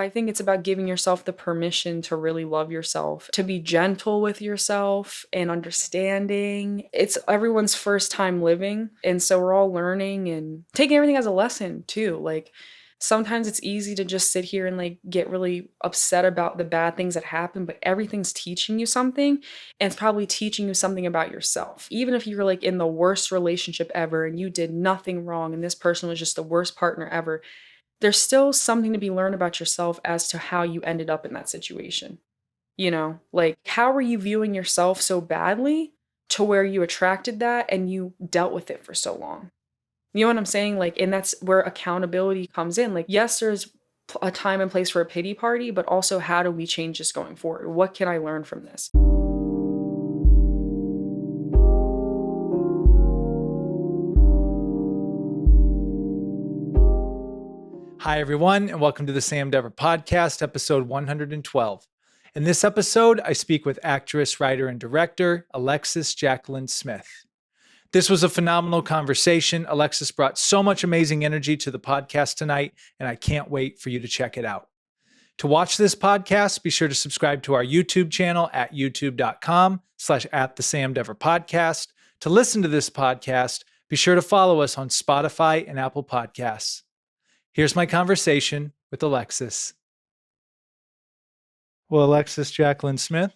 I think it's about giving yourself the permission to really love yourself, to be gentle with yourself and understanding. It's everyone's first time living. And so we're all learning and taking everything as a lesson too. Like sometimes it's easy to just sit here and like get really upset about the bad things that happen, but everything's teaching you something, and it's probably teaching you something about yourself. Even if you're like in the worst relationship ever and you did nothing wrong and this person was just the worst partner ever, there's still something to be learned about yourself as to how you ended up in that situation. You know, like how were you viewing yourself so badly to where you attracted that and you dealt with it for so long? You know what I'm saying? Like, and that's where accountability comes in. Like, yes, there's a time and place for a pity party, but also how do we change this going forward? What can I learn from this? Hi, everyone, and welcome to the Sam Dever Podcast, episode 112. In this episode, I speak with actress, writer, and director Alexis Jacquelyn Smith. This was a phenomenal conversation. Alexis brought so much amazing energy to the podcast tonight, and I can't wait for you to check it out. To watch this podcast, be sure to subscribe to our YouTube channel at youtube.com/@thesamdeverpodcast. To listen to this podcast, be sure to follow us on Spotify and Apple Podcasts. Here's my conversation with Alexis. Well, Alexis Jacquelyn Smith,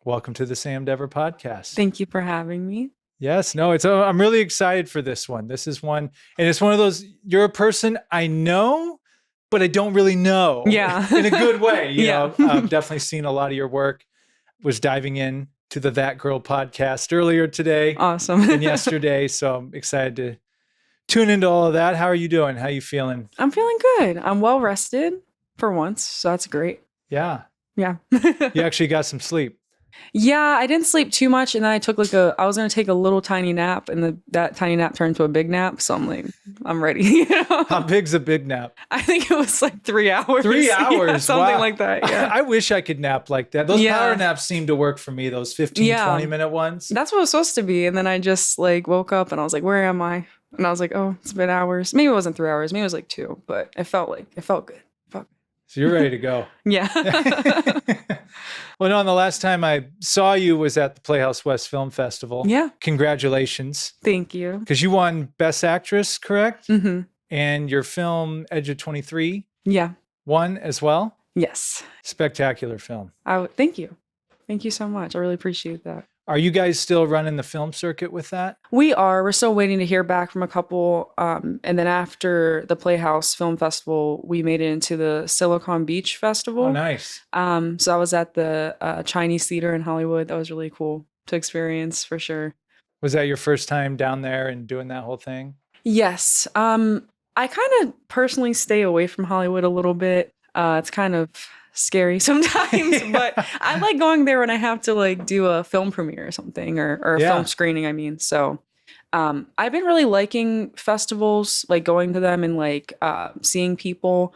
welcome to the Sam Dever Podcast. Thank you for having me. Yes, no, I'm really excited for this one. This is one, and it's one of those, you're a person I know, but I don't really know. Yeah. In a good way. You Yeah. know, I've definitely seen a lot of your work. Was diving in to the That Girl podcast earlier today. Awesome. And yesterday. So I'm excited to tune into all of that. How are you doing? How are you feeling? I'm feeling good. I'm well rested for once, so that's great. Yeah. Yeah. You actually got some sleep. Yeah, I didn't sleep too much, and then I took I was going to take a little tiny nap, and that tiny nap turned into a big nap, so I'm like, I'm ready. You know? How big's a big nap? I think it was like 3 hours. 3 hours? Yeah, something Wow. like that, yeah. I wish I could nap like that. Those Yeah. power naps seem to work for me, those 15, 20-minute ones. That's what it was supposed to be, and then I just like woke up, and I was like, where am I? And I was like, oh, it's been hours. Maybe it wasn't 3 hours. Maybe it was like 2, but it felt good. So you're ready to go. Yeah. Well, no, the last time I saw you was at the Playhouse West Film Festival. Yeah. Congratulations. Thank you. Because you won Best Actress, correct? Mm-hmm. And your film, Edge of 23, Yeah. won as well? Yes. Spectacular film. Thank you. Thank you so much. I really appreciate that. Are you guys still running the film circuit with that? We are. We're still waiting to hear back from a couple. And then after the Playhouse Film Festival, we made it into the Silicon Beach Festival. Oh, nice. So I was at the Chinese Theater in Hollywood. That was really cool to experience for sure. Was that your first time down there and doing that whole thing? Yes. I kind of personally stay away from Hollywood a little bit. It's kind of scary sometimes, but I like going there when I have to like do a film premiere or something or a film screening, I mean. So I've been really liking festivals, like going to them and like seeing people.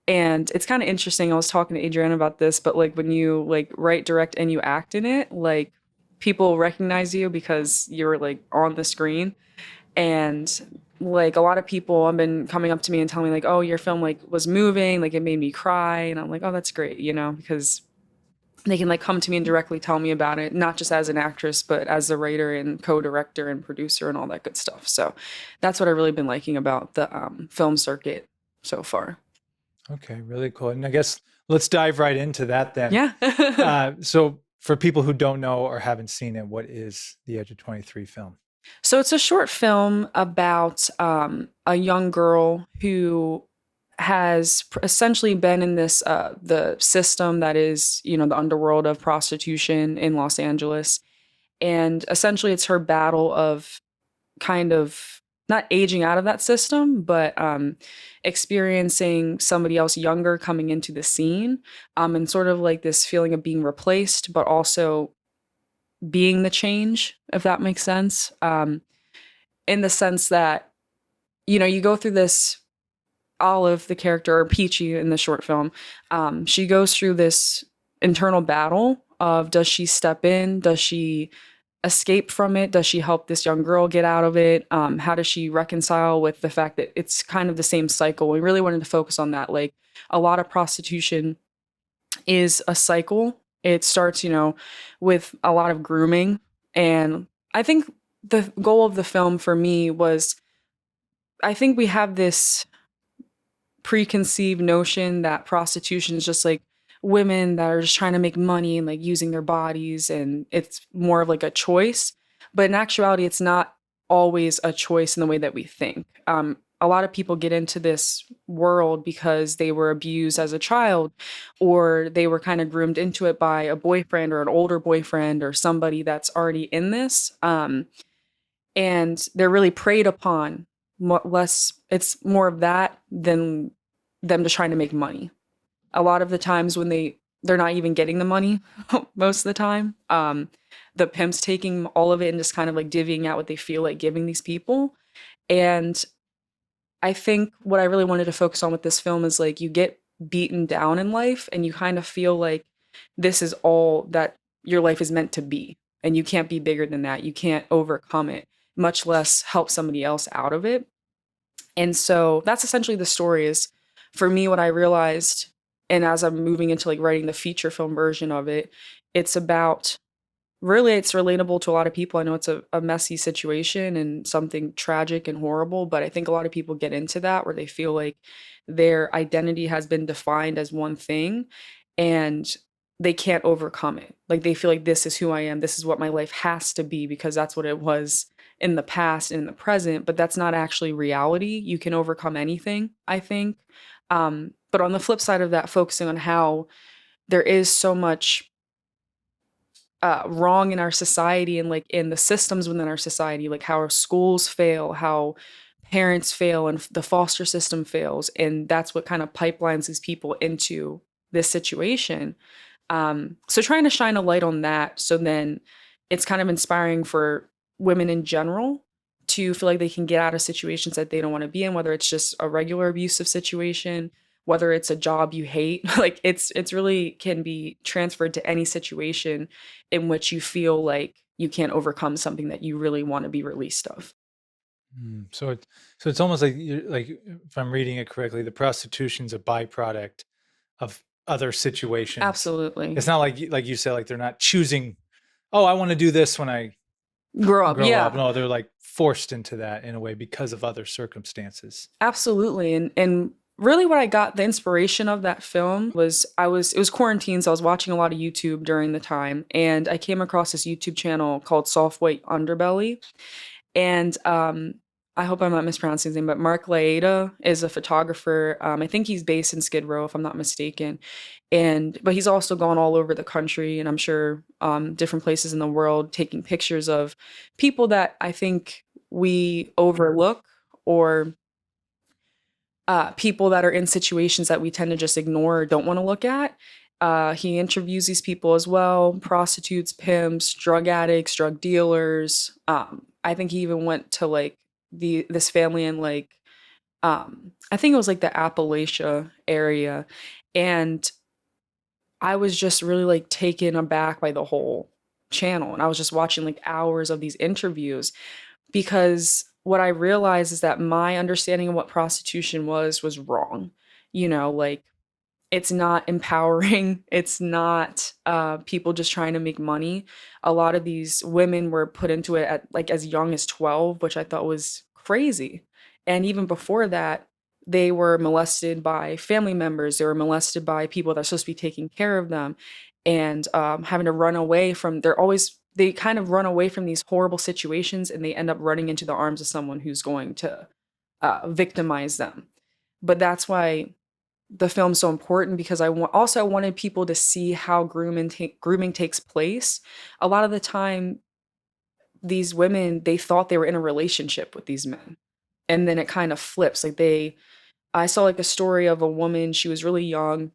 And it's kind of interesting. I was talking to Adrienne about this, but like when you like write, direct, and you act in it, like people recognize you because you're like on the screen. And like a lot of people have been coming up to me and telling me like, oh, your film like was moving, like it made me cry. And I'm like, oh, that's great, you know, because they can like come to me and directly tell me about it, not just as an actress, but as a writer and co-director and producer and all that good stuff. So that's what I've really been liking about the film circuit so far. Okay, really cool. And I guess let's dive right into that then. Yeah. So for people who don't know or haven't seen it, what is the Edge of 23 film? So it's a short film about a young girl who has essentially been in this the system that is, you know, the underworld of prostitution in Los Angeles. And essentially it's her battle of kind of not aging out of that system, but experiencing somebody else younger coming into the scene, and sort of like this feeling of being replaced, but also being the change, if that makes sense. In the sense that, you know, you go through this, Olive, the character, or Peachy in the short film, she goes through this internal battle of, does she step in? Does she escape from it? Does she help this young girl get out of it? How does she reconcile with the fact that it's kind of the same cycle? We really wanted to focus on that. Like, a lot of prostitution is a cycle. It starts, with a lot of grooming. And I think the goal of the film for me was, I think we have this preconceived notion that prostitution is just like women that are just trying to make money and like using their bodies, and it's more of like a choice. But in actuality, it's not always a choice in the way that we think. A lot of people get into this world because they were abused as a child, or they were kind of groomed into it by a boyfriend or an older boyfriend or somebody that's already in this. And they're really preyed upon. Less, it's more of that than them just trying to make money. A lot of the times when they're not even getting the money most of the time. The pimp's taking all of it and just kind of like divvying out what they feel like giving these people. And I think what I really wanted to focus on with this film is like, you get beaten down in life and you kind of feel like this is all that your life is meant to be. And you can't be bigger than that. You can't overcome it, much less help somebody else out of it. And so that's essentially the story. Is for me what I realized, and as I'm moving into like writing the feature film version of it, it's about, really, it's relatable to a lot of people. I know it's a messy situation and something tragic and horrible, but I think a lot of people get into that where they feel like their identity has been defined as one thing and they can't overcome it. Like, they feel like this is who I am. This is what my life has to be because that's what it was in the past and in the present, but that's not actually reality. You can overcome anything, I think. But on the flip side of that, focusing on how there is so much wrong in our society and like in the systems within our society, like how our schools fail, how parents fail, and the foster system fails, and that's what kind of pipelines these people into this situation. So trying to shine a light on that, so then it's kind of inspiring for women in general to feel like they can get out of situations that they don't want to be in, whether it's just a regular abusive situation, whether it's a job you hate. Like, it's really can be transferred to any situation in which you feel like you can't overcome something that you really want to be released of. So it's almost like like, if I'm reading it correctly, the prostitution's a byproduct of other situations. Absolutely. It's not like you said, like they're not choosing, oh, I want to do this when I Grow up. grow up. Yeah. No, they're like forced into that in a way because of other circumstances. Absolutely. And really what I got the inspiration of that film was, it was quarantine, so I was watching a lot of YouTube during the time, and I came across this YouTube channel called Soft White Underbelly. And I hope I'm not mispronouncing his name, but Mark Laeta is a photographer. I think he's based in Skid Row, if I'm not mistaken. But he's also gone all over the country, and I'm sure different places in the world, taking pictures of people that I think we overlook, or people that are in situations that we tend to just ignore or don't want to look at. He interviews these people as well: prostitutes, pimps, drug addicts, drug dealers. I think he even went to like this family in like, I think it was like the Appalachia area, and I was just really like taken aback by the whole channel, and I was just watching like hours of these interviews, because what I realized is that my understanding of what prostitution was wrong. Like, it's not empowering. It's not people just trying to make money. A lot of these women were put into it at like as young as 12, which I thought was crazy. And even before that, they were molested by family members. They were molested by people that are supposed to be taking care of them, and having to run away from. They kind of run away from these horrible situations, and they end up running into the arms of someone who's going to victimize them. But that's why the film's so important, because also wanted people to see how grooming takes place. A lot of the time, these women, they thought they were in a relationship with these men, and then it kind of flips. I saw like a story of a woman. She was really young,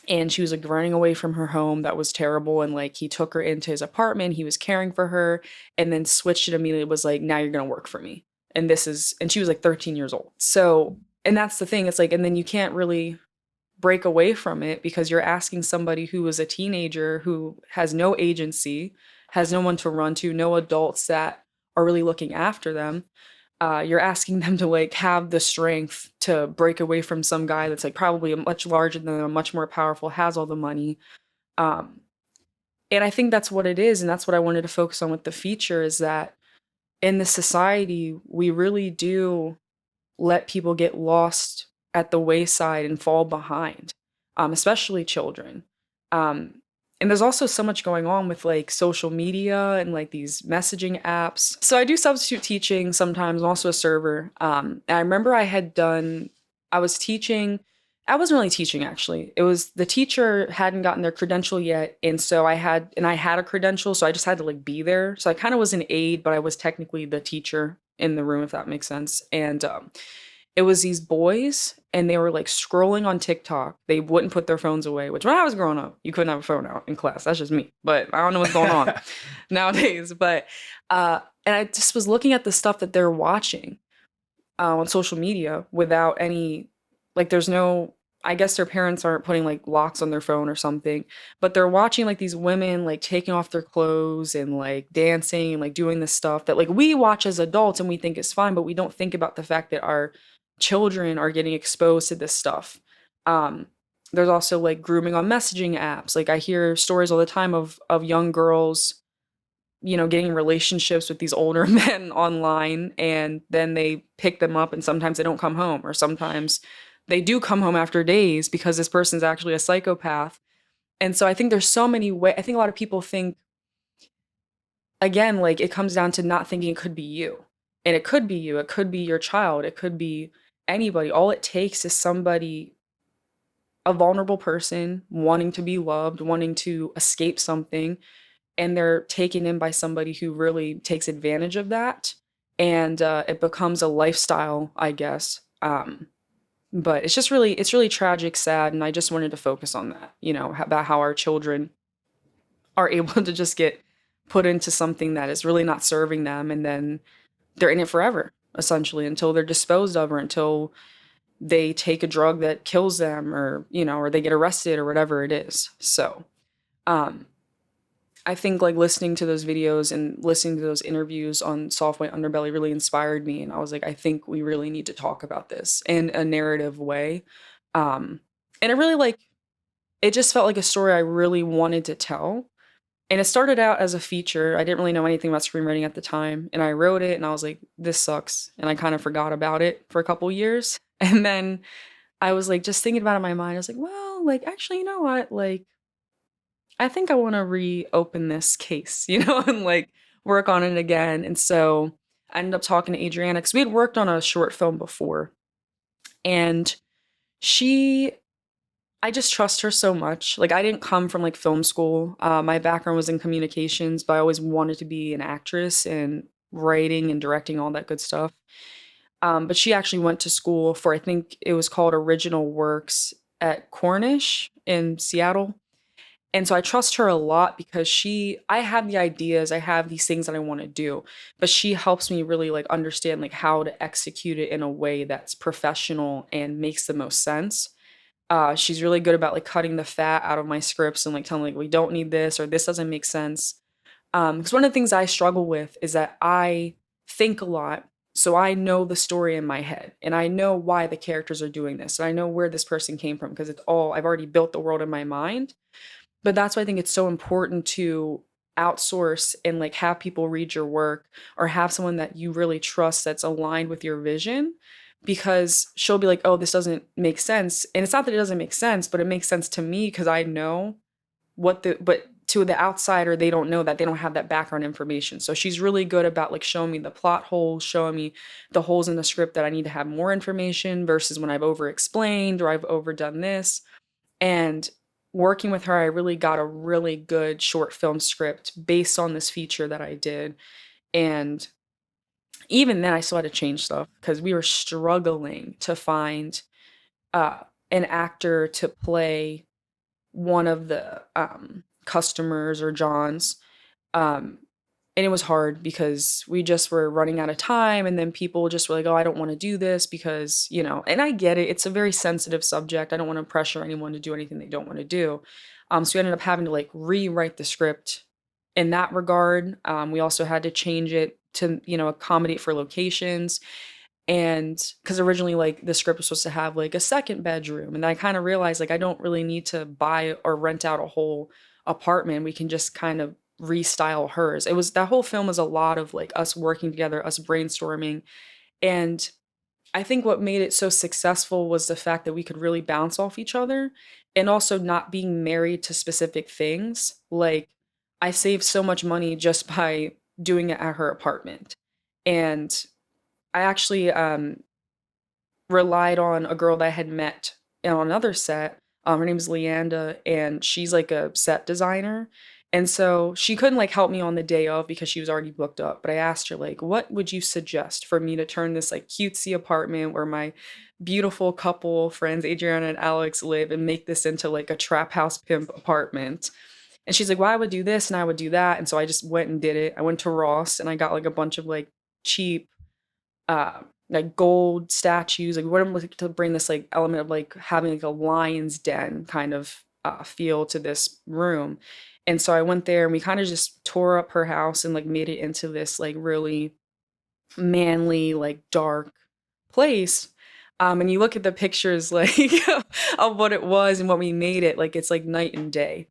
and she was like running away from her home that was terrible, and like he took her into his apartment. He was caring for her, and then switched it immediately. Was like, now you're gonna work for me. And she was like 13 years old. So, and that's the thing. It's like, and then you can't really break away from it because you're asking somebody who is a teenager who has no agency, has no one to run to, no adults that are really looking after them. You're asking them to like have the strength to break away from some guy that's like probably much larger than them, much more powerful, has all the money. Um, and I think that's what it is, and that's what I wanted to focus on with the feature is that in the society, we really do let people get lost at the wayside and fall behind, especially children. Um, and there's also so much going on with like social media and like these messaging apps. So I do substitute teaching sometimes. I'm also a server. And I remember I was teaching. I wasn't really teaching actually. It was the teacher hadn't gotten their credential yet, and so I had a credential, so I just had to like be there. So I kind of was an aide, but I was technically the teacher in the room, if that makes sense. And it was these boys and they were like scrolling on TikTok. They wouldn't put their phones away, which when I was growing up, you couldn't have a phone out in class. That's just me. But I don't know what's going on nowadays. But and I just was looking at the stuff that they're watching on social media without any like there's no I guess their parents aren't putting like locks on their phone or something, but they're watching like these women like taking off their clothes and like dancing and like doing this stuff that like we watch as adults and we think is fine, but we don't think about the fact that our children are getting exposed to this stuff. Um, there's also like grooming on messaging apps. Like I hear stories all the time of young girls, you know, getting in relationships with these older men online and then they pick them up and sometimes they don't come home or sometimes they do come home after days because this person's actually a psychopath. And so I think there's so many ways. I think a lot of people think again like it comes down to not thinking it could be you. And it could be you, it could be your child, it could be anybody. All it takes is somebody, a vulnerable person wanting to be loved, wanting to escape something, and they're taken in by somebody who really takes advantage of that, and it becomes a lifestyle, I guess. But it's really tragic, sad, and I just wanted to focus on that, you know, about how our children are able to just get put into something that is really not serving them, and then they're in it forever, essentially, until they're disposed of or until they take a drug that kills them or, you know, or they get arrested or whatever it is. So, um, I think like listening to those videos and listening to those interviews on Soft White Underbelly really inspired me. And I was like, I think we really need to talk about this in a narrative way. Um, and it really like, it just felt like a story I really wanted to tell. And it started out as a feature. I didn't really know anything about screenwriting at the time. And I wrote it and I was like, this sucks. And I kind of forgot about it for a couple years. And then I was like, just thinking about it in my mind, I was like, well, like, actually, you know what? Like, I think I want to reopen this case, you know, and like work on it again. And so I ended up talking to Adriana because we had worked on a short film before. And she, I just trust her so much. Like, I didn't come from like film school. My background was in communications, but I always wanted to be an actress and writing and directing, all that good stuff. But she actually went to school for, I think it was called Original Works at Cornish in Seattle. And so I trust her a lot because I have the ideas, I have these things that I want to do, but she helps me really like understand like how to execute it in a way that's professional and makes the most sense. She's really good about like cutting the fat out of my scripts and like telling me like we don't need this or this doesn't make sense. Because one of the things I struggle with is that I think a lot, so I know the story in my head and I know why the characters are doing this and I know where this person came from because it's all I've already built the world in my mind. But that's why I think it's so important to outsource and like have people read your work or have someone that you really trust that's aligned with your vision, because she'll be like, "Oh, this doesn't make sense." And it's not that it doesn't make sense, but it makes sense to me because I know but to the outsider, they don't know that. They don't have that background information. So she's really good about like showing me the plot holes, showing me the holes in the script that I need to have more information versus when I've over explained or I've overdone this. And working with her, I really got a really good short film script based on this feature that I did. And even then, I still had to change stuff because we were struggling to find uh, an actor to play one of the customers or Johns. Um, And it was hard because we just were running out of time, and then people just were like, "Oh, I don't want to do this because," and I get it. It's a very sensitive subject. I don't want to pressure anyone to do anything they don't want to do. So we ended up having to like rewrite the script in that regard. We also had to change it to, accommodate for locations. And because originally, like, the script was supposed to have like a second bedroom, and I kind of realized like I don't really need to buy or rent out a whole apartment. We can just kind of restyle hers. It was that whole film was a lot of like us working together, us brainstorming. And I think what made it so successful was the fact that we could really bounce off each other, and also not being married to specific things. Like, I saved so much money just by doing it at her apartment. And I actually relied on a girl that I had met on another set. Her name's Leanda, and she's like a set designer. And so she couldn't like help me on the day of because she was already booked up. But I asked her like, "What would you suggest for me to turn this like cutesy apartment where my beautiful couple friends Adriana and Alex live and make this into like a trap house pimp apartment?" And she's like, "Well, I would do this and I would do that." And so I just went and did it. I went to Ross and I got like a bunch of like cheap like gold statues, like what I'm looking to bring this like element of like having like a lion's den kind of feel to this room. And so I went there and we kind of just tore up her house and like made it into this like really manly, like dark place. And you look at the pictures like of what it was and what we made it, like it's like night and day.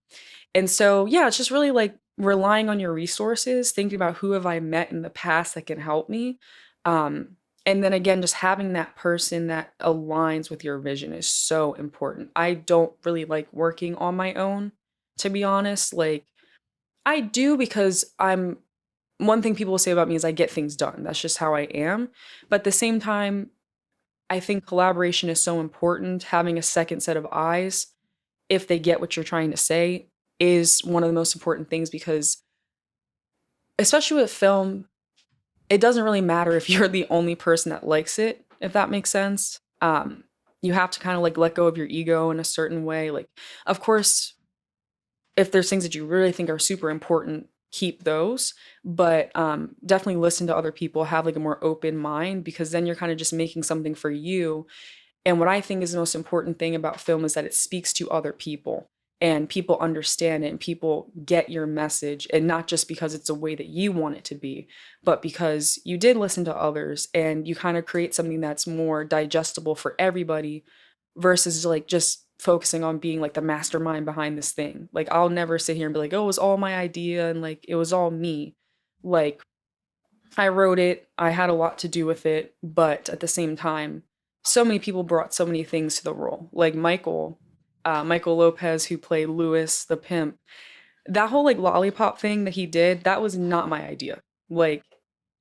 And so, yeah, it's just really like relying on your resources, thinking about who have I met in the past that can help me. Um, and then again, just having that person that aligns with your vision is so important. I don't really like working on my own, to be honest. Like, I do because one thing people will say about me is I get things done. That's just how I am. But at the same time, I think collaboration is so important. Having a second set of eyes, if they get what you're trying to say, is one of the most important things because, especially with film, it doesn't really matter if you're the only person that likes it, if that makes sense. You have to kind of like let go of your ego in a certain way. Like, of course, if there's things that you really think are super important, keep those. But definitely listen to other people, have like a more open mind, because then you're kind of just making something for you. And what I think is the most important thing about film is that it speaks to other people and people understand it and people get your message. And not just because it's a way that you want it to be, but because you did listen to others and you kind of create something that's more digestible for everybody versus like just focusing on being like the mastermind behind this thing. Like, I'll never sit here and be like, "Oh, it was all my idea and like it was all me." Like, I wrote it, I had a lot to do with it, but at the same time, so many people brought so many things to the role. Like Michael Lopez, who played Lewis the pimp. That whole like lollipop thing that he did, that was not my idea. Like,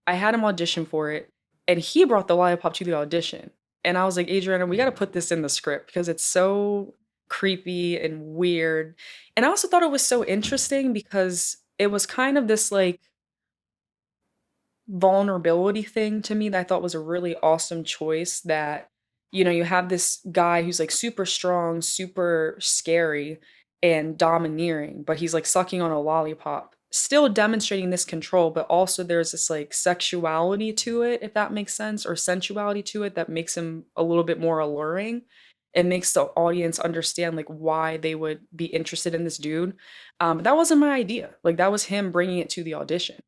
I had him audition for it, and he brought the lollipop to the audition. And I was like, "Adriana, we got to put this in the script because it's so creepy and weird." And I also thought it was so interesting because it was kind of this like vulnerability thing to me that I thought was a really awesome choice. That, you have this guy who's like super strong, super scary and domineering, but he's like sucking on a lollipop, still demonstrating this control, but also there's this like sexuality to it, if that makes sense, or sensuality to it that makes him a little bit more alluring. It makes the audience understand like why they would be interested in this dude. That wasn't my idea. Like, that was him bringing it to the audition.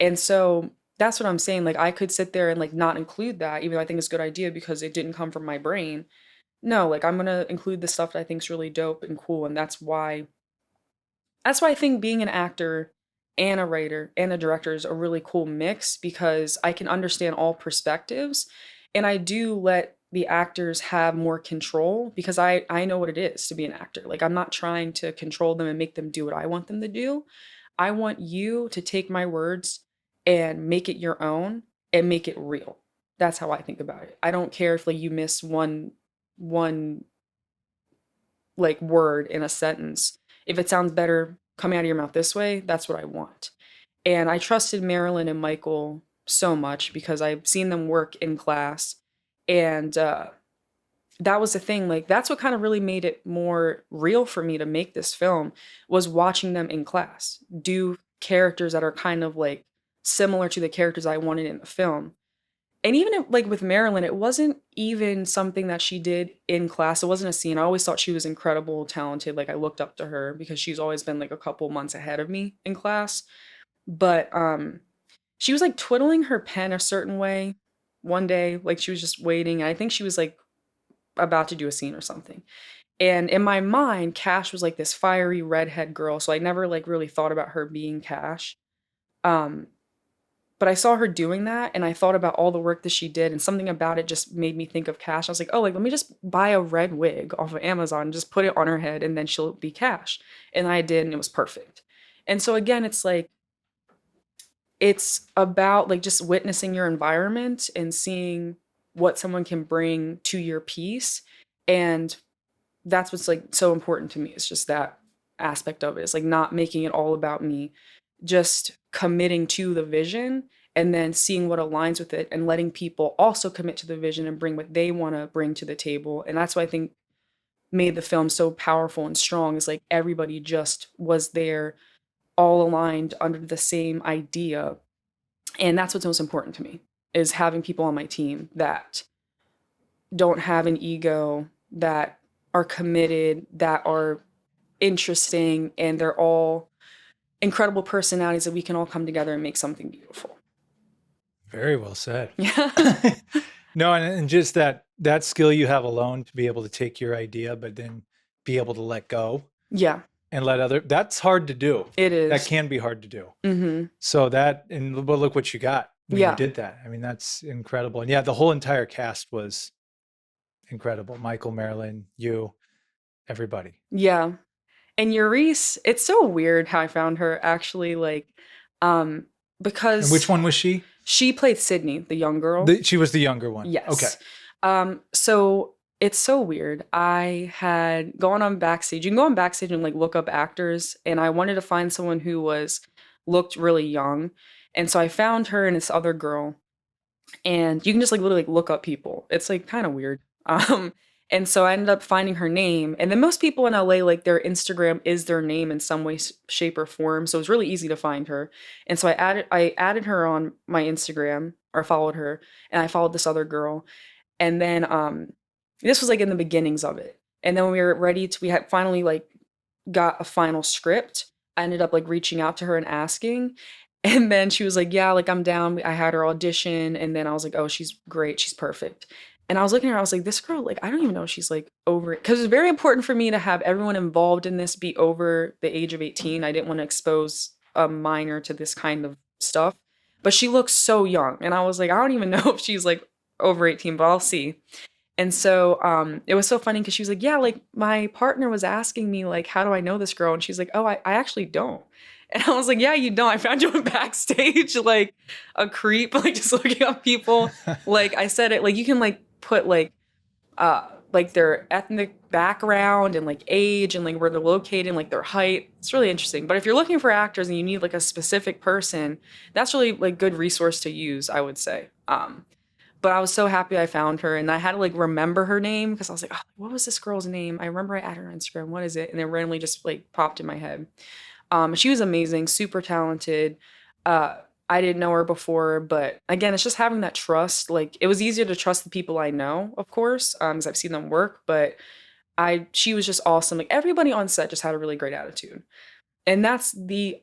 And so that's what I'm saying. Like, I could sit there and like not include that, even though I think it's a good idea because it didn't come from my brain. No, like, I'm gonna include the stuff that I think is really dope and cool, and that's why I think being an actor and a writer and a director is a really cool mix because I can understand all perspectives, and I do let the actors have more control because I know what it is to be an actor. Like, I'm not trying to control them and make them do what I want them to do. I want you to take my words and make it your own and make it real. That's how I think about it. I don't care if like you miss one like word in a sentence. If it sounds better coming out of your mouth this way, that's what I want. And I trusted Marilyn and Michael so much because I've seen them work in class. And that was the thing. Like, that's what kind of really made it more real for me to make this film, was watching them in class do characters that are kind of like similar to the characters I wanted in the film. And even like with Marilyn, it wasn't even something that she did in class. It wasn't a scene. I always thought she was incredible, talented. Like I looked up to her because she's always been like a couple months ahead of me in class. But she was like twiddling her pen a certain way one day, like she was just waiting. And I think she was like about to do a scene or something. And in my mind, Cash was like this fiery redhead girl. So I never like really thought about her being Cash. Um, but I saw her doing that and I thought about all the work that she did and something about it just made me think of Cash. I was like, oh, like let me just buy a red wig off of Amazon and just put it on her head and then she'll be Cash. And I did and it was perfect. And so again, it's like it's about like just witnessing your environment and seeing what someone can bring to your piece. And that's what's like so important to me. It's just that aspect of it. It's like not making it all about me, just committing to the vision and then seeing what aligns with it and letting people also commit to the vision and bring what they want to bring to the table. And that's what I think made the film so powerful and strong is like everybody just was there all aligned under the same idea. And that's what's most important to me is having people on my team that don't have an ego, that are committed, that are interesting, and they're all incredible personalities that we can all come together and make something beautiful. Very well said. Yeah. No, and just that skill you have alone to be able to take your idea, but then be able to let go. Yeah. And that's hard to do. It is. That can be hard to do. Mm-hmm. So but look what you got when you did that. I mean, that's incredible. And yeah, the whole entire cast was incredible. Michael, Marilyn, you, everybody. Yeah. And Euryce, it's so weird how I found her actually, like, because. And which one was she? She played Sydney, the young girl. She was the younger one. Yes. Okay. So it's so weird. I had gone on Backstage. You can go on Backstage and like look up actors, and I wanted to find someone who looked really young. And so I found her and this other girl. And you can just like literally like, look up people. It's like kind of weird. And so I ended up finding her name. And then most people in LA, like their Instagram is their name in some way, shape, or form. So it was really easy to find her. And so I added her on my Instagram, or followed her, and I followed this other girl. And then this was like in the beginnings of it. And then when we had finally like got a final script, I ended up like reaching out to her and asking. And then she was like, yeah, like I'm down. I had her audition. And then I was like, oh, she's great. She's perfect. And I was looking at her, I was like, this girl, like, I don't even know if she's like over it. Because it's very important for me to have everyone involved in this be over the age of 18. I didn't want to expose a minor to this kind of stuff. But she looks so young. And I was like, I don't even know if she's like over 18, but I'll see. And so it was so funny because she was like, yeah, like my partner was asking me, like, how do I know this girl? And she's like, oh, I actually don't. And I was like, yeah, you don't. I found you on Backstage, like a creep, like just looking up people. Like I said it, like you can like put like their ethnic background and like age and like where they're located and like their height. It's really interesting. But if you're looking for actors and you need like a specific person, that's really like good resource to use, I would say. But I was so happy I found her and I had to like remember her name because I was like, oh, what was this girl's name? I remember I added her on Instagram. What is it? And it randomly just like popped in my head. She was amazing, super talented. I didn't know her before, but again, it's just having that trust. Like it was easier to trust the people I know, of course, because I've seen them work, but she was just awesome. Like everybody on set just had a really great attitude. And that's the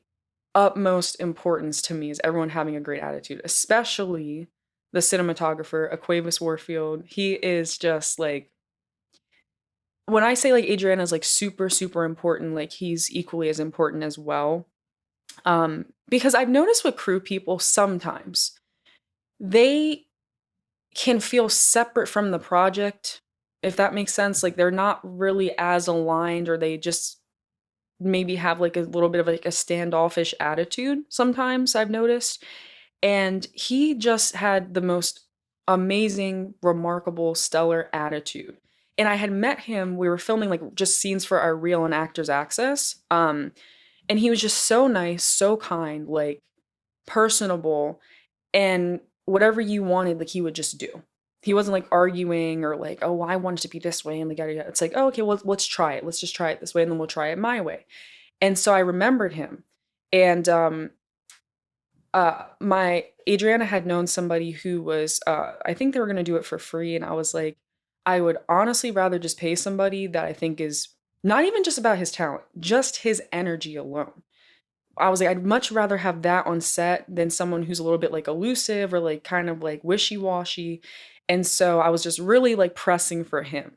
utmost importance to me is everyone having a great attitude, especially the cinematographer, Aquavis Warfield. He is just like, when I say like Adriana is like super, super important, like he's equally as important as well. Because I've noticed with crew people, sometimes they can feel separate from the project, if that makes sense. Like they're not really as aligned, or they just maybe have like a little bit of like a standoffish attitude sometimes, I've noticed. And he just had the most amazing, remarkable, stellar attitude. And I had met him, we were filming like just scenes for our reel on Actors Access. And he was just so nice, so kind, like personable, and whatever you wanted, like he would just do. He wasn't like arguing or like, oh, I want it to be this way. And like, it's like, oh, okay, well, let's try it. Let's just try it this way. And then we'll try it my way. And so I remembered him. And My Adriana had known somebody who was, I think they were going to do it for free. And I was like, I would honestly rather just pay somebody that I think is not even just about his talent, just his energy alone. I was like, I'd much rather have that on set than someone who's a little bit like elusive or like kind of like wishy washy. And so I was just really like pressing for him.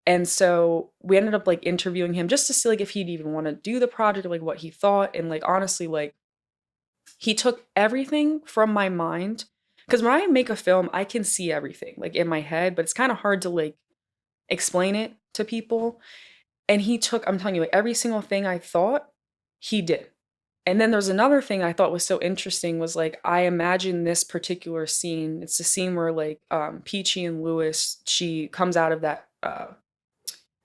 And so we ended up like interviewing him just to see like if he'd even want to do the project or like what he thought. And like honestly, like he took everything from my mind. Because when I make a film, I can see everything like in my head, but it's kind of hard to like explain it to people. And he took, I'm telling you, like every single thing I thought, he did. And then there's another thing I thought was so interesting was like I imagine this particular scene. It's the scene where like Peachy and Lewis, she comes out of that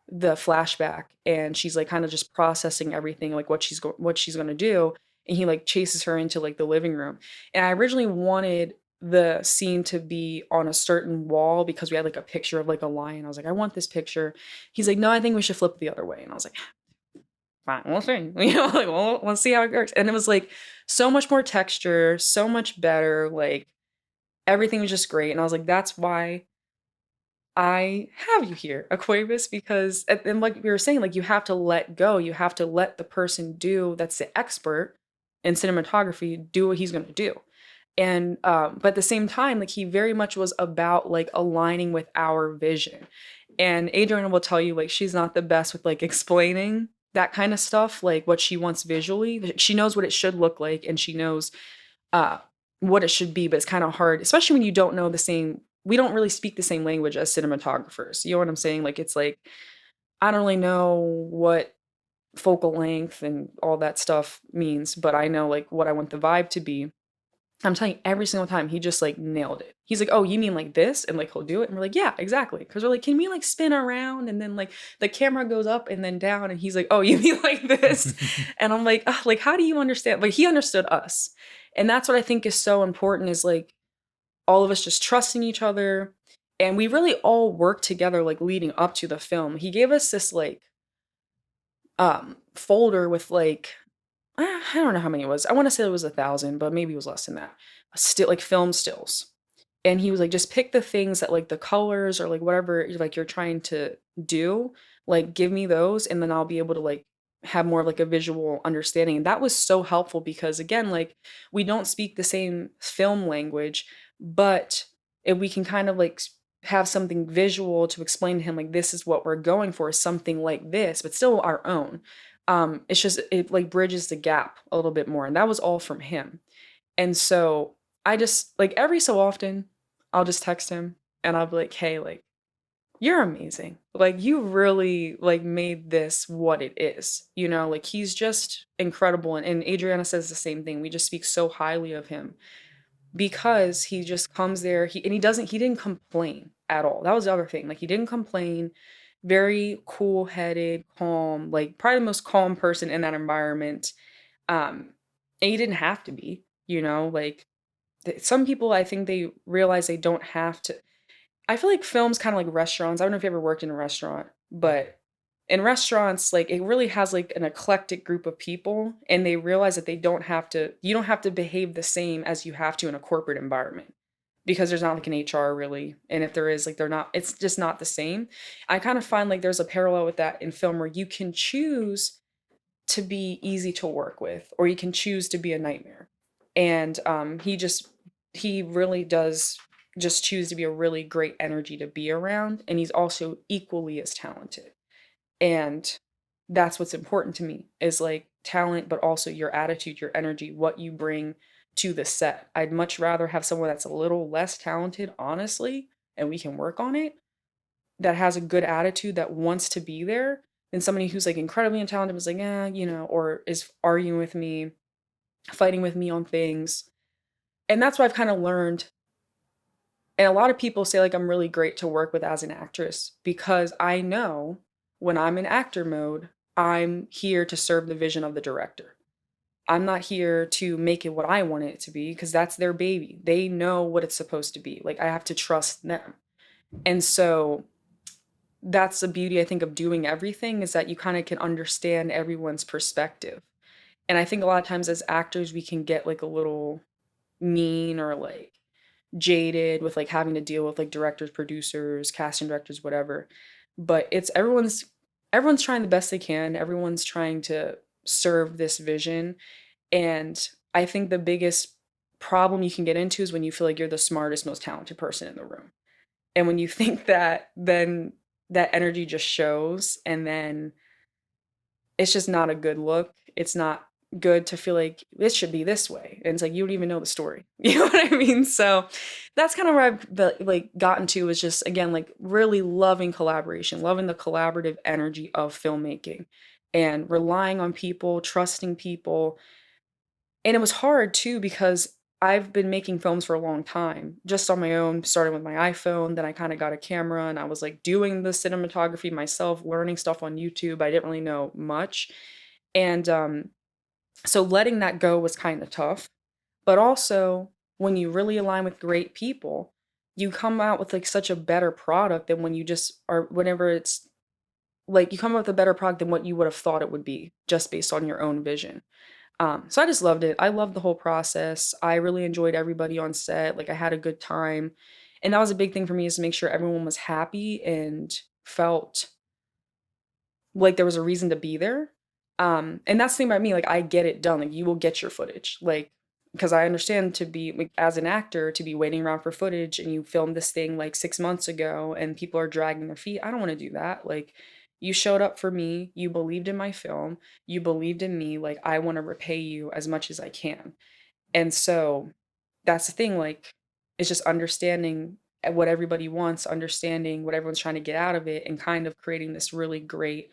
the flashback and she's like kind of just processing everything like what she's going to do, and he like chases her into like the living room. And I originally wanted the scene to be on a certain wall because we had like a picture of like a lion. I was like, I want this picture. He's like, no, I think we should flip it the other way. And I was like, fine, we'll see. You know, like, well, let's see how it works. And it was like so much more texture, so much better. Like everything was just great. And I was like, that's why I have you here, Aquarius, because and like we were saying, like you have to let go. You have to let the person do that's the expert in cinematography do what he's going to do. And but at the same time, like he very much was about like aligning with our vision. And Adriana will tell you like she's not the best with like explaining that kind of stuff, like what she wants visually. She knows what it should look like and she knows uh what it should be, but it's kind of hard, especially when you don't know the same we don't really speak the same language as cinematographers. You know what I'm saying? Like it's like I don't really know what focal length and all that stuff means, but I know like what I want the vibe to be. I'm telling you, every single time he just like nailed it. He's like, "Oh, you mean like this?" And like he'll do it, and we're like, "Yeah, exactly." Because we're like, "Can we like spin around?" And then like the camera goes up and then down, and he's like, "Oh, you mean like this?" And I'm like, "Ugh, like how do you understand?" Like he understood us, and that's what I think is so important. Is like all of us just trusting each other, and we really all worked together like leading up to the film. He gave us this like folder with like I don't know how many it was. I want to say it was 1,000, but maybe it was less than that. Still like film stills. And he was like, just pick the things that like the colors or like whatever like you're trying to do, like give me those, and then I'll be able to like have more of like a visual understanding. And that was so helpful because again, like we don't speak the same film language, but if we can kind of like have something visual to explain to him like this is what we're going for, something like this, but still our own. It's just it like bridges the gap a little bit more. And that was all from him. And so I just like every so often I'll just text him and I'll be like, "Hey, like you're amazing. Like you really like made this what it is." You know, like he's just incredible, and Adriana says the same thing. We just speak so highly of him because he just comes there he didn't complain at all. That was the other thing. Like he didn't complain. Very cool-headed, calm, like probably the most calm person in that environment. And he didn't have to be, you know, like some people I think they realize they don't have to. I feel like film's kind of like restaurants. I don't know if you ever worked in a restaurant, but in restaurants, like it really has like an eclectic group of people, and they realize that you don't have to behave the same as you have to in a corporate environment because there's not like an HR really. And if there is, like it's just not the same. I kind of find like there's a parallel with that in film where you can choose to be easy to work with, or you can choose to be a nightmare. And he really does just choose to be a really great energy to be around. And he's also equally as talented. And that's what's important to me is like talent, but also your attitude, your energy, what you bring to the set. I'd much rather have someone that's a little less talented, honestly, and we can work on it, that has a good attitude, that wants to be there, than somebody who's like incredibly talented, was like, you know, or is arguing with me, fighting with me on things. And that's what I've kind of learned. And a lot of people say like I'm really great to work with as an actress because I know when I'm in actor mode, I'm here to serve the vision of the director. I'm not here to make it what I want it to be because that's their baby. They know what it's supposed to be. Like I have to trust them. And so that's the beauty I think of doing everything, is that you kind of can understand everyone's perspective. And I think a lot of times as actors we can get like a little mean or like jaded with like having to deal with like directors, producers, casting directors, whatever. But it's everyone's trying the best they can. Everyone's trying to serve this vision. And I think the biggest problem you can get into is when you feel like you're the smartest, most talented person in the room. And when you think that, then that energy just shows, and then it's just not a good look. It's not good to feel like this should be this way. And it's like you don't even know the story. You know what I mean? So that's kind of where I've like gotten to, is just again like really loving collaboration, loving the collaborative energy of filmmaking and relying on people, trusting people. And it was hard too because I've been making films for a long time, just on my own, starting with my iPhone. Then I kind of got a camera and I was like doing the cinematography myself, learning stuff on YouTube. I didn't really know much. And so letting that go was kind of tough. But also, when you really align with great people, you come out with like such a better product than when you just are, whenever it's like you come up with a better product than what you would have thought it would be just based on your own vision. So I just loved it. I loved the whole process. I really enjoyed everybody on set. Like I had a good time. And that was a big thing for me, is to make sure everyone was happy and felt like there was a reason to be there. And that's the thing about me, like I get it done. Like you will get your footage. Like, because I understand to be like, as an actor, to be waiting around for footage and you filmed this thing like 6 months ago and people are dragging their feet. I don't want to do that. Like you showed up for me, you believed in my film, you believed in me, like I want to repay you as much as I can. And so that's the thing, like it's just understanding what everybody wants, understanding what everyone's trying to get out of it, and kind of creating this really great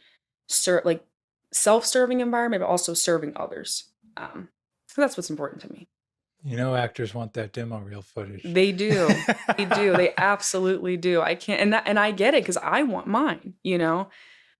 like self-serving environment, but also serving others. So that's what's important to me. You know, actors want that demo reel footage. They do. They do. They absolutely do. I can't, and I get it because I want mine, you know?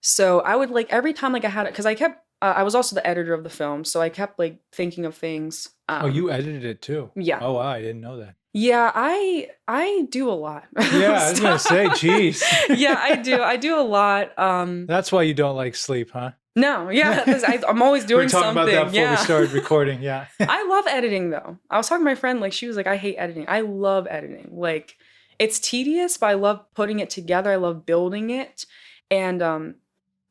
So I would like every time like I had it, because I kept, I was also the editor of the film. So I kept like thinking of things. Oh, you edited it too? Yeah. Oh, wow. I didn't know that. Yeah, I do a lot. Yeah, I was going to say, geez. Yeah, I do. I do a lot. That's why you don't like sleep, huh? No, yeah, because I'm always doing something. We were talking about that before we started recording, yeah. I love editing, though. I was talking to my friend, like, she was like, I hate editing. I love editing. Like, it's tedious, but I love putting it together. I love building it. And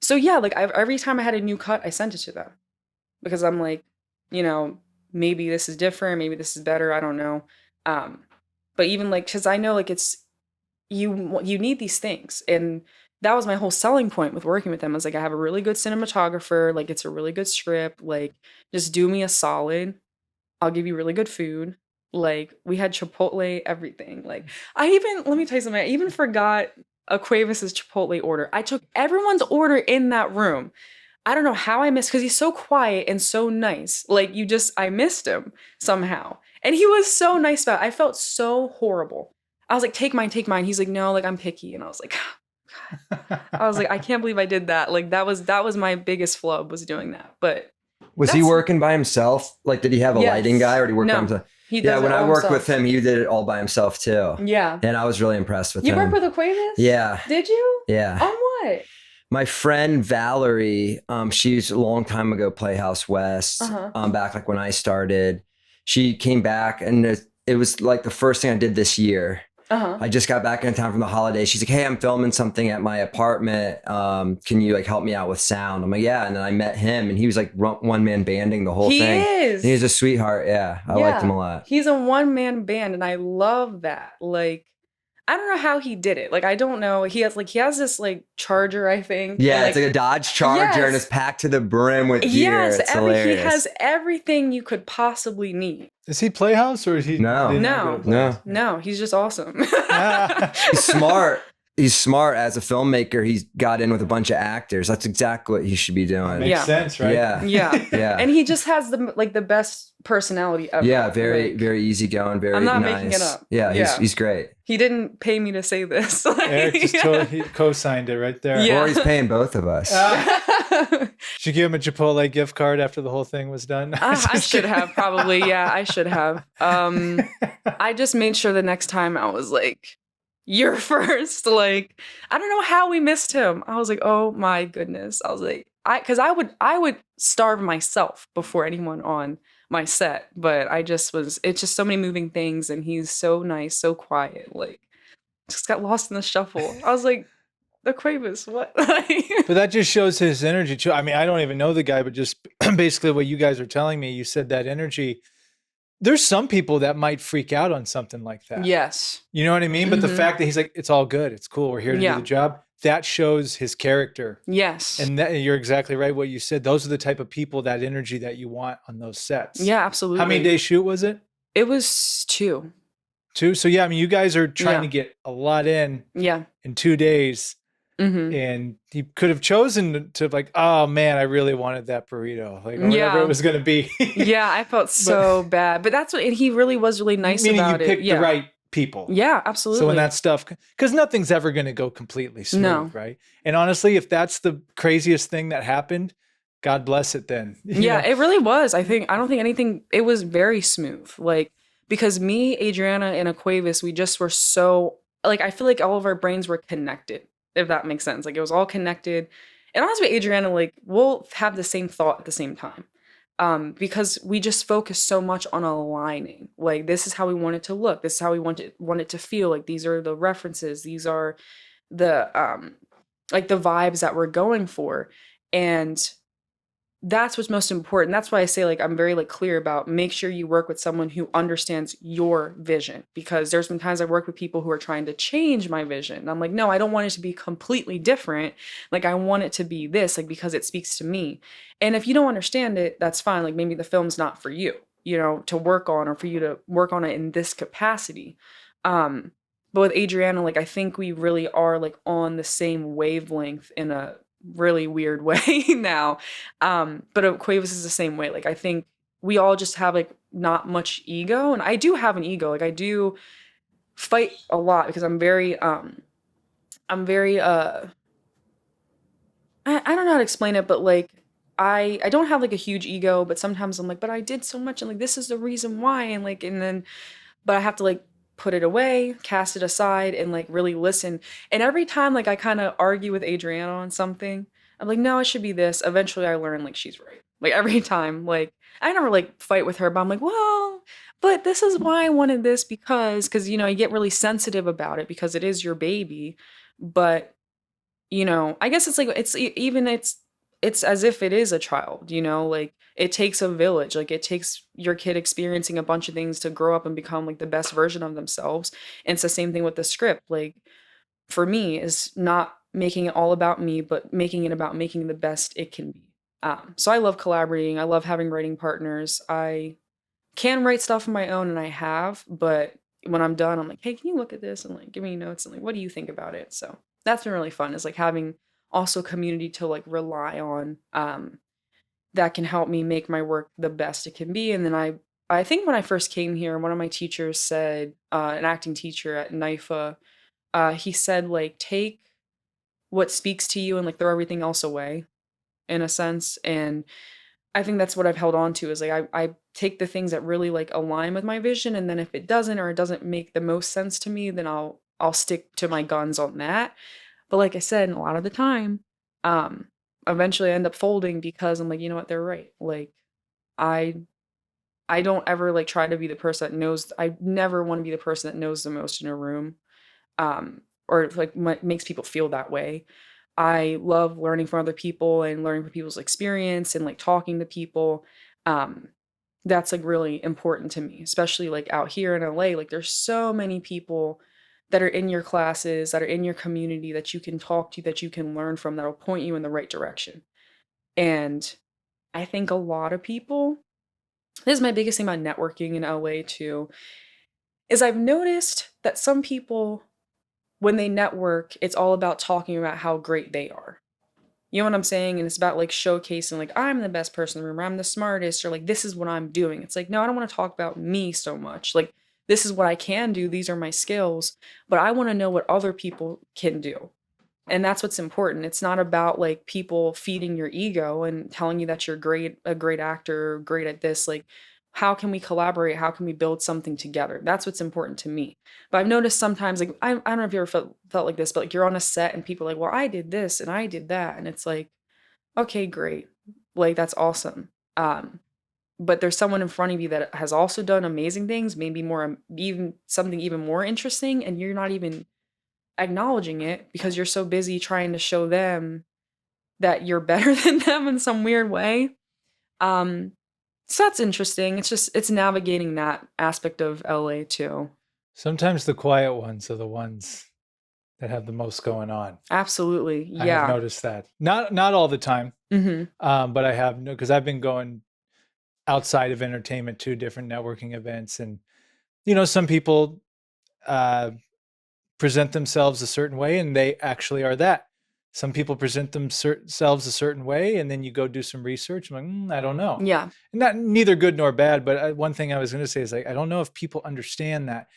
so, yeah, like, every time I had a new cut, I sent it to them. Because I'm like, you know, maybe this is different. Maybe this is better. I don't know. But even, like, because I know, like, it's, you need these things. And that was my whole selling point with working with them. I was like, I have a really good cinematographer. Like, it's a really good script. Like, just do me a solid. I'll give you really good food. Like, we had Chipotle, everything. Like, let me tell you something. I even forgot Aquavis's Chipotle order. I took everyone's order in that room. I don't know how I missed, because he's so quiet and so nice. Like, I missed him somehow. And he was so nice about it. I felt so horrible. I was like, take mine, take mine. He's like, no, like, I'm picky. And I was like, I was like, I can't believe I did that. Like that was my biggest flub, was doing that. But was he working by himself? Like, did he have a lighting guy, or did he work by himself? He does when I worked with him, he did it all by himself too. Yeah. And I was really impressed with him. You worked with Aquavis? Yeah. Did you? Yeah. On what? My friend Valerie, she's a long time ago, Playhouse West, back like when I started. She came back, and it was like the first thing I did this year. I just got back in town from the holidays. She's like, hey, I'm filming something at my apartment. Can you like help me out with sound? I'm like, yeah. And then I met him, and he was like one man banding the whole thing. He is. And he's a sweetheart. Yeah. I liked him a lot. He's a one man band, and I love that. Like, I don't know how he did it. Like, I don't know. He has this like Charger, I think. Yeah, it's like a Dodge Charger, and it's packed to the brim with gear. Yes, it's hilarious. He has everything you could possibly need. Is he Playhouse, or is he? No. He's just awesome. He's smart. He's smart as a filmmaker. He's got in with a bunch of actors. That's exactly what he should be doing. Makes sense, right? Yeah. And he just has the best personality ever. Yeah, very easygoing. Very. I'm not nice. making it up. Yeah, he's great. He didn't pay me to say this. Eric just totally co-signed it right there. Yeah. Or he's paying both of us. Should you give him a Chipotle gift card after the whole thing was done? I should have probably. Yeah, I should have. I just made sure the next time I was like, you're first. Like, I don't know how we missed him. I was like, oh my goodness. I was like, because I would starve myself before anyone on my set, but it's just so many moving things, and he's so nice, so quiet, like just got lost in the shuffle. I was like, the Quavis, what? But that just shows his energy too. I mean, I don't even know the guy, but just basically what you guys are telling me, you said that energy. There's some people that might freak out on something like that. Yes. You know what I mean? But the fact that he's like, it's all good. It's cool. We're here to do the job. That shows his character. Yes. And you're exactly right. What you said, those are the type of people, that energy that you want on those sets. Yeah, absolutely. How many days shoot was it? It was 2. 2. So yeah, I mean, you guys are trying to get a lot in 2 days. And he could have chosen to like, oh man, I really wanted that burrito, like whatever it was going to be. Yeah, I felt so bad, but that's what, and he really was really nice about it. You picked the right people. Yeah, absolutely. So when that stuff, because nothing's ever going to go completely smooth, right? And honestly, if that's the craziest thing that happened, God bless it then. Yeah, it really was. I don't think anything, it was very smooth. Like, because me, Adriana, and Aquavis, we just were so, like, I feel like all of our brains were connected, if that makes sense. Like, it was all connected. And honestly, Adriana, like, we'll have the same thought at the same time. Because we just focus so much on aligning. Like, this is how we want it to look. This is how we want it to feel. Like, these are the references. These are the, like, the vibes that we're going for. And that's what's most important. That's why I say, like, I'm very, like, clear about make sure you work with someone who understands your vision, because there's been times I've worked with people who are trying to change my vision. And I'm like, no, I don't want it to be completely different. Like, I want it to be this, like, because it speaks to me. And if you don't understand it, that's fine. Like, maybe the film's not for you, you know, to work on, or for you to work on it in this capacity. But with Adriana, like, I think we really are, like, on the same wavelength in a really weird way now. But Aquavis is the same way. Like, I think we all just have, like, not much ego. And I do have an ego. Like, I do fight a lot because I'm very I don't know how to explain it, but, like, I don't have, like, a huge ego, but sometimes I'm like, but I did so much, and, like, this is the reason why, and, like, and then, but I have to, like, put it away, cast it aside, and, like, really listen. And every time, like, I kind of argue with Adriana on something, I'm like, no, it should be this. Eventually I learn, like, she's right. Like, every time, like, I never, like, fight with her, but I'm like, well, but this is why I wanted this, because, you know, you get really sensitive about it because it is your baby. But, you know, I guess it's like, it's as if it is a child, you know, like, it takes a village. Like, it takes your kid experiencing a bunch of things to grow up and become, like, the best version of themselves. And it's the same thing with the script. Like, for me, is not making it all about me, but making it about making the best it can be. So I love collaborating. I love having writing partners. I can write stuff on my own, and I have, but when I'm done, I'm like, hey, can you look at this and, like, give me notes, and, like, what do you think about it? So that's been really fun, is, like, having also community to, like, rely on, that can help me make my work the best it can be. And then I think when I first came here, one of my teachers said, an acting teacher at NIFA, he said, like, take what speaks to you and, like, throw everything else away, in a sense. And I think that's what I've held on to, is, like, I take the things that really, like, align with my vision. And then if it doesn't, or it doesn't make the most sense to me, then I'll stick to my guns on that. But like I said, a lot of the time, eventually I end up folding, because I'm like, you know what, they're right. Like, I don't ever, like, try to be the person that knows. I never want to be the person that knows the most in a room, or, like, makes people feel that way. I love learning from other people and learning from people's experience and, like, talking to people. That's, like, really important to me, especially, like, out here in LA. Like, there's so many people that are in your classes, that are in your community, that you can talk to, that you can learn from, that'll point you in the right direction. And I think a lot of people, this is my biggest thing about networking in LA too, is I've noticed that some people, when they network, it's all about talking about how great they are. You know what I'm saying? And it's about, like, showcasing, like, I'm the best person in the room, or I'm the smartest, or, like, this is what I'm doing. It's like, no, I don't want to talk about me so much. Like, this is what I can do. These are my skills. But I want to know what other people can do. And that's what's important. It's not about, like, people feeding your ego and telling you that you're a great actor, great at this. Like, how can we collaborate? How can we build something together? That's what's important to me. But I've noticed sometimes, like, I don't know if you ever felt like this, but, like, you're on a set and people are like, well, I did this and I did that. And it's like, okay, great. Like, that's awesome. But there's someone in front of you that has also done amazing things, maybe more, even something even more interesting, and you're not even acknowledging it because you're so busy trying to show them that you're better than them in some weird way. Um, so that's interesting. It's navigating that aspect of LA too. Sometimes the quiet ones are the ones that have the most going on. Absolutely. I have Yeah. noticed that. Not all the time, but I have, because I've been going outside of entertainment to different networking events, and some people present themselves a certain way, and they actually are that. Some people present themselves a certain way, and then you go do some research. I'm like, I don't know. Yeah. Not neither good nor bad, but one thing I was going to say is, like, I don't know if people understand that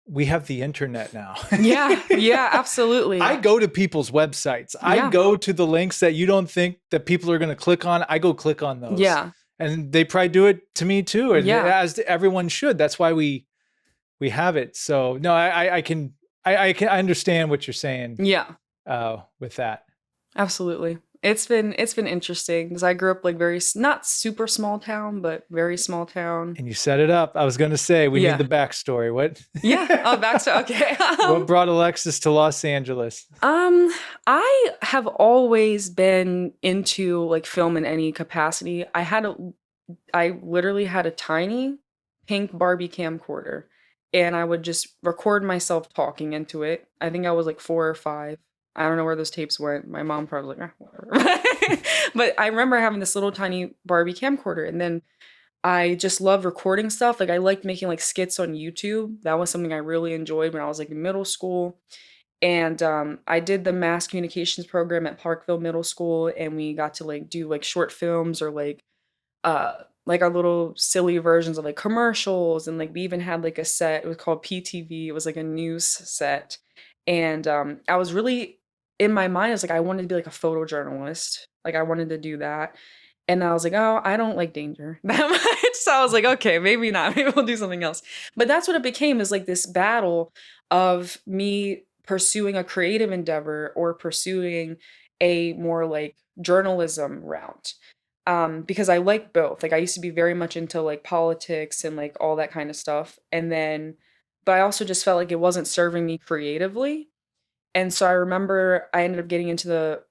we have the internet now. Yeah. Yeah. Absolutely. I go to people's websites. Yeah. I go to the links that you don't think that people are going to click on. I go click on those. Yeah. And they probably do it to me too. And Yeah. as everyone should. That's why we have it. So no, I can understand what you're saying. Yeah. With that. Absolutely. It's been interesting because I grew up like not super small town, but very small town. And you set it up. I was going to say, we need the backstory. What? Yeah. Oh, backstory. Okay. What brought Alexis to Los Angeles? I have always been into like film in any capacity. I literally had a tiny pink Barbie camcorder, and I would just record myself talking into it. I think I was like 4 or 5. I don't know where those tapes went. My mom probably was like, whatever. But I remember having this little tiny Barbie camcorder, and then I just loved recording stuff. Like I liked making like skits on YouTube. That was something I really enjoyed when I was like in middle school. And I did the mass communications program at Parkville Middle School, and we got to like do like short films or like our little silly versions of like commercials, and like we even had like a set. It was called PTV. It was like a news set, and I was really in my mind. I was like, I wanted to be like a photojournalist. Like I wanted to do that, and I was like, oh, I don't like danger that much. So I was like, okay, maybe not. Maybe we'll do something else. But that's what it became, is like this battle of me pursuing a creative endeavor or pursuing a more like journalism route. Because I like both. Like I used to be very much into like politics and like all that kind of stuff. And then, but I also just felt like it wasn't serving me creatively. And so I remember I ended up getting into the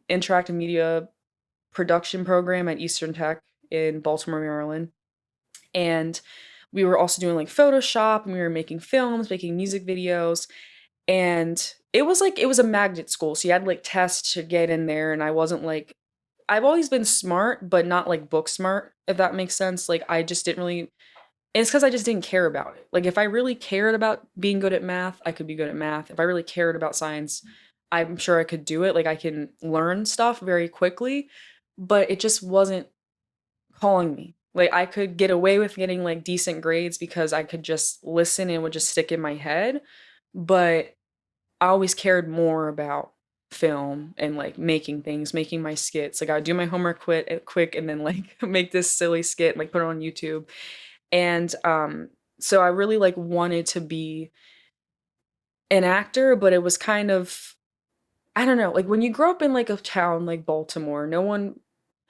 interactive media production program at Eastern Tech in Baltimore, Maryland. And we were also doing like Photoshop, and we were making films, making music videos. And it was a magnet school. So you had like tests to get in there. And I wasn't like, I've always been smart, but not like book smart, if that makes sense. Like I just didn't really, and it's because I just didn't care about it. Like if I really cared about being good at math, I could be good at math. If I really cared about science, I'm sure I could do it. Like I can learn stuff very quickly, but it just wasn't calling me. Like I could get away with getting like decent grades because I could just listen and it would just stick in my head. But I always cared more about film and like making things, making my skits. Like I would do my homework quick and then like make this silly skit and like put it on YouTube. And so I really like wanted to be an actor, but it was kind of, I don't know, like when you grow up in like a town like Baltimore,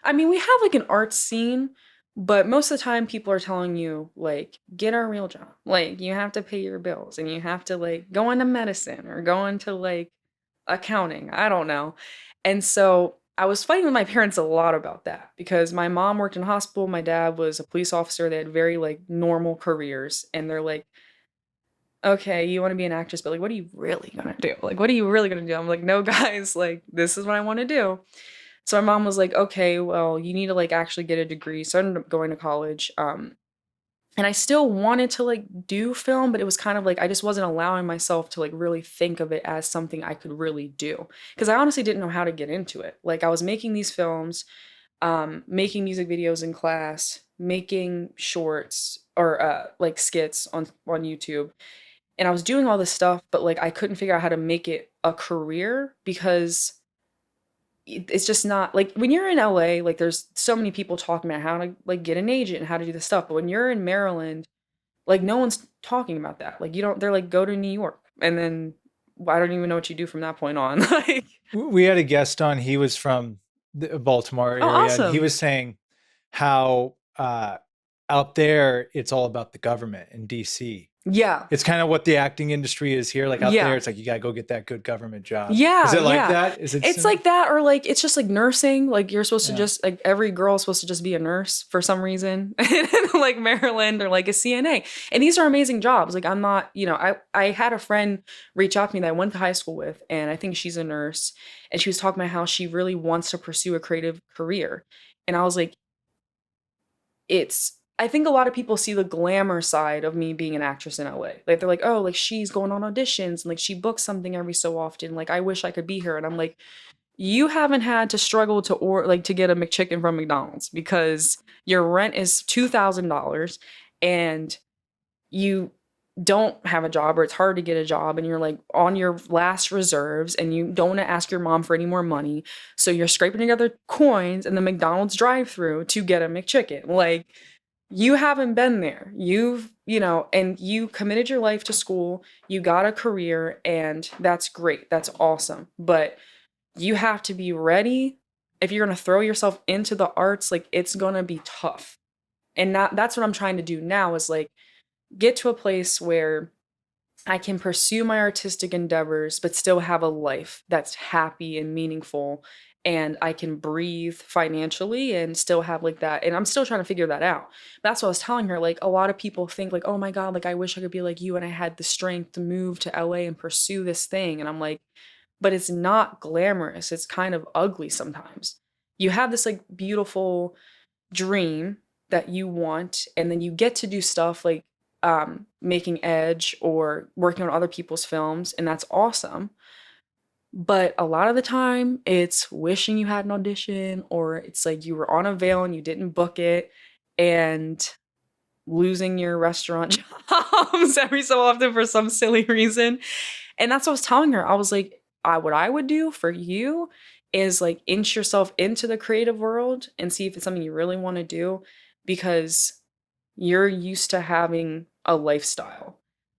I mean, we have like an art scene, but most of the time people are telling you like get a real job. Like you have to pay your bills and you have to like go into medicine or go into like accounting. I don't know. And so I was fighting with my parents a lot about that because my mom worked in a hospital, my dad was a police officer. They had very like normal careers, and they're like, okay, you want to be an actress, but like what are you really gonna do? Like what are you really gonna do? I'm like, no guys, like this is what I want to do. So my mom was like, okay, well, you need to like actually get a degree. So I ended up going to college. And I still wanted to like do film, but it was kind of like I just wasn't allowing myself to like really think of it as something I could really do. Because I honestly didn't know how to get into it. Like I was making these films, making music videos in class, making shorts or like skits on YouTube. And I was doing all this stuff, but like I couldn't figure out how to make it a career because it's just not like when you're in LA, like there's so many people talking about how to like get an agent and how to do this stuff. But when you're in Maryland, like no one's talking about that. Like you don't, they're like, go to New York. And then I don't even know what you do from that point on. Like We had a guest on. He was from the Baltimore Oh, area, and he awesome. was saying how out there it's all about the government in DC. Yeah. It's kind of what the acting industry is here. Like out there, Yeah. it's like you gotta go get that good government job. Is Yeah, it like yeah. that? Is it It's similar? like that, or like it's just like nursing. Like you're supposed to Yeah. just like every girl's supposed to just be a nurse for some reason, like Maryland or like a CNA. And these are amazing jobs. Like I'm not, I had a friend reach out to me that I went to high school with, and I think she's a nurse, and she was talking about how she really wants to pursue a creative career, and I was like, I think a lot of people see the glamour side of me being an actress in LA. Like they're like, oh, like she's going on auditions and like she books something every so often. Like I wish I could be here. And I'm like, you haven't had to struggle to get a McChicken from McDonald's because your rent is $2,000 and you don't have a job, or it's hard to get a job, and you're like on your last reserves and you don't want to ask your mom for any more money. So you're scraping together coins in the McDonald's drive-through to get a McChicken. Like you haven't been there. And you committed your life to school, you got a career, and that's great. That's awesome. But you have to be ready. If you're going to throw yourself into the arts, like it's going to be tough. And that's what I'm trying to do now is like get to a place where I can pursue my artistic endeavors, but still have a life that's happy and meaningful. And I can breathe financially and still have like that. And I'm still trying to figure that out. That's what I was telling her. Like, a lot of people think, like, oh my God, like, I wish I could be like you and I had the strength to move to LA and pursue this thing. And I'm like, but it's not glamorous. It's kind of ugly sometimes. You have this like beautiful dream that you want, and then you get to do stuff like making Edge or working on other people's films, and that's awesome. But a lot of the time, it's wishing you had an audition, or it's like you were on a veil and you didn't book it, and losing your restaurant jobs every so often for some silly reason. And that's what I was telling her. I was like, what I would do for you is like inch yourself into the creative world and see if it's something you really want to do, because you're used to having a lifestyle.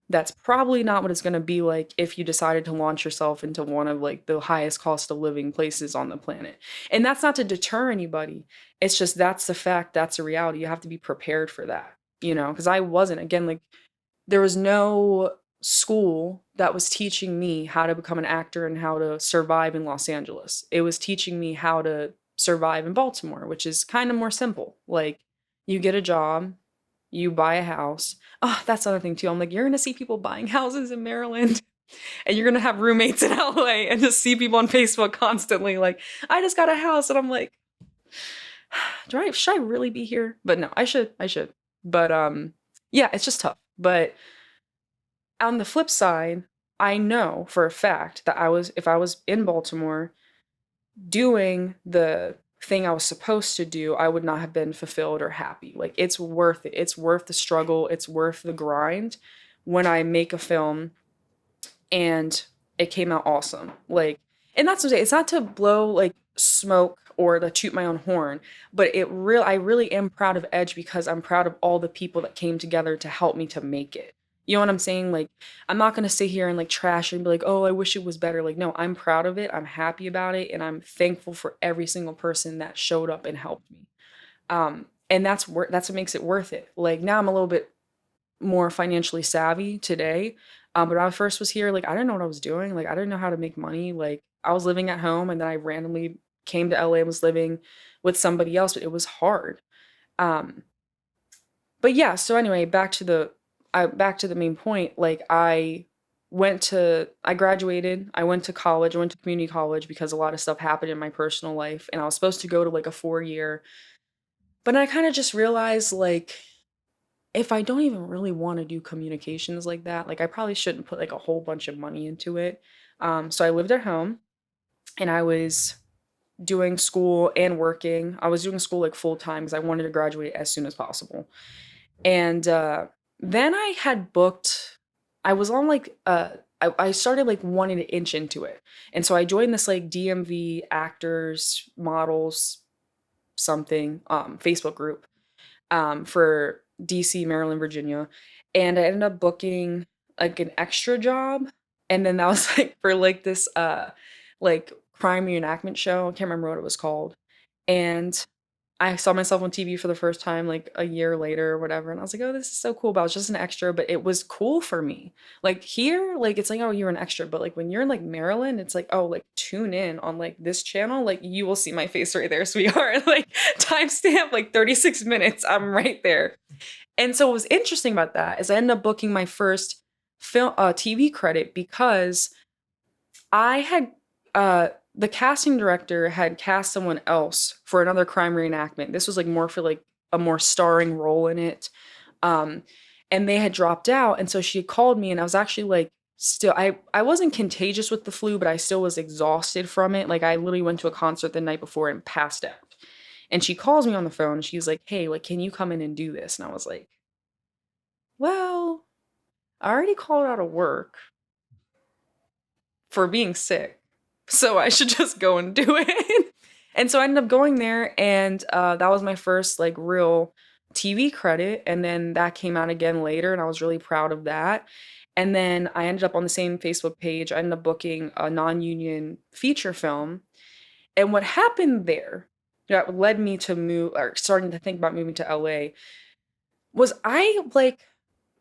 That's probably not what it's going to be like if you decided to launch yourself into one of like the highest cost of living places on the planet. And that's not to deter anybody. It's just that's the fact, that's a reality. You have to be prepared for that, because I wasn't. Again, like there was no school that was teaching me how to become an actor and how to survive in Los Angeles. It was teaching me how to survive in Baltimore, which is kind of more simple. Like you get a job, you buy a house. Oh, that's another thing too. I'm like, you're gonna see people buying houses in Maryland and you're gonna have roommates in LA and just see people on Facebook constantly like, I just got a house, and I'm like, should I really be here? But no, I should. But yeah, it's just tough. But on the flip side, I know for a fact that if I was in Baltimore doing the thing I was supposed to do, I would not have been fulfilled or happy. Like it's worth it. It's worth the struggle. It's worth the grind when I make a film and it came out awesome. Like, and that's what I'm saying. It's not to blow like smoke or to toot my own horn, but I really am proud of Edge because I'm proud of all the people that came together to help me to make it. You know what I'm saying? Like, I'm not going to sit here and like trash it and be like, oh, I wish it was better. Like, no, I'm proud of it. I'm happy about it. And I'm thankful for every single person that showed up and helped me. And that's what makes it worth it. Like, now I'm a little bit more financially savvy today. But when I first was here, like, I didn't know what I was doing. Like, I didn't know how to make money. Like, I was living at home and then I randomly came to LA and was living with somebody else, but it was hard. But yeah, so anyway, back to the main point. Like I graduated, I went to college, I went to community college because a lot of stuff happened in my personal life, and I was supposed to go to like a 4-year, but I kind of just realized like, if I don't even really want to do communications like that, like I probably shouldn't put like a whole bunch of money into it. So I lived at home and I was doing school and working. I was doing school like full time because I wanted to graduate as soon as possible. And then I had booked, I was on like, I started like wanting to inch into it. And so I joined this like DMV actors, models, something, Facebook group for DC, Maryland, Virginia. And I ended up booking like an extra job. And then that was like for like this like crime reenactment show. I can't remember what it was called. And I saw myself on TV for the first time like a year later or whatever. And I was like, oh, this is so cool. But I was just an extra, but it was cool for me. Like here, like it's like, oh, you're an extra. But like when you're in like Maryland, it's like, oh, like tune in on like this channel. Like you will see my face right there, sweetheart. Like timestamp, like 36 minutes. I'm right there. And so what was interesting about that is I ended up booking my first film TV credit because I had the casting director had cast someone else for another crime reenactment. This was like more for like a more starring role in it. Um, and they had dropped out. And so she had called me and I was actually like still I wasn't contagious with the flu, but I still was exhausted from it. Like I literally went to a concert the night before and passed out. And she calls me on the phone and she's like, hey, like, can you come in and do this? And I was like, well, I already called out of work for being sick, so I should just go and do it. And so I ended up going there, and that was my first like real TV credit. And then that came out again later, and I was really proud of that. And then I ended up on the same Facebook page. I ended up booking a non-union feature film. And what happened there that led me to move or starting to think about moving to LA was I like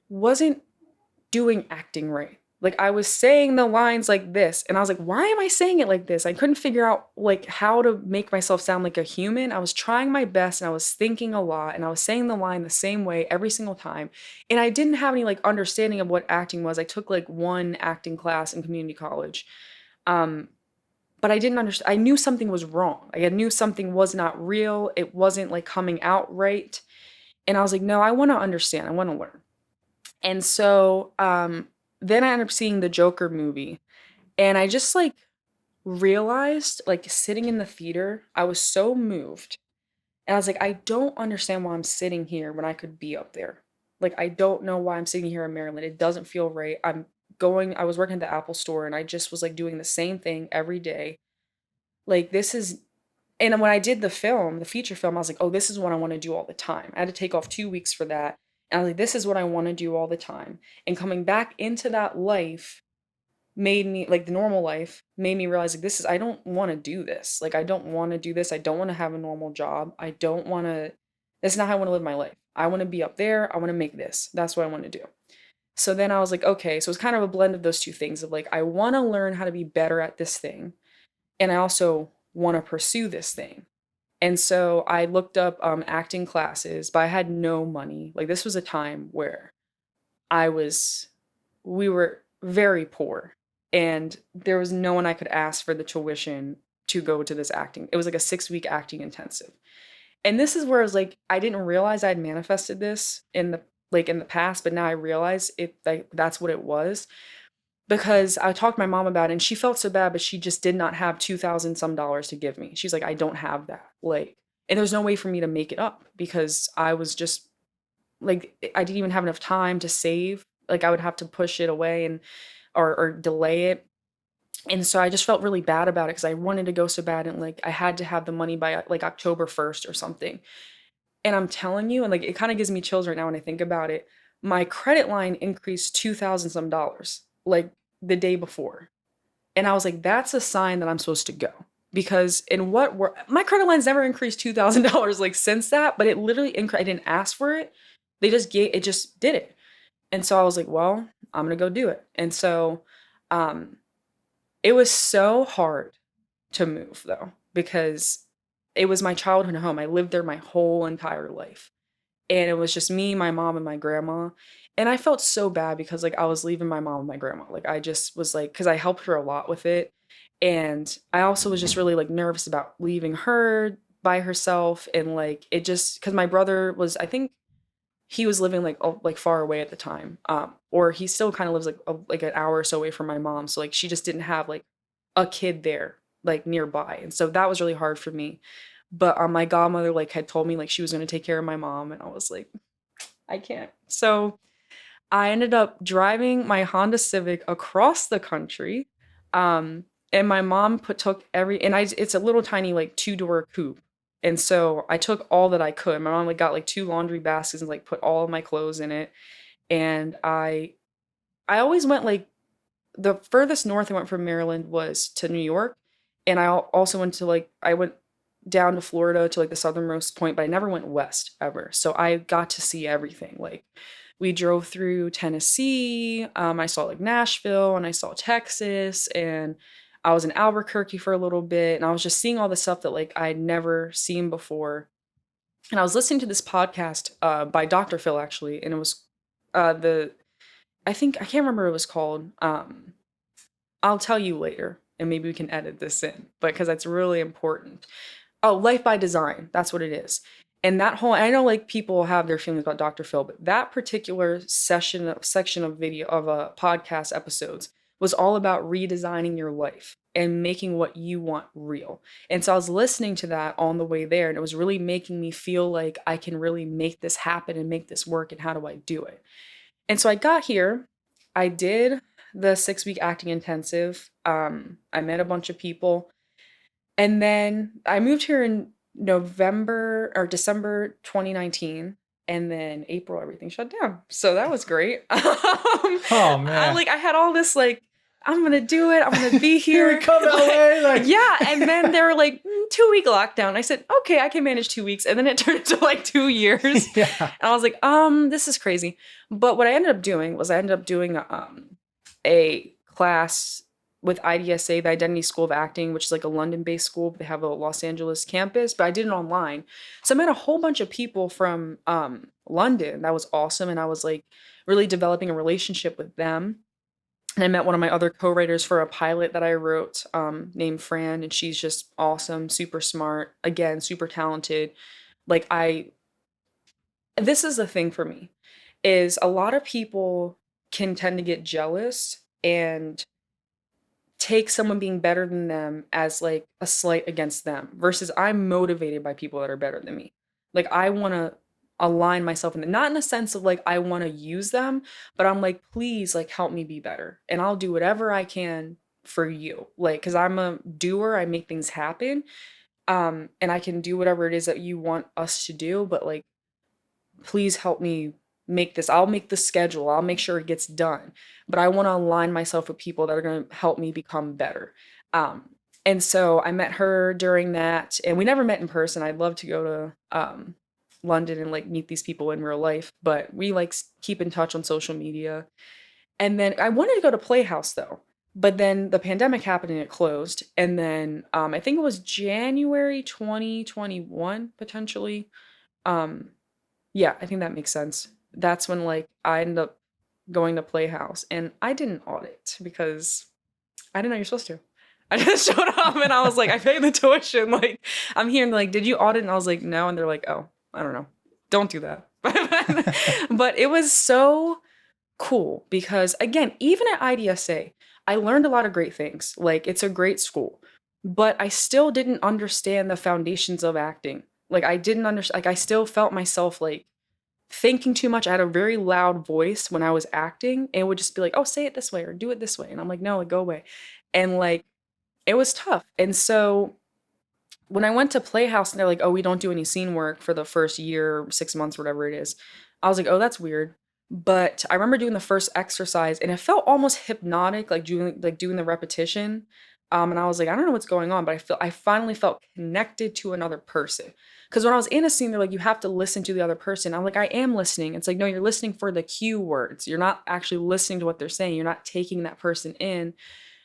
wasn't doing acting right. Like I was saying the lines like this and I was like, why am I saying it like this? I couldn't figure out like how to make myself sound like a human. I was trying my best and I was thinking a lot and I was saying the line the same way every single time. And I didn't have any like understanding of what acting was. I took like one acting class in community college. But I didn't understand. I knew something was wrong. Like I knew something was not real. It wasn't like coming out right. And I was like, no, I want to understand. I want to learn. And so then I ended up seeing the Joker movie. And I just like realized, like sitting in the theater, I was so moved. And I was like, I don't understand why I'm sitting here when I could be up there. Like, I don't know why I'm sitting here in Maryland. It doesn't feel right. I was working at the Apple store and I just was like doing the same thing every day. Like, this is, and when I did the film, the feature film, I was like, oh, this is what I want to do all the time. I had to take off 2 weeks for that. And I was like, this is what I want to do all the time. And coming back into that life made me, like the normal life, made me realize like I don't want to do this. Like, I don't want to do this. I don't want to have a normal job. That's not how I want to live my life. I want to be up there. I want to make this. That's what I want to do. So then I was like, okay, so it's kind of a blend of those two things of like, I want to learn how to be better at this thing. And I also want to pursue this thing. And so I looked up acting classes, but I had no money. Like this was a time where we were very poor and there was no one I could ask for the tuition to go to this acting. It was like a 6-week acting intensive. And this is where I was like, I didn't realize I'd manifested this in the past, but now I realize that's what it was. Because I talked to my mom about it and she felt so bad, but she just did not have 2,000 some dollars to give me. She's like, I don't have that. Like, and there's no way for me to make it up because I was just like, I didn't even have enough time to save. Like I would have to push it away or delay it. And so I just felt really bad about it because I wanted to go so bad and like I had to have the money by like October 1st or something. And I'm telling you, and like it kind of gives me chills right now when I think about it. My credit line increased 2,000 some dollars like the day before. And I was like, that's a sign that I'm supposed to go. Because my credit line's never increased $2,000 like since that, but it literally increased. I didn't ask for it. It just did it. And so I was like, well, I'm going to go do it. And so it was so hard to move though, because it was my childhood home. I lived there my whole entire life. And it was just me, my mom, and my grandma. And I felt so bad because like I was leaving my mom and my grandma. Like I just was like, because I helped her a lot with it. And I also was just really like nervous about leaving her by herself. And like it just, because my brother was, I think he was living like far away at the time. Or he still kind of lives like an hour or so away from my mom. So like she just didn't have like a kid there like nearby. And so that was really hard for me. But my godmother like had told me like she was going to take care of my mom and I was like, I can't. So I ended up driving my Honda Civic across the country. And my mom it's a little tiny like 2-door coupe. And so I took all that I could. My mom like got like 2 laundry baskets and like put all of my clothes in it. And I always went like the furthest north I went from Maryland was to New York. And I also went to I went down to Florida to like the southernmost point, but I never went west ever. So I got to see everything. Like we drove through Tennessee, I saw like Nashville and I saw Texas, and I was in Albuquerque for a little bit, and I was just seeing all the stuff that like I'd never seen before. And I was listening to this podcast by Dr. Phil actually, and it was the I think I can't remember what it was called. I'll tell you later, and maybe we can edit this in, but because that's really important. Oh, Life by Design. That's what it is. And that whole, I know like people have their feelings about Dr. Phil, but that particular section of video of podcast episodes was all about redesigning your life and making what you want real. And so I was listening to that on the way there, and it was really making me feel like I can really make this happen and make this work. And how do I do it? And so I got here, I did the 6-week acting intensive. I met a bunch of people. And then I moved here in November or December 2019. And then April, everything shut down. So that was great. Oh man. I had all this like, I'm gonna do it. I'm gonna be here. Here we come, LA. Like yeah. And then they were like 2-week lockdown. I said, okay, I can manage 2 weeks. And then it turned into like 2 years. yeah. And I was like, this is crazy. But what I ended up doing was a class with IDSA, the Identity School of Acting, which is like a London-based school, but they have a Los Angeles campus, but I did it online. So I met a whole bunch of people from London. That was awesome. And I was like really developing a relationship with them. And I met one of my other co-writers for a pilot that I wrote named Fran, and she's just awesome, super smart, again, super talented. This is the thing for me, is a lot of people can tend to get jealous and take someone being better than them as like a slight against them, versus I'm motivated by people that are better than me. Like I want to align myself not in a sense of like I want to use them, but I'm like, please like help me be better, and I'll do whatever I can for you, like because I'm a doer, I make things happen, and I can do whatever it is that you want us to do, but like please help me make this. I'll make the schedule, I'll make sure it gets done, but I want to align myself with people that are going to help me become better. And so I met her during that, and we never met in person. I'd love to go to London and like meet these people in real life, but we like keep in touch on social media. And then I wanted to go to Playhouse though, but then the pandemic happened and it closed. And then I think it was January 2021 potentially. Yeah, I think that makes sense. That's when like I ended up going to Playhouse, and I didn't audit because I didn't know you're supposed to. I just showed up and I was like, I paid the tuition. Like, I'm here and like, did you audit? And I was like, no. And they're like, oh, I don't know. Don't do that. But it was so cool because, again, even at IDSA, I learned a lot of great things. Like, it's a great school, but I still didn't understand the foundations of acting. Like, I didn't understand, like, I still felt myself like thinking too much. I had a very loud voice when I was acting, and it would just be like, oh, say it this way or do it this way. And I'm like, no, like, go away. And like, it was tough. And so when I went to Playhouse and they're like, oh, we don't do any scene work for the first year, 6 months, whatever it is, I was like, oh, that's weird. But I remember doing the first exercise and it felt almost hypnotic, like doing the repetition. And I was like, I don't know what's going on, but I finally felt connected to another person. Because when I was in a scene, they're like, you have to listen to the other person. I'm like, I am listening. It's like, no, you're listening for the cue words. You're not actually listening to what they're saying. You're not taking that person in,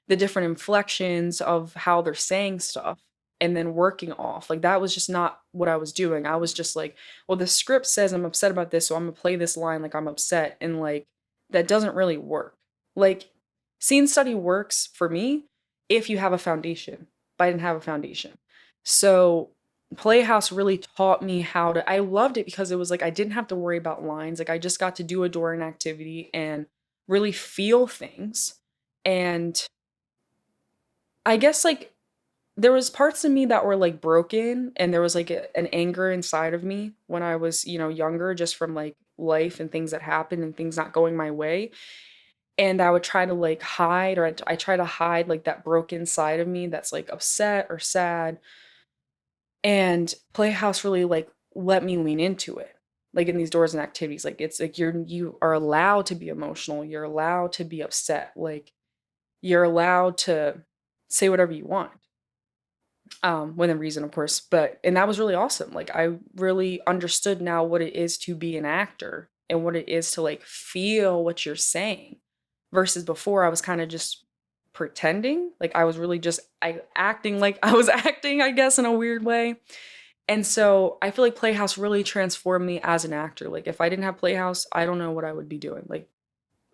the different inflections of how they're saying stuff, and then working off. Like, that was just not what I was doing. I was just like, well, the script says I'm upset about this, so I'm gonna play this line like I'm upset. And like, that doesn't really work. Like, scene study works for me if you have a foundation, but I didn't have a foundation. So Playhouse really taught me how to, I loved it because it was like, I didn't have to worry about lines. Like, I just got to do a door and activity and really feel things. And I guess like there was parts of me that were like broken, and there was like an anger inside of me when I was, younger, just from like life and things that happened and things not going my way. And I would try to like hide, or I try to hide like that broken side of me that's like upset or sad. And Playhouse really like let me lean into it. Like in these doors and activities, like it's like you are allowed to be emotional. You're allowed to be upset. Like, you're allowed to say whatever you want. within reason, of course. And that was really awesome. Like, I really understood now what it is to be an actor and what it is to like feel what you're saying versus before I was kind of just pretending. Like, I was really just acting like I was acting, I guess, in a weird way. And so I feel like Playhouse really transformed me as an actor. Like, if I didn't have Playhouse, I don't know what I would be doing. Like,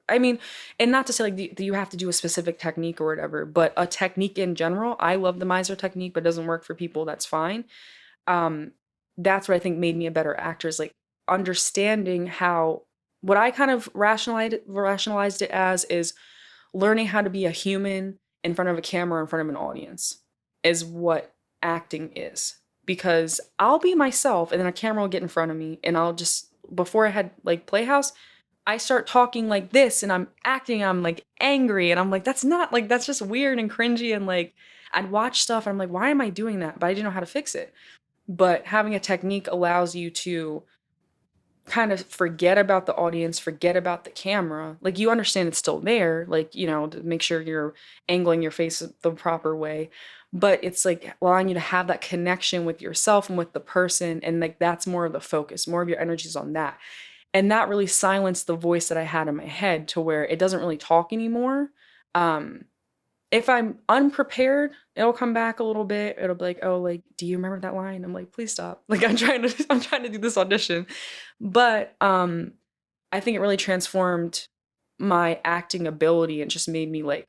I mean, and not to say like you have to do a specific technique or whatever, but a technique in general. I love the miser technique, but it doesn't work for people. That's fine. Um, that's what I think made me a better actor, is like understanding how, what I kind of rationalized it as is learning how to be a human in front of a camera, in front of an audience, is what acting is. Because I'll be myself and then a camera will get in front of me and I'll just, before I had like Playhouse, I start talking like this and I'm acting, I'm like angry and I'm like, that's not like, that's just weird and cringy. And like, I'd watch stuff and I'm like, why am I doing that? But I didn't know how to fix it. But having a technique allows you to kind of forget about the audience, forget about the camera. Like, you understand it's still there, like, you know, to make sure you're angling your face the proper way. But it's like allowing you to have that connection with yourself and with the person. And like, that's more of the focus, more of your energies on that. And that really silenced the voice that I had in my head to where it doesn't really talk anymore. Um, if I'm unprepared, it'll come back a little bit. It'll be like, oh, like, do you remember that line? I'm like, please stop. Like, I'm trying to do this audition. But I think it really transformed my acting ability and just made me like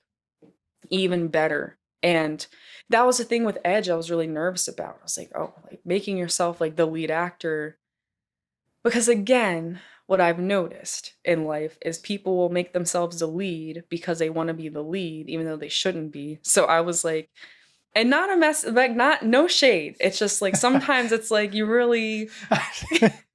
even better. And that was the thing with Edge I was really nervous about. I was like, oh, like making yourself like the lead actor. Because again, what I've noticed in life is people will make themselves the lead because they want to be the lead, even though they shouldn't be. So I was like, and not a mess, like, not, no shade. It's just like sometimes it's like you really,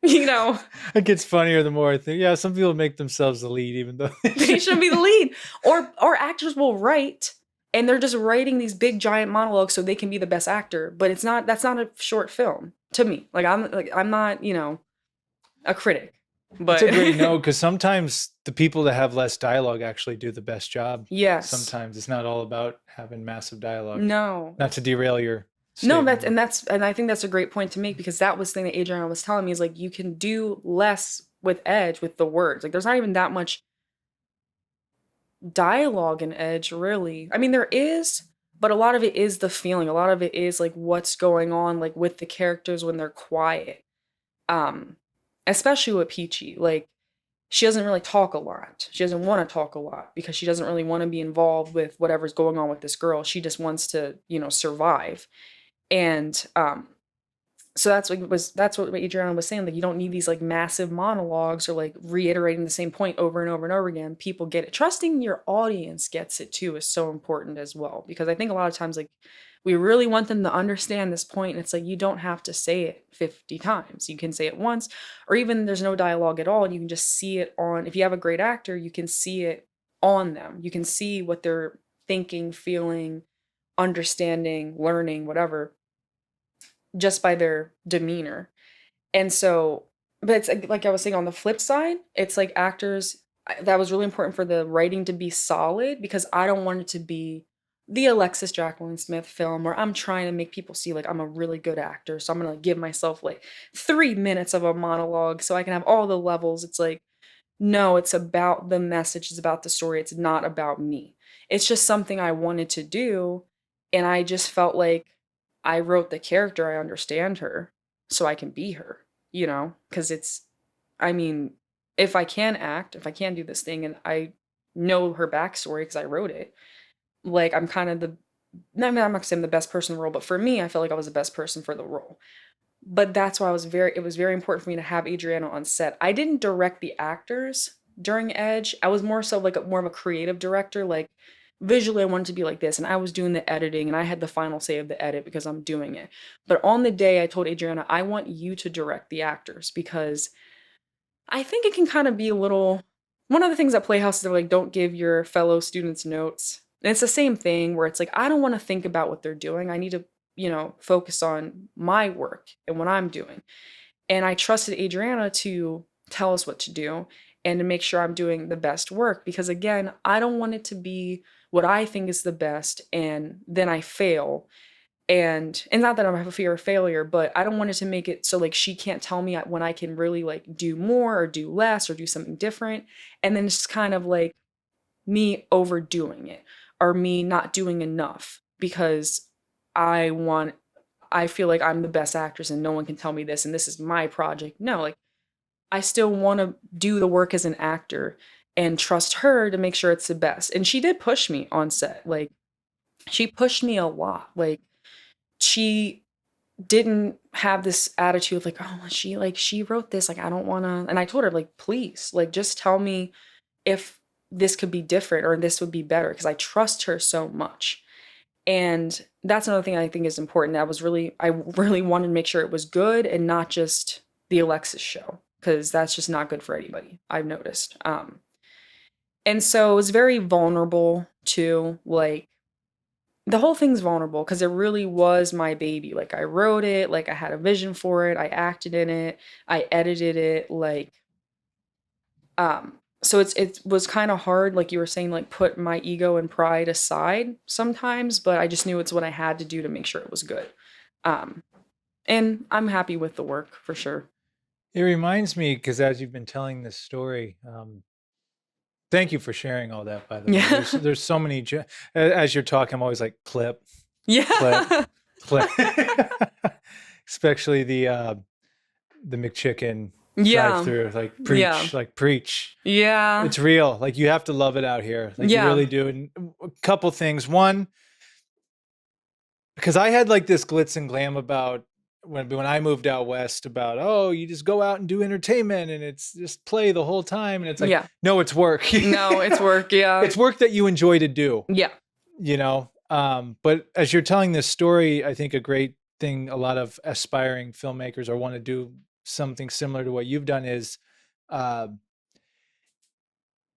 you know, It gets funnier the more I think. Yeah, some people make themselves the lead, even though they shouldn't be the lead. Or actors will write and they're just writing these big giant monologues so they can be the best actor. But it's not, that's not a short film to me. Like, I'm not, you know, a critic. But it's a great note, because sometimes the people that have less dialogue actually do the best job. yes. Sometimes it's not all about having massive dialogue. No. Not to derail your No, statement. and I think that's a great point to make, because that was the thing that Adriana was telling me, is like, you can do less with Edge with the words. Like, there's not even that much dialogue in Edge, really. I mean, there is, but a lot of it is the feeling. A lot of it is like what's going on like with the characters when they're quiet. Especially with Peachy. Like, she doesn't really talk a lot. She doesn't want to talk a lot because she doesn't really want to be involved with whatever's going on with this girl. She just wants to, you know, survive. And so that's what Adriana was saying. Like, you don't need these like massive monologues or like reiterating the same point over and over and over again. People get it. Trusting your audience gets it too is so important as well. Because I think a lot of times, like, we really want them to understand this point, and it's like, you don't have to say it 50 times. You can say it once, or even there's no dialogue at all, and you can just see it on, if you have a great actor, you can see it on them. You can see what they're thinking, feeling, understanding, learning, whatever, just by their demeanor. And so, but it's like I was saying, on the flip side, it's like actors, that was really important for the writing to be solid, because I don't want it to be the Alexis Jacquelyn Smith film where I'm trying to make people see like I'm a really good actor. So I'm going to give myself like 3 minutes of a monologue so I can have all the levels. It's like, no, it's about the message, it's about the story. It's not about me. It's just something I wanted to do. And I just felt like I wrote the character, I understand her, so I can be her, you know? Because it's, I mean, if I can act, if I can do this thing and I know her backstory because I wrote it, like, I'm kind of the, I mean, I'm not saying I'm the best person in the role, but for me, I felt like I was the best person for the role. But that's why it was very important for me to have Adriana on set. I didn't direct the actors during Edge. I was more so like more of a creative director. Like, visually, I wanted to be like this, and I was doing the editing, and I had the final say of the edit because I'm doing it. But on the day, I told Adriana, I want you to direct the actors, because I think it can kind of be a little, one of the things at Playhouse is they're like, don't give your fellow students notes. And it's the same thing where it's like, I don't want to think about what they're doing. I need to, you know, focus on my work and what I'm doing. And I trusted Adriana to tell us what to do and to make sure I'm doing the best work, because again, I don't want it to be what I think is the best and then I fail And not that I have a fear of failure, but I don't want it to make it so like she can't tell me when I can really like do more or do less or do something different. And then it's kind of like me overdoing it or me not doing enough because I feel like I'm the best actress and no one can tell me this and this is my project. No, like I still want to do the work as an actor and trust her to make sure it's the best. And she did push me on set. Like she pushed me a lot. Like she didn't have this attitude of like, oh, she wrote this. Like, I don't want to. And I told her, like, please, like, just tell me if this could be different or this would be better because I trust her so much. And that's another thing I think is important. I really wanted to make sure it was good and not just the Alexis show because that's just not good for anybody, I've noticed. And so it was very vulnerable too. Like, the whole thing's vulnerable because it really was my baby. Like I wrote it, like I had a vision for it, I acted in it, I edited it, like so it was kind of hard, like you were saying, like put my ego and pride aside sometimes, but I just knew it's what I had to do to make sure it was good. And I'm happy with the work for sure. It reminds me, because as you've been telling this story, thank you for sharing all that, by the way. Yeah. There's so many, as you're talking, I'm always like, clip, Yeah. clip. Especially the McChicken Yeah. drive-through, like preach, Yeah. like preach. Yeah. It's real. Like you have to love it out here. Like Yeah. you really do. And a couple things. One, because I had like this glitz and glam about when I moved out west about, oh, you just go out and do entertainment and it's just play the whole time. And it's like, Yeah. no, it's work. No, it's work. Yeah. It's work that you enjoy to do. Yeah. You know? But as you're telling this story, I think a great thing a lot of aspiring filmmakers or want to do something similar to what you've done is,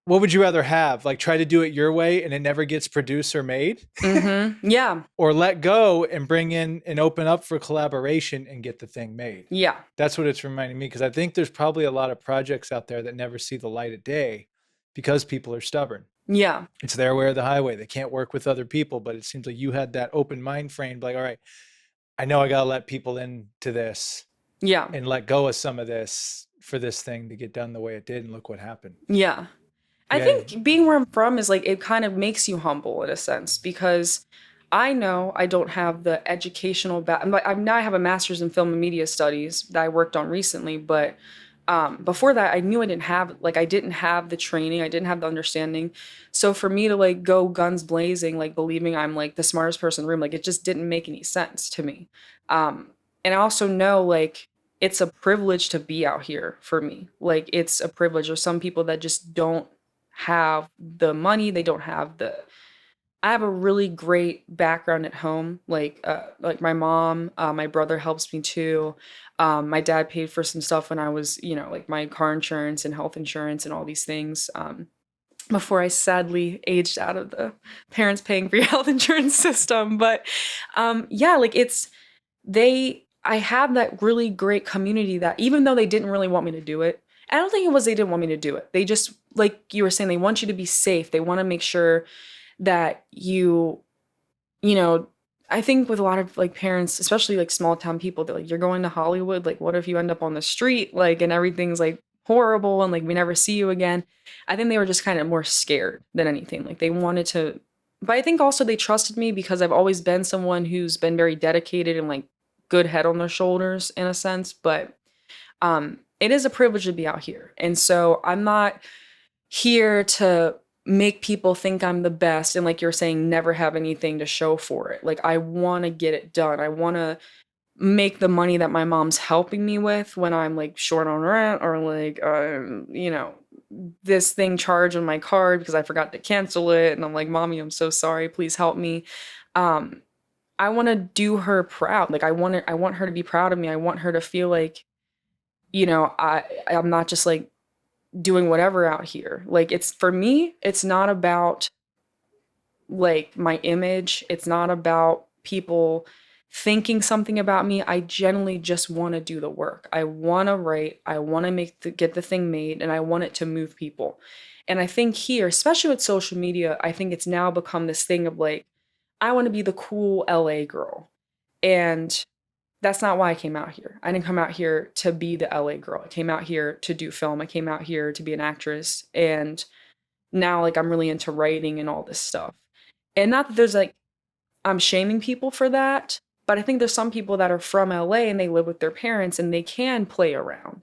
what would you rather have? Like try to do it your way and it never gets produced or made? Mm-hmm. Yeah. Or let go and bring in and open up for collaboration and get the thing made? Yeah. That's what it's reminding me, because I think there's probably a lot of projects out there that never see the light of day because people are stubborn. Yeah. It's their way or the highway. They can't work with other people, but it seems like you had that open mind frame, like, all right, I know I got to let people into this. Yeah. And let go of some of this for this thing to get done the way it did. And look what happened. Yeah. I think being where I'm from is like, it kind of makes you humble in a sense, because I know I don't have the educational now I have a master's in film and media studies that I worked on recently, but before that I knew I didn't have the training, I didn't have the understanding. So for me to like go guns blazing, like believing I'm like the smartest person in the room, like it just didn't make any sense to me. And I also know like it's a privilege to be out here for me. Like it's a privilege. There's some people that just don't have the money, they don't have I have a really great background at home. Like my mom, my brother helps me too. My dad paid for some stuff when I was, like my car insurance and health insurance and all these things. Before I sadly aged out of the parents paying for your health insurance system. But yeah, like I have that really great community that even though they didn't really want me to do it, I don't think it was they didn't want me to do it. They just, like you were saying, they want you to be safe. They want to make sure that I think with a lot of like parents, especially like small town people, they're like, you're going to Hollywood. Like, what if you end up on the street? Like, and everything's like horrible and like we never see you again. I think they were just kind of more scared than anything. Like they wanted to, but I think also they trusted me because I've always been someone who's been very dedicated and like good head on their shoulders in a sense. But it is a privilege to be out here. And so I'm not here to make people think I'm the best and like you're saying, never have anything to show for it. Like I want to get it done. I want to make the money that my mom's helping me with when I'm like short on rent or like, this thing charged on my card because I forgot to cancel it. And I'm like, Mommy, I'm so sorry. Please help me. I want to do her proud. Like I want her to be proud of me. I want her to feel like, I'm not just like doing whatever out here. Like for me, it's not about like my image. It's not about people thinking something about me. I genuinely just want to do the work. I want to write. I want to get the thing made, and I want it to move people. And I think here, especially with social media, I think it's now become this thing of like, I want to be the cool LA girl. And that's not why I came out here. I didn't come out here to be the LA girl. I came out here to do film. I came out here to be an actress. And now like I'm really into writing and all this stuff. And not that there's like, I'm shaming people for that, but I think there's some people that are from LA and they live with their parents and they can play around.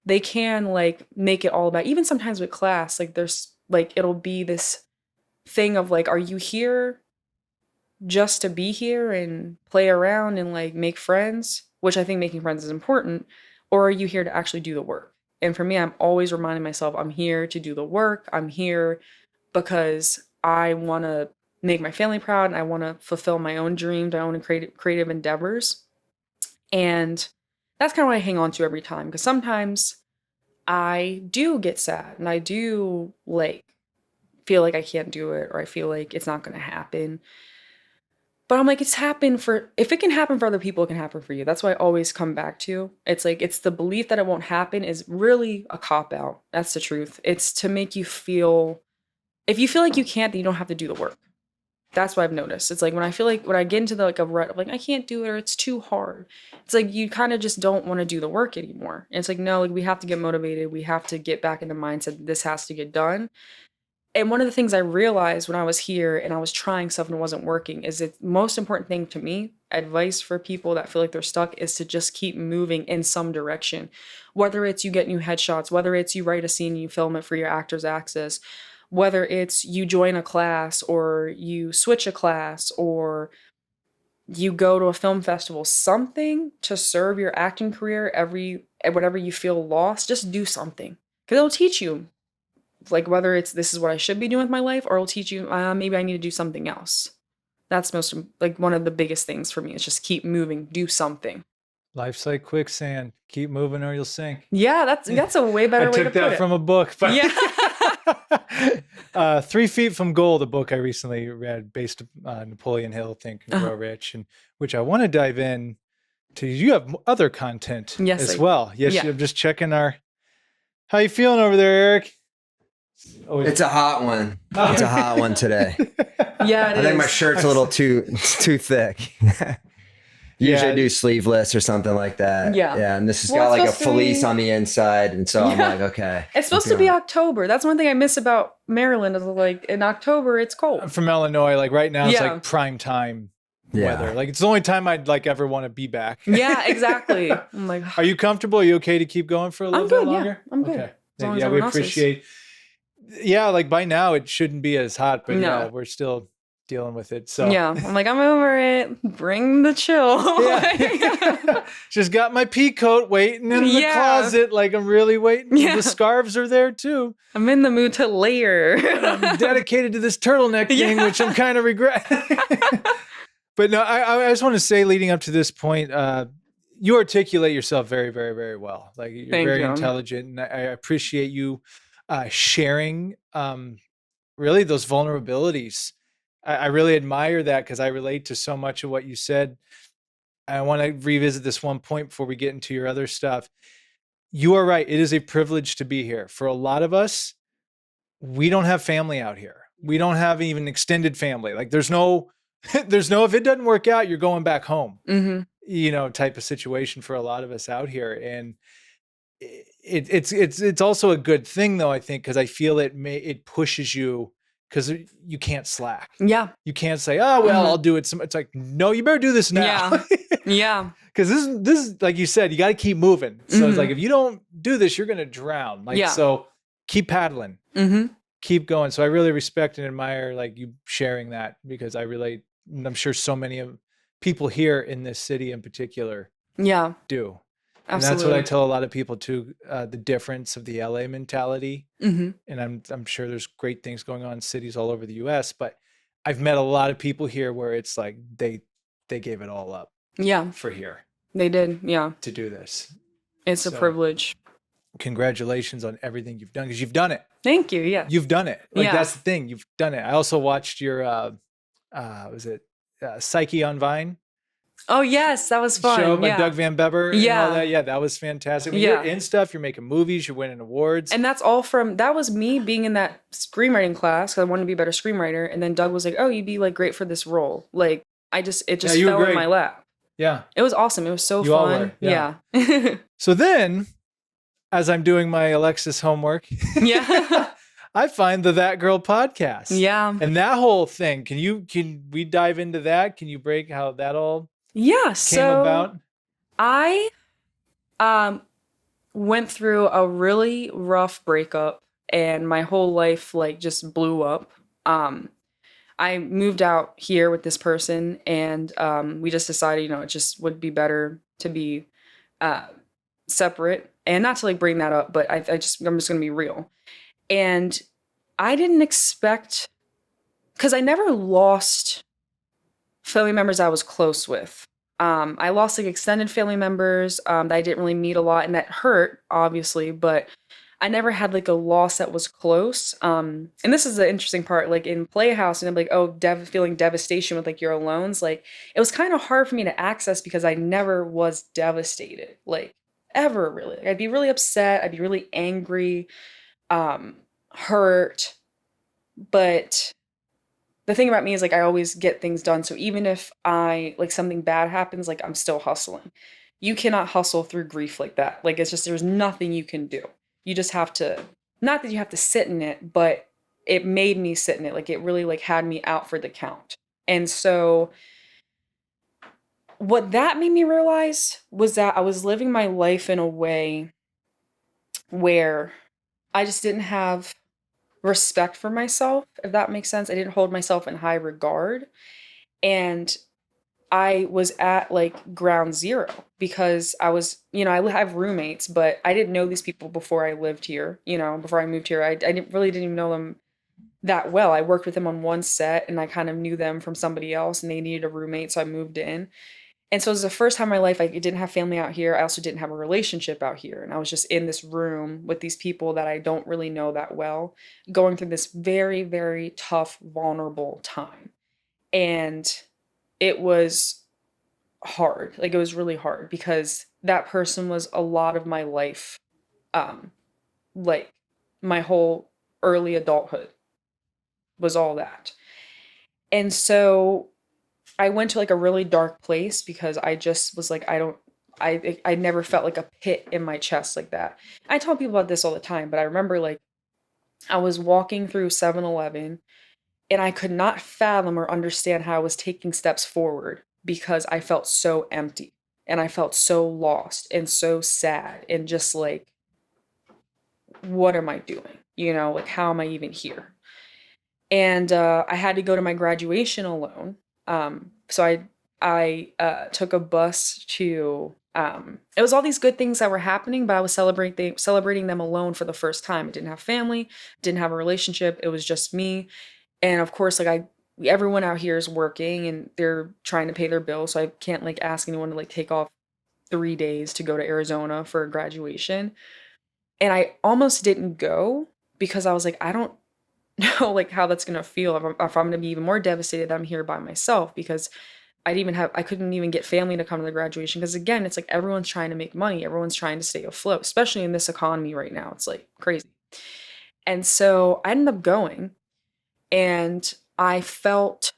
They can like make it all about, even sometimes with class, like there's like, it'll be this thing of like, are you here just to be here and play around and like make friends, which I think making friends is important, or are you here to actually do the work? And for me, I'm always reminding myself I'm here to do the work. I'm here because I want to make my family proud and I want to fulfill my own dreams, my own creative endeavors. And that's kind of what I hang on to every time, because sometimes I do get sad and I do like feel like I can't do it, or I feel like it's not going to happen. But I'm like, if it can happen for other people, it can happen for you. That's why I always come back to. It's like, it's the belief that it won't happen is really a cop-out. That's the truth. It's to make you feel, if you feel like you can't, then you don't have to do the work. That's what I've noticed. It's like when I get into like a rut of like, I can't do it or it's too hard. It's like, you kind of just don't want to do the work anymore. And it's like, no, like we have to get motivated. We have to get back in the mindset that this has to get done. And one of the things I realized when I was here and I was trying stuff and it wasn't working is the most important thing to me, advice for people that feel like they're stuck, is to just keep moving in some direction. Whether it's you get new headshots, whether it's you write a scene and you film it for your Actors Access, whether it's you join a class or you switch a class or you go to a film festival, something to serve your acting career whenever you feel lost, just do something. Because it'll teach you. Like whether it's this is what I should be doing with my life, or it'll teach you maybe I need to do something else. That's like one of the biggest things for me is just keep moving, do something. Life's like quicksand. Keep moving or you'll sink. Yeah, that's a way better way to put it. I took that from a book. But Yeah. 3 Feet from Gold, a book I recently read based on Napoleon Hill, Think and Grow Rich, and which I want to dive in to. You have other content as well. Yes, yeah. I'm just checking how you feeling over there, Eric? It's a hot one. It's a hot one today. Yeah, I think my shirt's a little too thick. Usually I do sleeveless or something like that. Yeah. And this has got like a fleece on the inside. And so I'm like, okay. It's supposed to be October. That's one thing I miss about Maryland is like in October, it's cold. I'm from Illinois. Like right now it's like prime time weather. Like it's the only time I'd like ever want to be back. Yeah, exactly. I'm like, are you comfortable? Are you okay to keep going for a little bit longer? Yeah, I'm good. Okay. Yeah, we appreciate. Yeah, like by now it shouldn't be as hot, but yeah, we're still dealing with it. So yeah, I'm like, I'm over it. Bring the chill. Yeah. Just got my pea coat waiting in the closet. Like I'm really waiting. Yeah. The scarves are there too. I'm in the mood to layer. I'm dedicated to this turtleneck thing, which I'm kind of regretting. But no, I just want to say, leading up to this point, you articulate yourself very, very, very well. Like you're very intelligent, and I appreciate you sharing really those vulnerabilities. I really admire that because I relate to so much of what you said. I want to revisit this one point before we get into your other stuff. You are right. It is a privilege to be here. For a lot of us, we don't have family out here. We don't have even extended family. Like there's no, if it doesn't work out, you're going back home, type of situation for a lot of us out here. And it's also a good thing though, I think, because I feel it pushes you because you can't slack. Yeah. You can't say, oh, well, I'll do it. It's like, no, you better do this now. Yeah. Because this is, like you said, you got to keep moving. So it's like, if you don't do this, you're going to drown. So keep paddling, keep going. So I really respect and admire like you sharing that because I relate. And I'm sure so many of people here in this city in particular do. And that's what I tell a lot of people too, the difference of the LA mentality. And I'm sure there's great things going on in cities all over the US, but I've met a lot of people here where it's like they gave it all up. Yeah. For here. They did. Yeah. To do this. It's a privilege. Congratulations on everything you've done because you've done it. Thank you. Yeah. You've done it. Like that's the thing. You've done it. I also watched your Psyche on Vine? Oh yes, that was fun. Show by Doug Van Beber. And all that. Yeah, that was fantastic. When you're in stuff, you're making movies, you're winning awards. And that's all that was me being in that screenwriting class because I wanted to be a better screenwriter. And then Doug was like, oh, you'd be like great for this role. Like it just fell in my lap. Yeah. It was awesome. It was so You all fun. were, yeah. Yeah. So then, as I'm doing my Alexis homework, Yeah. I find the That Girl podcast. Yeah. And that whole thing, can we dive into that? Can you break how that all Yeah. came about? I went through a really rough breakup and my whole life like just blew up. I moved out here with this person and we just decided, you know, it just would be better to be separate, and not to like bring that up, but I'm just going to be real. And I didn't expect, because I never lost family members I was close with. I lost like extended family members that I didn't really meet a lot, and that hurt, obviously, but I never had like a loss that was close. And this is the interesting part, like in Playhouse, and I'm like, oh, feeling devastation with like your loans. Like it was kind of hard for me to access because I never was devastated, like ever really. Like, I'd be really upset, I'd be really angry, hurt, but the thing about me is like I always get things done. So even if I like something bad happens, like I'm still hustling. You cannot hustle through grief like that. Like it's just there's nothing you can do. You just have to, not that you have to sit in it, but it made me sit in it. Like it really like had me out for the count. And so what that made me realize was that I was living my life in a way where I just didn't have respect for myself, if that makes sense. I didn't hold myself in high regard. And I was at like ground zero because I was, you know, I have roommates, but I didn't know these people before I lived here, you know, before I moved here. I didn't even know them that well. I worked with them on one set and I kind of knew them from somebody else and they needed a roommate. So I moved in. And so it was the first time in my life I didn't have family out here. I also didn't have a relationship out here. And I was just in this room with these people that I don't really know that well, going through this very, very tough, vulnerable time. And it was hard. Like it was really hard because that person was a lot of my life, like my whole early adulthood was all that. And so I went to like a really dark place because I just was like, I never felt like a pit in my chest like that. I tell people about this all the time, but I remember like I was walking through 7-Eleven and I could not fathom or understand how I was taking steps forward because I felt so empty and I felt so lost and so sad and just like, what am I doing? You know, like, how am I even here? And I had to go to my graduation alone. So I took a bus to, it was all these good things that were happening, but I was celebrating them alone for the first time. I didn't have family, didn't have a relationship. It was just me. And of course, like everyone out here is working and they're trying to pay their bills. So I can't like ask anyone to like take off 3 days to go to Arizona for graduation. And I almost didn't go because I was like, I don't know like how that's gonna feel if I'm gonna be even more devastated that I'm here by myself because I couldn't even get family to come to the graduation because again, it's like everyone's trying to make money, everyone's trying to stay afloat, especially in this economy right now. It's like crazy. And so I ended up going and I felt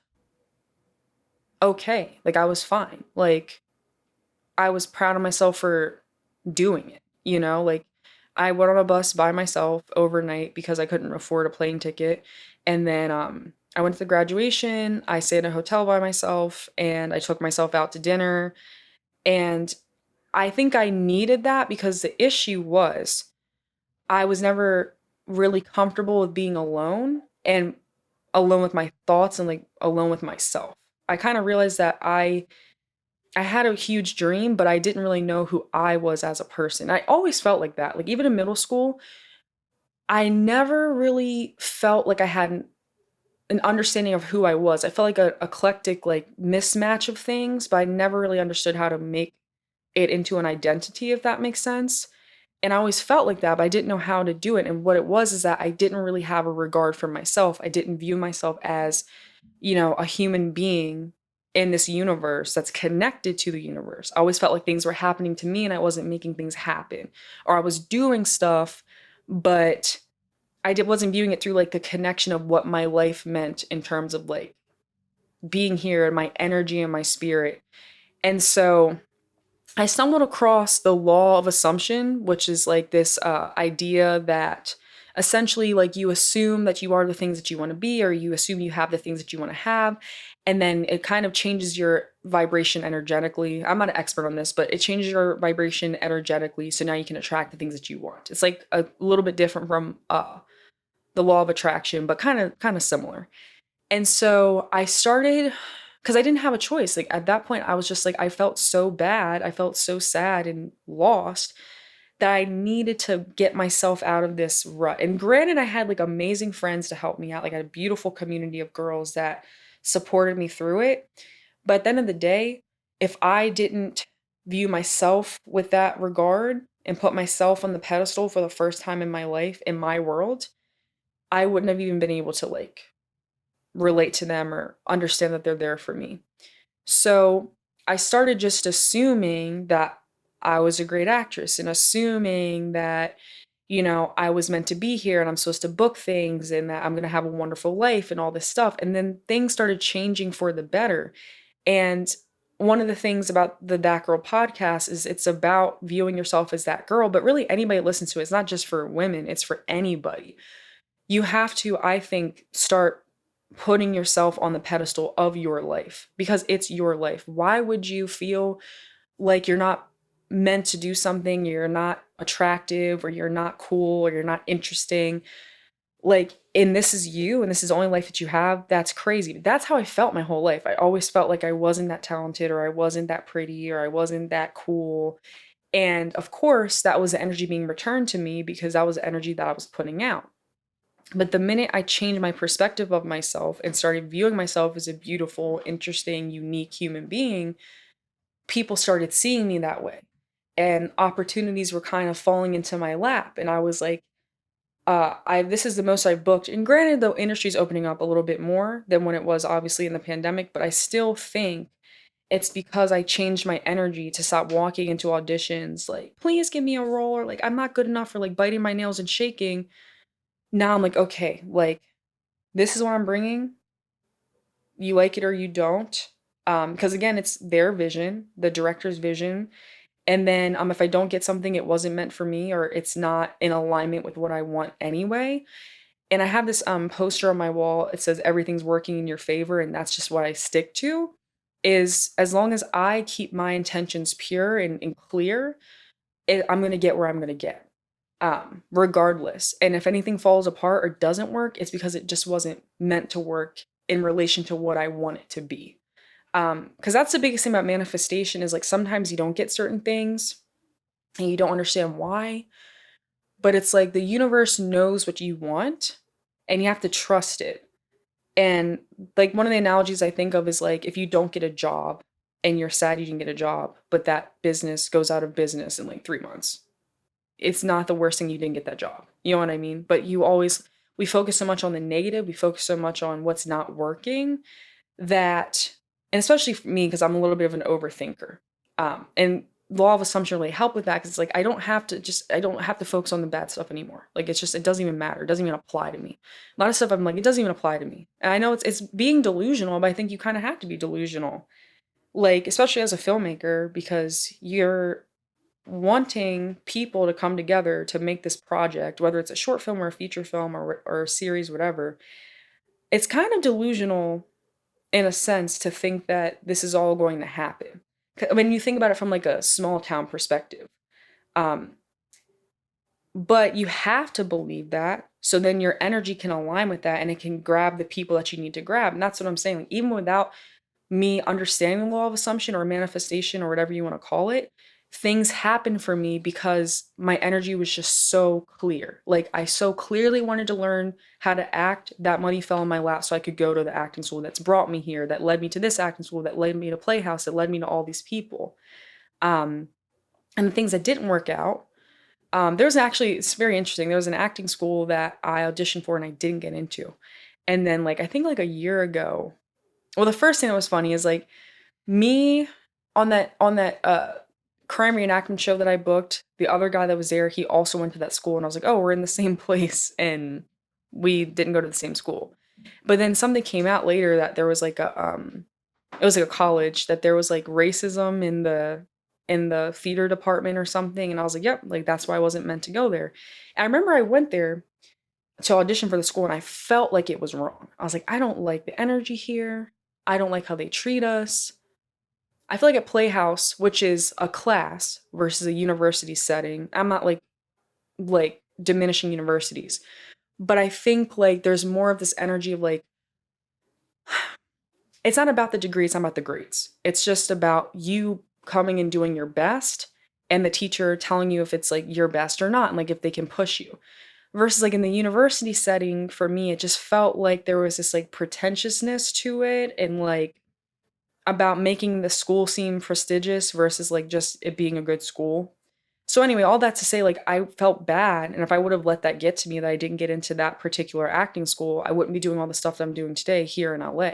okay. Like I was fine. Like I was proud of myself for doing it, you know? Like I went on a bus by myself overnight because I couldn't afford a plane ticket. And then I went to the graduation. I stayed in a hotel by myself and I took myself out to dinner. And I think I needed that because the issue was I was never really comfortable with being alone and alone with my thoughts and like alone with myself. I kind of realized that I had a huge dream, but I didn't really know who I was as a person. I always felt like that. Like even in middle school, I never really felt like I had an understanding of who I was. I felt like a eclectic like mismatch of things, but I never really understood how to make it into an identity, if that makes sense. And I always felt like that, but I didn't know how to do it. And what it was is that I didn't really have a regard for myself. I didn't view myself as, you know, a human being in this universe that's connected to the universe. I always felt like things were happening to me and I wasn't making things happen. Or I was doing stuff, but wasn't viewing it through like the connection of what my life meant in terms of like being here and my energy and my spirit. And so I stumbled across the law of assumption, which is like this idea that essentially like you assume that you are the things that you want to be, or you assume you have the things that you want to have. And then it kind of changes your vibration energetically. I'm not an expert on this, but it changes your vibration energetically. So now you can attract the things that you want. It's like a little bit different from the law of attraction, but kind of similar. And so I started, because I didn't have a choice. Like at that point, I was just like, I felt so bad. I felt so sad and lost that I needed to get myself out of this rut. And granted, I had like amazing friends to help me out. Like I had a beautiful community of girls that supported me through it. But at the end of the day, if I didn't view myself with that regard and put myself on the pedestal for the first time in my life, in my world, I wouldn't have even been able to like relate to them or understand that they're there for me. So I started just assuming that I was a great actress and assuming that, I was meant to be here and I'm supposed to book things and that I'm going to have a wonderful life and all this stuff. And then things started changing for the better. And one of the things about the That Girl podcast is it's about viewing yourself as that girl, but really anybody listens to it. It's not just for women, it's for anybody. You have to, I think, start putting yourself on the pedestal of your life because it's your life. Why would you feel like you're not meant to do something, you're not attractive, or you're not cool, or you're not interesting? Like, and this is you, and this is the only life that you have. That's crazy. That's how I felt my whole life. I always felt like I wasn't that talented, or I wasn't that pretty, or I wasn't that cool. And of course, that was the energy being returned to me because that was the energy that I was putting out. But the minute I changed my perspective of myself and started viewing myself as a beautiful, interesting, unique human being, people started seeing me that way. And opportunities were kind of falling into my lap. And I was like, this is the most I've booked. And granted, the industry's opening up a little bit more than when it was obviously in the pandemic, but I still think it's because I changed my energy to stop walking into auditions like, please give me a role, or like, I'm not good enough, or like biting my nails and shaking. Now I'm like, okay, like, this is what I'm bringing. You like it or you don't. Because again, it's their vision, the director's vision. And then if I don't get something, it wasn't meant for me, or it's not in alignment with what I want anyway. And I have this poster on my wall. It says everything's working in your favor, and that's just what I stick to. Is as long as I keep my intentions pure and clear, I'm gonna get where I'm gonna get. Regardless. And if anything falls apart or doesn't work, it's because it just wasn't meant to work in relation to what I want it to be. Because that's the biggest thing about manifestation is like sometimes you don't get certain things and you don't understand why, but it's like the universe knows what you want and you have to trust it. And like one of the analogies I think of is like if you don't get a job and you're sad you didn't get a job, but that business goes out of business in like 3 months. It's not the worst thing you didn't get that job. You know what I mean? But we focus so much on the negative, we focus so much on what's not working that, and especially for me, because I'm a little bit of an overthinker. And law of assumption really help with that because it's like I don't have to focus on the bad stuff anymore. Like it doesn't even matter. It doesn't even apply to me. A lot of stuff I'm like, it doesn't even apply to me. And I know it's being delusional, but I think you kind of have to be delusional. Like, especially as a filmmaker, because you're wanting people to come together to make this project, whether it's a short film or a feature film or a series, whatever. It's kind of delusional in a sense to think that this is all going to happen. When you think about it from like a small town perspective. Um, but you have to believe that. So then your energy can align with that and it can grab the people that you need to grab. And that's what I'm saying. Like, even without me understanding the law of assumption or manifestation or whatever you want to call it, things happen for me because my energy was just so clear. Like I so clearly wanted to learn how to act that money fell in my lap so I could go to the acting school that's brought me here, that led me to this acting school, that led me to Playhouse, that led me to all these people. And the things that didn't work out, it's very interesting. There was an acting school that I auditioned for and I didn't get into. And then like, I think like a year ago, well, the first thing that was funny is like me on that crime reenactment show that I booked, the other guy that was there, he also went to that school and I was like, oh, we're in the same place and we didn't go to the same school. But then something came out later that there was like it was like a college, that there was like racism in the theater department or something. And I was like, yep, like that's why I wasn't meant to go there. And I remember I went there to audition for the school and I felt like it was wrong. I was like, I don't like the energy here. I don't like how they treat us. I feel like at Playhouse, which is a class versus a university setting, I'm not like diminishing universities, but I think like there's more of this energy of like, it's not about the degree, it's not about the grades. It's just about you coming and doing your best and the teacher telling you if it's like your best or not, and like if they can push you. Versus like in the university setting, for me, it just felt like there was this like pretentiousness to it and like about making the school seem prestigious versus like just it being a good school. So anyway, all that to say, like I felt bad, and if I would have let that get to me that I didn't get into that particular acting school, I wouldn't be doing all the stuff that I'm doing today here in LA.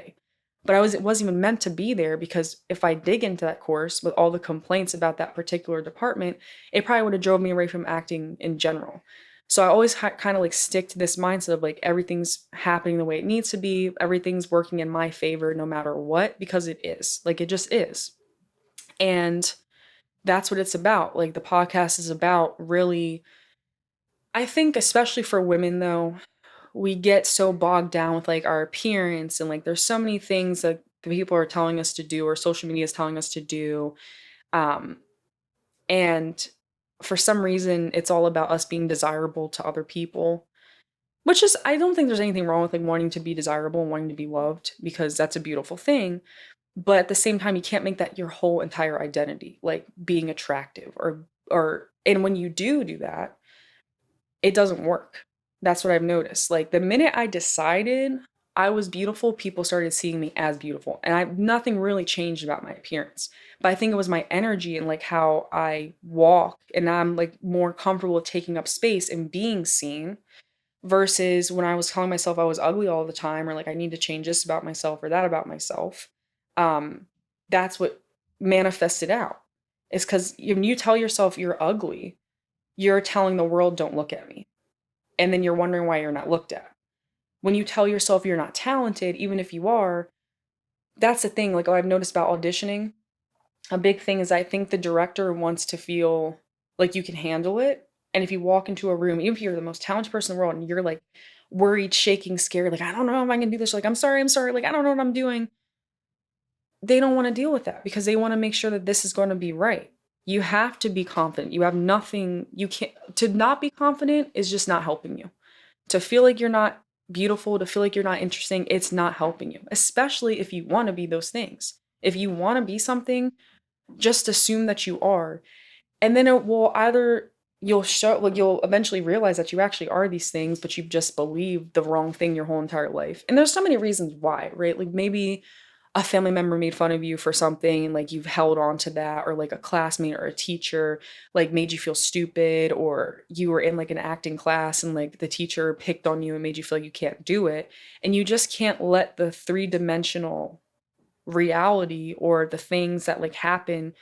But it wasn't even meant to be there, because if I dig into that course with all the complaints about that particular department, it probably would have drove me away from acting in general. So I always kind of like stick to this mindset of like everything's happening the way it needs to be, everything's working in my favor no matter what, because it is. Like it just is. And that's what it's about. Like the podcast is about really, I think especially for women though, we get so bogged down with like our appearance and like there's so many things that the people are telling us to do or social media is telling us to do. Um, and for some reason, it's all about us being desirable to other people, which is, I don't think there's anything wrong with like wanting to be desirable and wanting to be loved, because that's a beautiful thing. But at the same time, you can't make that your whole entire identity, like being attractive and when you do that, it doesn't work. That's what I've noticed. Like the minute I decided I was beautiful, people started seeing me as beautiful. And nothing really changed about my appearance. But I think it was my energy and like how I walk. And now I'm like more comfortable with taking up space and being seen, versus when I was telling myself I was ugly all the time, or like I need to change this about myself or that about myself. Um, that's what manifested out. Is because when you tell yourself you're ugly, you're telling the world, don't look at me. And then you're wondering why you're not looked at. When you tell yourself you're not talented, even if you are, that's the thing. Like, I've noticed about auditioning, a big thing is I think the director wants to feel like you can handle it. And if you walk into a room, even if you're the most talented person in the world and you're like worried, shaking, scared, like, I don't know if I can do this, like, I'm sorry, like, I don't know what I'm doing. They don't want to deal with that because they want to make sure that this is going to be right. You have to be confident. You have nothing, you can't, to not be confident is just not helping you. To feel like you're not beautiful, to feel like you're not interesting, it's not helping you, especially if you want to be those things. If you want to be something, just assume that you are. And then it will either, you'll show, like, you'll eventually realize that you actually are these things, but you've just believed the wrong thing your whole entire life. And there's so many reasons why, right? Like maybe a family member made fun of you for something and like you've held on to that, or like a classmate or a teacher like made you feel stupid, or you were in like an acting class and like the teacher picked on you and made you feel like you can't do it, and you just can't let the three-dimensional reality or the things that like happen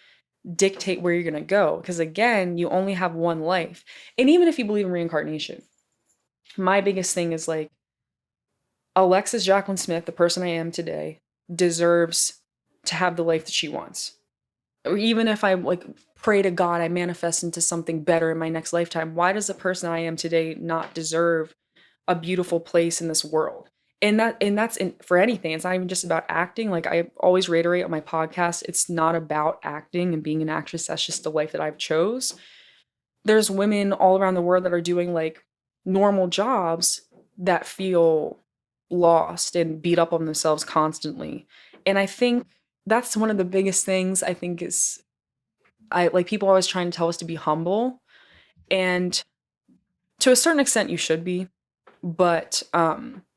dictate where you're going to go, because again, you only have one life. And even if you believe in reincarnation, my biggest thing is like Alexis Jacquelyn Smith, the person I am today, deserves to have the life that she wants. Or even if I like pray to God, I manifest into something better in my next lifetime, why does the person I am today not deserve a beautiful place in this world? And that's for anything. It's not even just about acting. Like I always reiterate on my podcast, it's not about acting and being an actress. That's just the life that I've chose. There's women all around the world that are doing like normal jobs that feel lost and beat up on themselves constantly. And I think that's one of the biggest things I think is, I like, people always trying to tell us to be humble, and to a certain extent you should be, but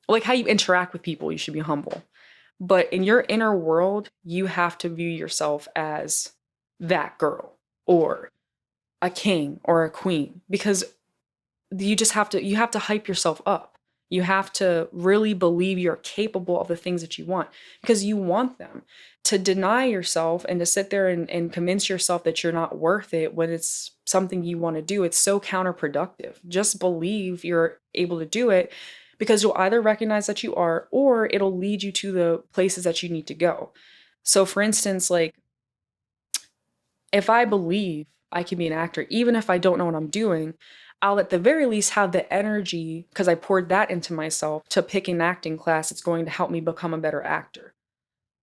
like how you interact with people, you should be humble. But in your inner world, you have to view yourself as that girl or a king or a queen, because you have to hype yourself up. You have to really believe you're capable of the things that you want, because you want them. To deny yourself and to sit there and convince yourself that you're not worth it when it's something you want to do, it's so counterproductive. Just believe you're able to do it, because you'll either recognize that you are, or it'll lead you to the places that you need to go. So for instance, like if I believe I can be an actor, even if I don't know what I'm doing, I'll at the very least have the energy, because I poured that into myself, to pick an acting class that's going to help me become a better actor.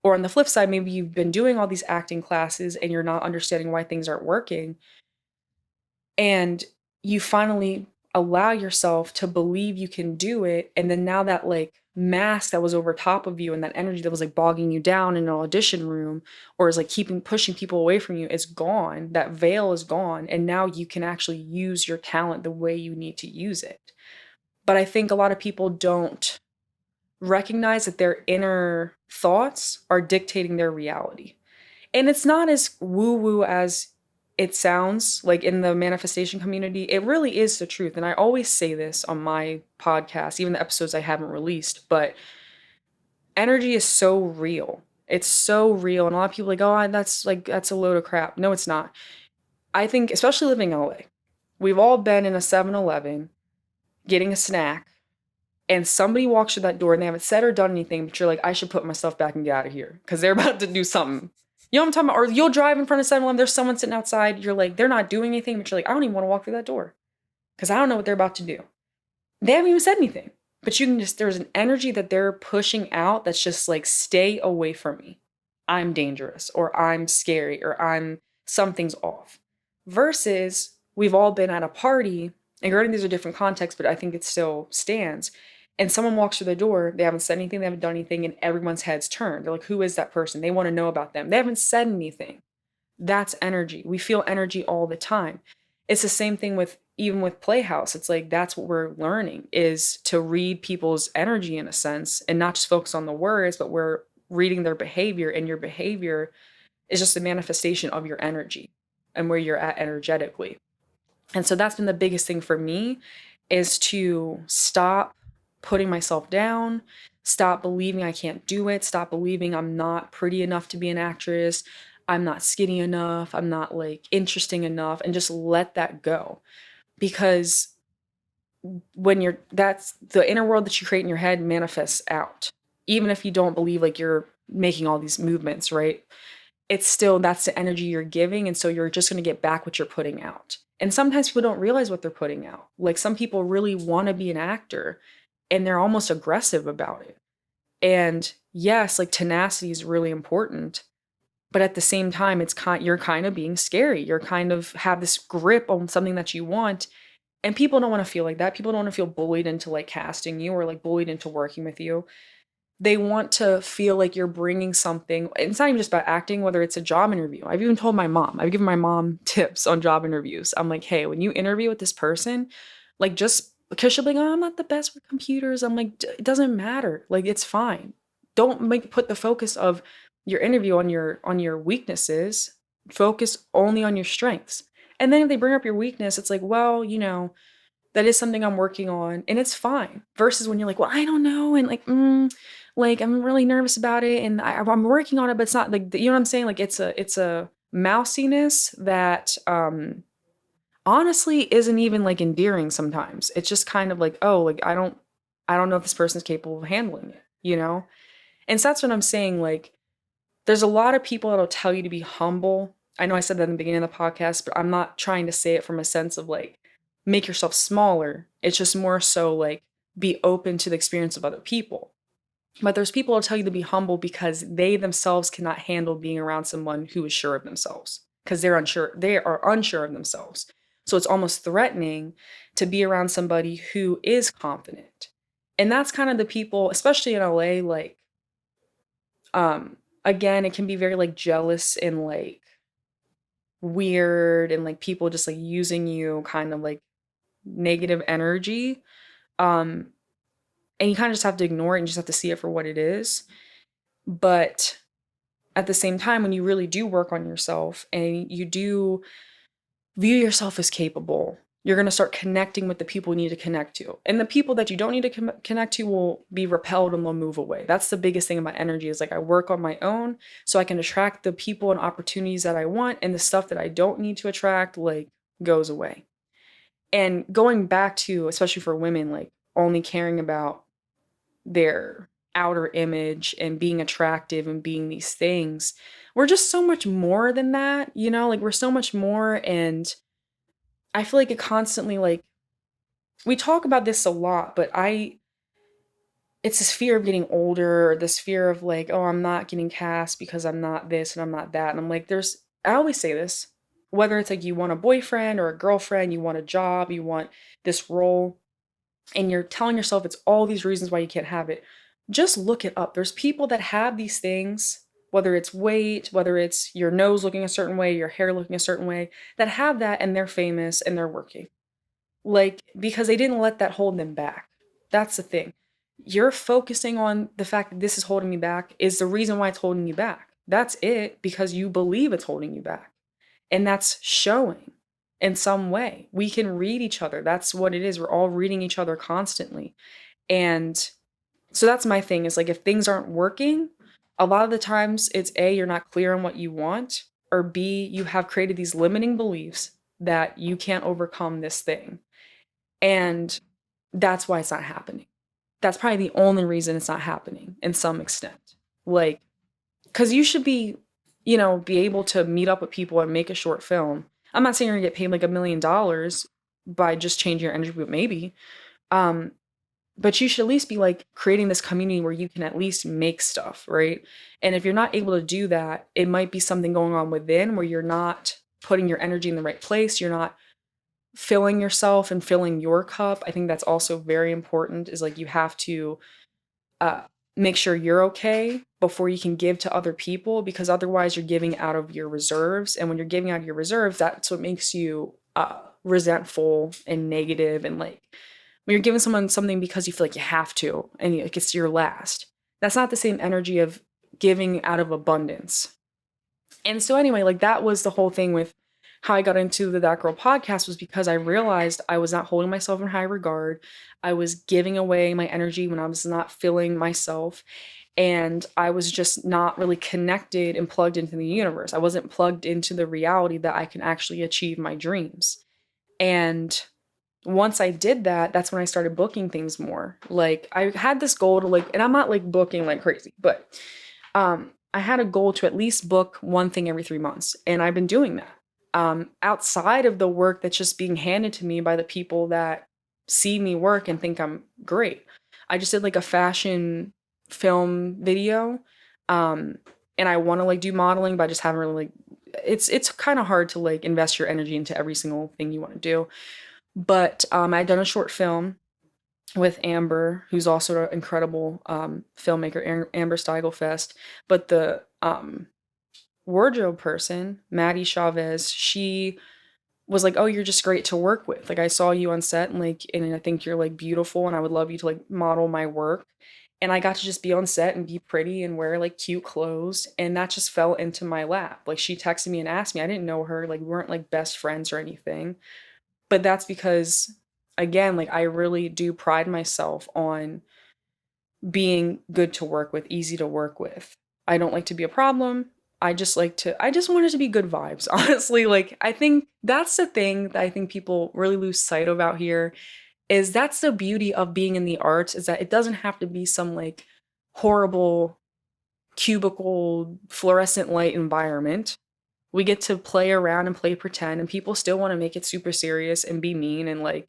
Or on the flip side, maybe you've been doing all these acting classes and you're not understanding why things aren't working. And you finally allow yourself to believe you can do it. And then now that like mask that was over top of you and that energy that was like bogging you down in an audition room or is like pushing people away from you is gone. That veil is gone. And now you can actually use your talent the way you need to use it. But I think a lot of people don't recognize that their inner thoughts are dictating their reality. And it's not as woo-woo as it sounds like in the manifestation community. It really is the truth. And I always say this on my podcast, even the episodes I haven't released, but energy is so real. It's so real. And a lot of people are like, oh, that's a load of crap. No, it's not. I think, especially living in LA, we've all been in a 7-Eleven getting a snack and somebody walks through that door and they haven't said or done anything, but you're like, I should put my stuff back and get out of here because they're about to do something. You know what I'm talking about? Or you'll drive in front of 7-Eleven, there's someone sitting outside, you're like, they're not doing anything, but you're like, I don't even want to walk through that door because I don't know what they're about to do. They haven't even said anything, but you can just, there's an energy that they're pushing out that's just like, stay away from me. I'm dangerous, or I'm scary, or something's off. Versus we've all been at a party, and granted these are different contexts, but I think it still stands. And someone walks through the door, they haven't said anything, they haven't done anything, and everyone's heads turned. They're like, who is that person? They want to know about them. They haven't said anything. That's energy. We feel energy all the time. It's the same thing even with Playhouse. It's like, that's what we're learning, is to read people's energy in a sense, and not just focus on the words, but we're reading their behavior, and your behavior is just a manifestation of your energy and where you're at energetically. And so that's been the biggest thing for me, is to stop putting myself down, stop believing I can't do it, stop believing I'm not pretty enough to be an actress, I'm not skinny enough, I'm not like interesting enough, and just let that go. Because that's the inner world that you create in your head manifests out. Even if you don't believe like you're making all these movements, right? It's still, that's the energy you're giving. And so you're just going to get back what you're putting out. And sometimes people don't realize what they're putting out. Like some people really want to be an actor and they're almost aggressive about it. And yes, like tenacity is really important. But at the same time, you're kind of being scary. You're kind of have this grip on something that you want. And people don't want to feel like that. People don't want to feel bullied into like casting you or like bullied into working with you. They want to feel like you're bringing something. It's not even just about acting, whether it's a job interview. I've even told my mom, I've given my mom tips on job interviews. I'm like, hey, when you interview with this person, like just because she'll be like, oh, I'm not the best with computers. I'm like, it doesn't matter. Like, it's fine. Don't put the focus of your interview on your weaknesses. Focus only on your strengths. And then if they bring up your weakness, it's like, well, that is something I'm working on, and it's fine. Versus when you're like, well, I don't know, and like I'm really nervous about it, and I'm working on it, but it's not like, you know what I'm saying? Like it's a mousiness that honestly isn't even like endearing sometimes. It's just kind of like, oh, like I don't know if this person's capable of handling it, And so that's what I'm saying. Like, there's a lot of people that'll tell you to be humble. I know I said that in the beginning of the podcast, but I'm not trying to say it from a sense of like, make yourself smaller. It's just more so like, be open to the experience of other people. But there's people who tell you to be humble because they themselves cannot handle being around someone who is sure of themselves, because they are unsure of themselves. So it's almost threatening to be around somebody who is confident. And that's kind of the people, especially in LA, like, again, it can be very like jealous and like weird and like people just like using you, kind of like negative energy. And you kind of just have to ignore it and just have to see it for what it is. But at the same time, when you really do work on yourself and you do view yourself as capable, you're going to start connecting with the people you need to connect to. And the people that you don't need to connect to will be repelled and they'll move away. That's the biggest thing about energy, is like I work on my own so I can attract the people and opportunities that I want, and the stuff that I don't need to attract like goes away. And going back to, especially for women, like only caring about their outer image and being attractive and being these things. We're just so much more than that, you know, like we're so much more. And I feel like it constantly, like, we talk about this a lot, but it's this fear of getting older, or this fear of like, oh, I'm not getting cast because I'm not this and I'm not that. And I'm like, I always say this, whether it's like you want a boyfriend or a girlfriend, you want a job, you want this role, and you're telling yourself it's all these reasons why you can't have it. Just look it up. There's people that have these things, whether it's weight, whether it's your nose looking a certain way, your hair looking a certain way, that have that and they're famous and they're working. Like, because they didn't let that hold them back. That's the thing. You're focusing on the fact that this is holding me back is the reason why it's holding you back. That's it, because you believe it's holding you back. And that's showing in some way. We can read each other. That's what it is. We're all reading each other constantly. And so that's my thing, is like, if things aren't working, a lot of the times it's A, you're not clear on what you want, or B, you have created these limiting beliefs that you can't overcome this thing. And that's why it's not happening. That's probably the only reason it's not happening in some extent. Like, because you should be, you know, be able to meet up with people and make a short film. I'm not saying you're gonna get paid like $1 million by just changing your energy, but maybe. But you should at least be like creating this community where you can at least make stuff, right? And if you're not able to do that, it might be something going on within where you're not putting your energy in the right place. You're not filling yourself and filling your cup. I think that's also very important, is like you have to make sure you're okay before you can give to other people, because otherwise you're giving out of your reserves. And when you're giving out of your reserves, that's what makes you resentful and negative. And like, when you're giving someone something because you feel like you have to, and like it's your last, that's not the same energy of giving out of abundance. And so anyway, like that was the whole thing with how I got into the That Girl podcast, was because I realized I was not holding myself in high regard. I was giving away my energy when I was not feeling myself. And I was just not really connected and plugged into the universe. I wasn't plugged into the reality that I can actually achieve my dreams. And once I did that, that's when I started booking things more. Like, I had this goal to like, and I'm not like booking like crazy, but I had a goal to at least book one thing every 3 months. And I've been doing that. Outside of the work that's just being handed to me by the people that see me work and think I'm great. I just did like a fashion film video. And I want to like do modeling, but I just haven't really like, it's kind of hard to like invest your energy into every single thing you want to do. But I'd done a short film with Amber, who's also an incredible filmmaker, Amber Steigelfest. But the wardrobe person, Maddie Chavez, she was like, "Oh, you're just great to work with. Like, I saw you on set, and like, and I think you're like beautiful, and I would love you to like model my work." And I got to just be on set and be pretty and wear like cute clothes, and that just fell into my lap. Like, she texted me and asked me. I didn't know her. Like, we weren't like best friends or anything. But that's because, again, like I really do pride myself on being good to work with, easy to work with. I don't like to be a problem. I just want it to be good vibes, honestly. Like, I think that's the thing that I think people really lose sight of out here, is that's the beauty of being in the arts, is that it doesn't have to be some like horrible cubicle fluorescent light environment. We get to play around and play pretend, and people still want to make it super serious and be mean and like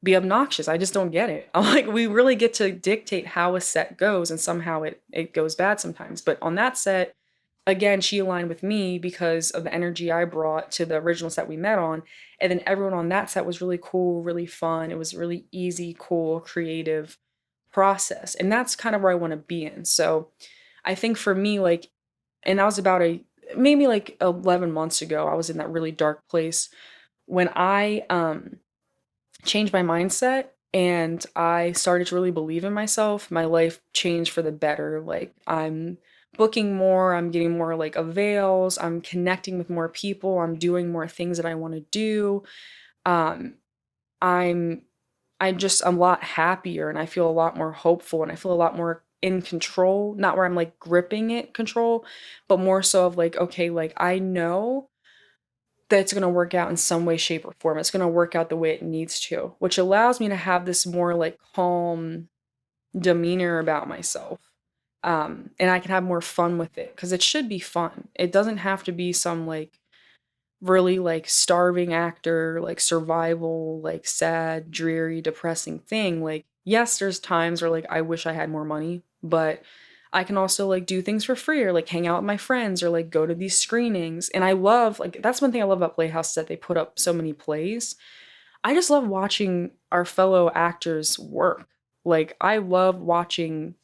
be obnoxious. I just don't get it. I'm like, we really get to dictate how a set goes, and somehow it goes bad sometimes. But on that set, again, she aligned with me because of the energy I brought to the original set we met on. And then everyone on that set was really cool, really fun. It was really easy, cool, creative process. And that's kind of where I want to be in. So I think for me, like, and I was about maybe like 11 months ago, I was in that really dark place when I changed my mindset and I started to really believe in myself. My life changed for the better. Like, I'm booking more, I'm getting more like avails, I'm connecting with more people, I'm doing more things that I want to do. Um, I'm I'm a lot happier, and I feel a lot more hopeful, and I feel a lot more in control, not where I'm like gripping it control, but more so of like, okay, like I know that it's going to work out in some way, shape, or form. It's going to work out the way it needs to, which allows me to have this more like calm demeanor about myself. And I can have more fun with it because it should be fun. It doesn't have to be some like really like starving actor, like survival, like sad, dreary, depressing thing. Like, yes, there's times where like I wish I had more money, but I can also like do things for free or like hang out with my friends or like go to these screenings. And I love like that's one thing I love about Playhouse is that they put up so many plays. I just love watching our fellow actors work. Like I love watching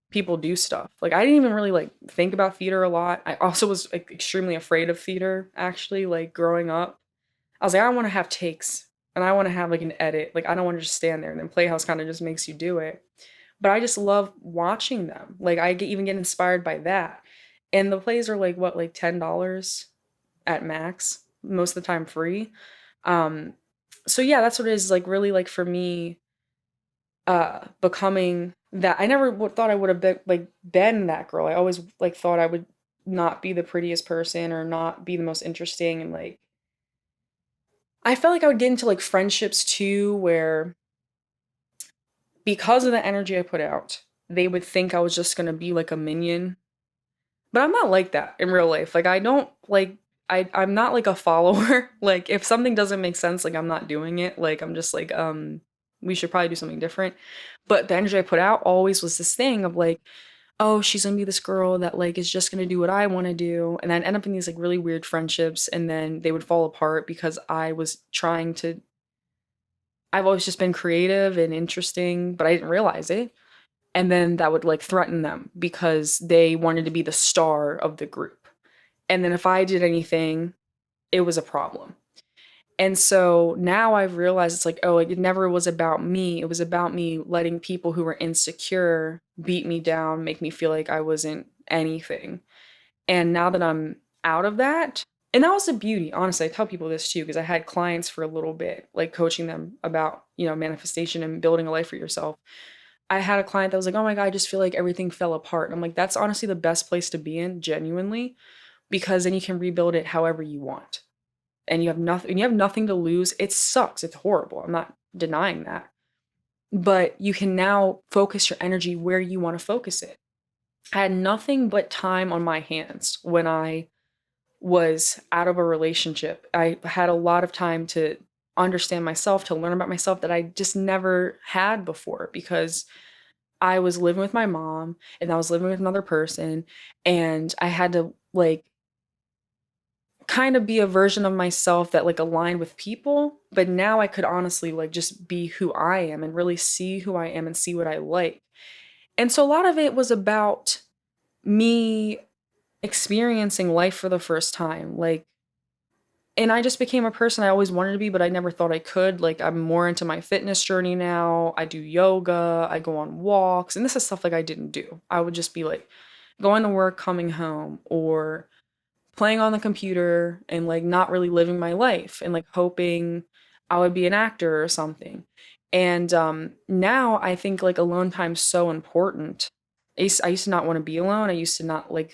people do stuff. Like I didn't even really like think about theater a lot. I also was like extremely afraid of theater actually like growing up. I was like I want to have takes and I want to have like an edit. Like I don't want to just stand there and then Playhouse kind of just makes you do it. But I just love watching them. Like even get inspired by that. And the plays are like what like $10 at max, most of the time free. Um so yeah, that's what it is like really like for me becoming that. I never thought I would have been that girl. I always like thought I would not be the prettiest person or not be the most interesting and like I felt like I would get into like friendships too where because of the energy I put out, they would think I was just going to be like a minion. But I'm not like that in real life. Like I don't like I'm not like a follower. Like if something doesn't make sense, like I'm not doing it. Like I'm just like we should probably do something different. But the energy I put out always was this thing of like, oh, she's gonna be this girl that like is just gonna do what I want to do, and then end up in these like really weird friendships, and then they would fall apart because I was trying to. I've always just been creative and interesting, but I didn't realize it, and then that would like threaten them because they wanted to be the star of the group, and then if I did anything, it was a problem. And so now I've realized it's like, oh, it never was about me. It was about me letting people who were insecure beat me down, make me feel like I wasn't anything. And now that I'm out of that, and that was the beauty, honestly, I tell people this too, because I had clients for a little bit, like coaching them about, manifestation and building a life for yourself. I had a client that was like, oh my God, I just feel like everything fell apart. And I'm like, that's honestly the best place to be in, genuinely, because then you can rebuild it however you want and you have nothing to lose. It sucks. It's horrible. I'm not denying that. But you can now focus your energy where you want to focus it. I had nothing but time on my hands when I was out of a relationship. I had a lot of time to understand myself, to learn about myself that I just never had before because I was living with my mom and I was living with another person and I had to like kind of be a version of myself that like aligned with people, but now I could honestly like just be who I am and really see who I am and see what I like. And so a lot of it was about me experiencing life for the first time. Like, and I just became a person I always wanted to be, but I never thought I could. Like, I'm more into my fitness journey now. I do yoga, I go on walks, and this is stuff like I didn't do. I would just be like going to work, coming home, or playing on the computer and like not really living my life and like hoping I would be an actor or something. And now I think like alone time's so important. I used to not want to be alone. I used to not like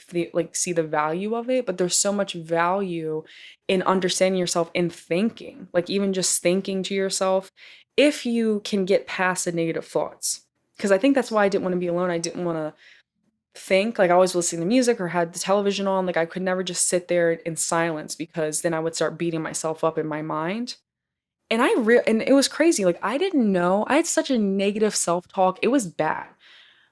see the value of it, but there's so much value in understanding yourself and thinking, like even just thinking to yourself, if you can get past the negative thoughts. Because I think that's why I didn't want to be alone. I didn't want to think like I always listening to music or had the television on. Like I could never just sit there in silence because then I would start beating myself up in my mind. And and it was crazy. Like I didn't know. I had such a negative self-talk. It was bad.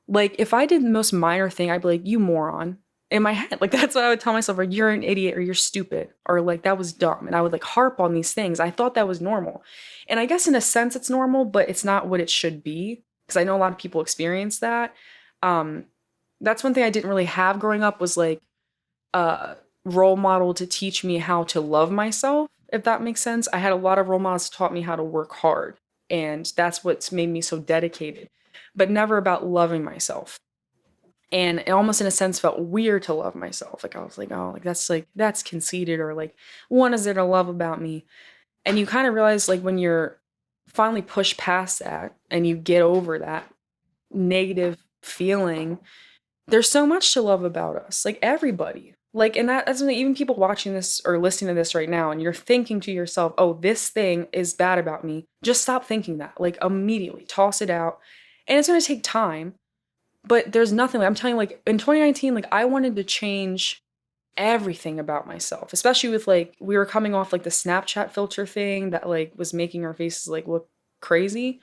Like if I did the most minor thing, I'd be like, you moron, in my head. Like that's what I would tell myself, like you're an idiot or you're stupid or like that was dumb. And I would like harp on these things. I thought that was normal. And I guess in a sense it's normal, but it's not what it should be. Because I know a lot of people experience that. That's one thing I didn't really have growing up was like a role model to teach me how to love myself, if that makes sense. I had a lot of role models who taught me how to work hard, and that's what's made me so dedicated, but never about loving myself. And it almost in a sense felt weird to love myself. Like I was like, that's conceited, or like, what is there to love about me? And you kind of realize like when you're finally pushed past that and you get over that negative feeling, there's so much to love about us, like everybody. Like, and that's something, even people watching this or listening to this right now, and you're thinking to yourself, oh, this thing is bad about me. Just stop thinking that, like immediately toss it out. And it's going to take time, But there's nothing, I'm telling you, like in 2019, like I wanted to change everything about myself, especially with like, we were coming off like the Snapchat filter thing that like was making our faces like look crazy.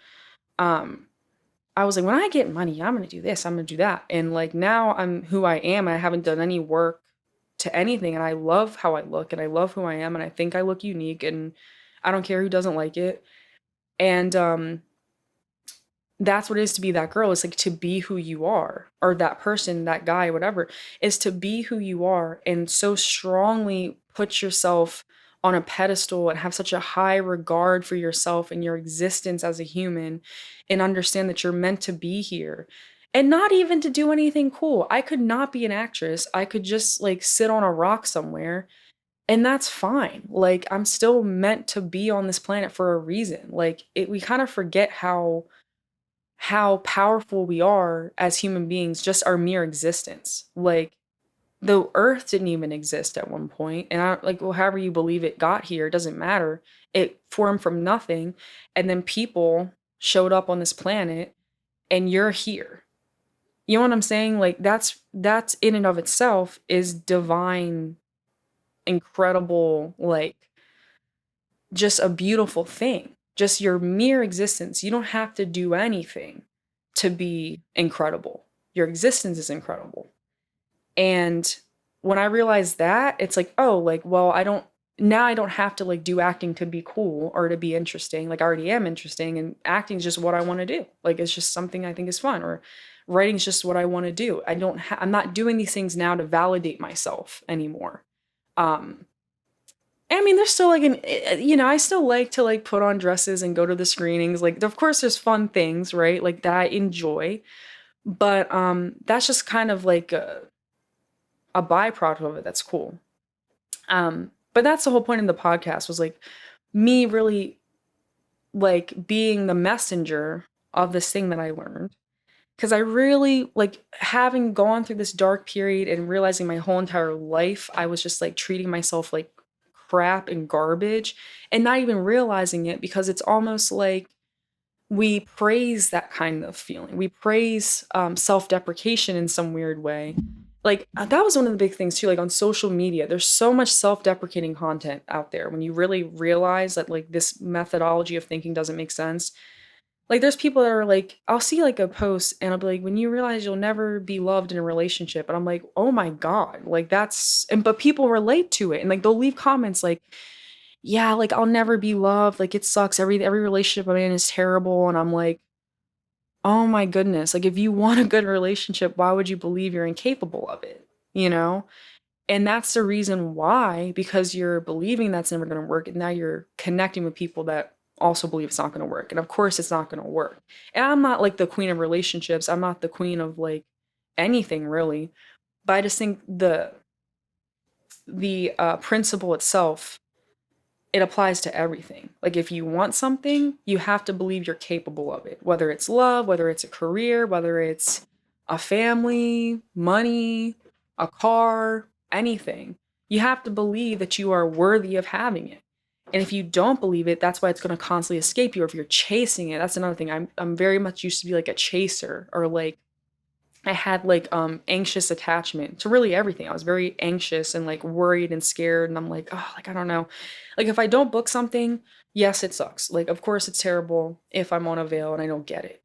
Um, I was like, when I get money, I'm going to do this, I'm going to do that. And like now I'm who I am. I haven't done any work to anything. And I love how I look and I love who I am. And I think I look unique and I don't care who doesn't like it. And that's what it is to be that girl. It's like to be who you are, or that person, that guy, whatever, is to be who you are and so strongly put yourself on a pedestal and have such a high regard for yourself and your existence as a human, and understand that you're meant to be here and not even to do anything cool. I could not be an actress. I could just like sit on a rock somewhere, and that's fine. Like I'm still meant to be on this planet for a reason. Like we kind of forget how powerful we are as human beings, just our mere existence. Like the earth didn't even exist at one point, and I like, well, however you believe it got here, it doesn't matter. It formed from nothing, and then people showed up on this planet, and you're here. You know what I'm saying? Like that's in and of itself is divine, incredible, like just a beautiful thing. Just your mere existence. You don't have to do anything to be incredible. Your existence is incredible. And when I realized that, it's like, oh, like, well, I don't have to like do acting to be cool or to be interesting. Like I already am interesting, and acting is just what I want to do. Like it's just something I think is fun, or writing is just what I want to do. I'm not doing these things now to validate myself anymore. Um, I mean, there's still like I still like to like put on dresses and go to the screenings. Like, of course, there's fun things, right? Like that I enjoy, but that's just kind of like a byproduct of it. That's cool. But that's the whole point of the podcast, was like me really like being the messenger of this thing that I learned. Because I really like, having gone through this dark period and realizing my whole entire life I was just like treating myself like crap and garbage, and not even realizing it, because it's almost like we praise that kind of feeling. We praise self-deprecation in some weird way. Like that was one of the big things too. Like on social media, there's so much self-deprecating content out there. When you really realize that like this methodology of thinking doesn't make sense, like there's people that are like, I'll see like a post and I'll be like, when you realize you'll never be loved in a relationship. And I'm like, oh my God, like but people relate to it. And like they'll leave comments like, yeah, like I'll never be loved. Like it sucks. Every relationship I'm in is terrible. And I'm like, oh my goodness. Like if you want a good relationship, why would you believe you're incapable of it? You know? And that's the reason why, because you're believing that's never going to work. And now you're connecting with people that also believe it's not going to work. And of course it's not going to work. And I'm not like the queen of relationships. I'm not the queen of like anything really. But I just think the principle itself, it applies to everything. Like if you want something, you have to believe you're capable of it. Whether it's love, whether it's a career, whether it's a family, money, a car, anything. You have to believe that you are worthy of having it. And if you don't believe it, that's why it's going to constantly escape you. Or if you're chasing it, that's another thing. I'm very much used to be like a chaser, or like I had like anxious attachment to really everything. I was very anxious and like worried and scared, and I'm like, oh, like I don't know. Like if I don't book something, yes, it sucks. Like of course it's terrible if I'm on a veil and I don't get it.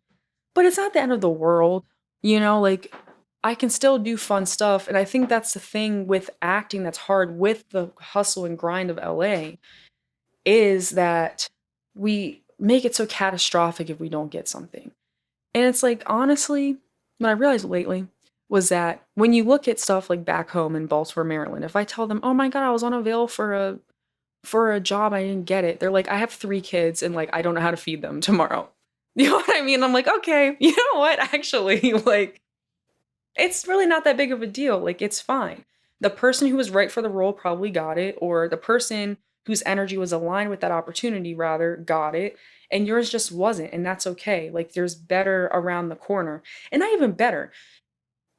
But it's not the end of the world, like I can still do fun stuff. And I think that's the thing with acting that's hard with the hustle and grind of LA, is that we make it so catastrophic if we don't get something. And it's like, honestly, what I realized lately was that when you look at stuff like back home in Baltimore, Maryland, if I tell them, oh my God, I was on a veil for a job, I didn't get it. They're like, I have 3 kids and like I don't know how to feed them tomorrow. You know what I mean? I'm like, okay, you know what? Actually, like, it's really not that big of a deal. Like, it's fine. The person who was right for the role probably got it, or the person whose energy was aligned with that opportunity rather got it, and yours just wasn't, and that's okay. Like, there's better around the corner. And not even better.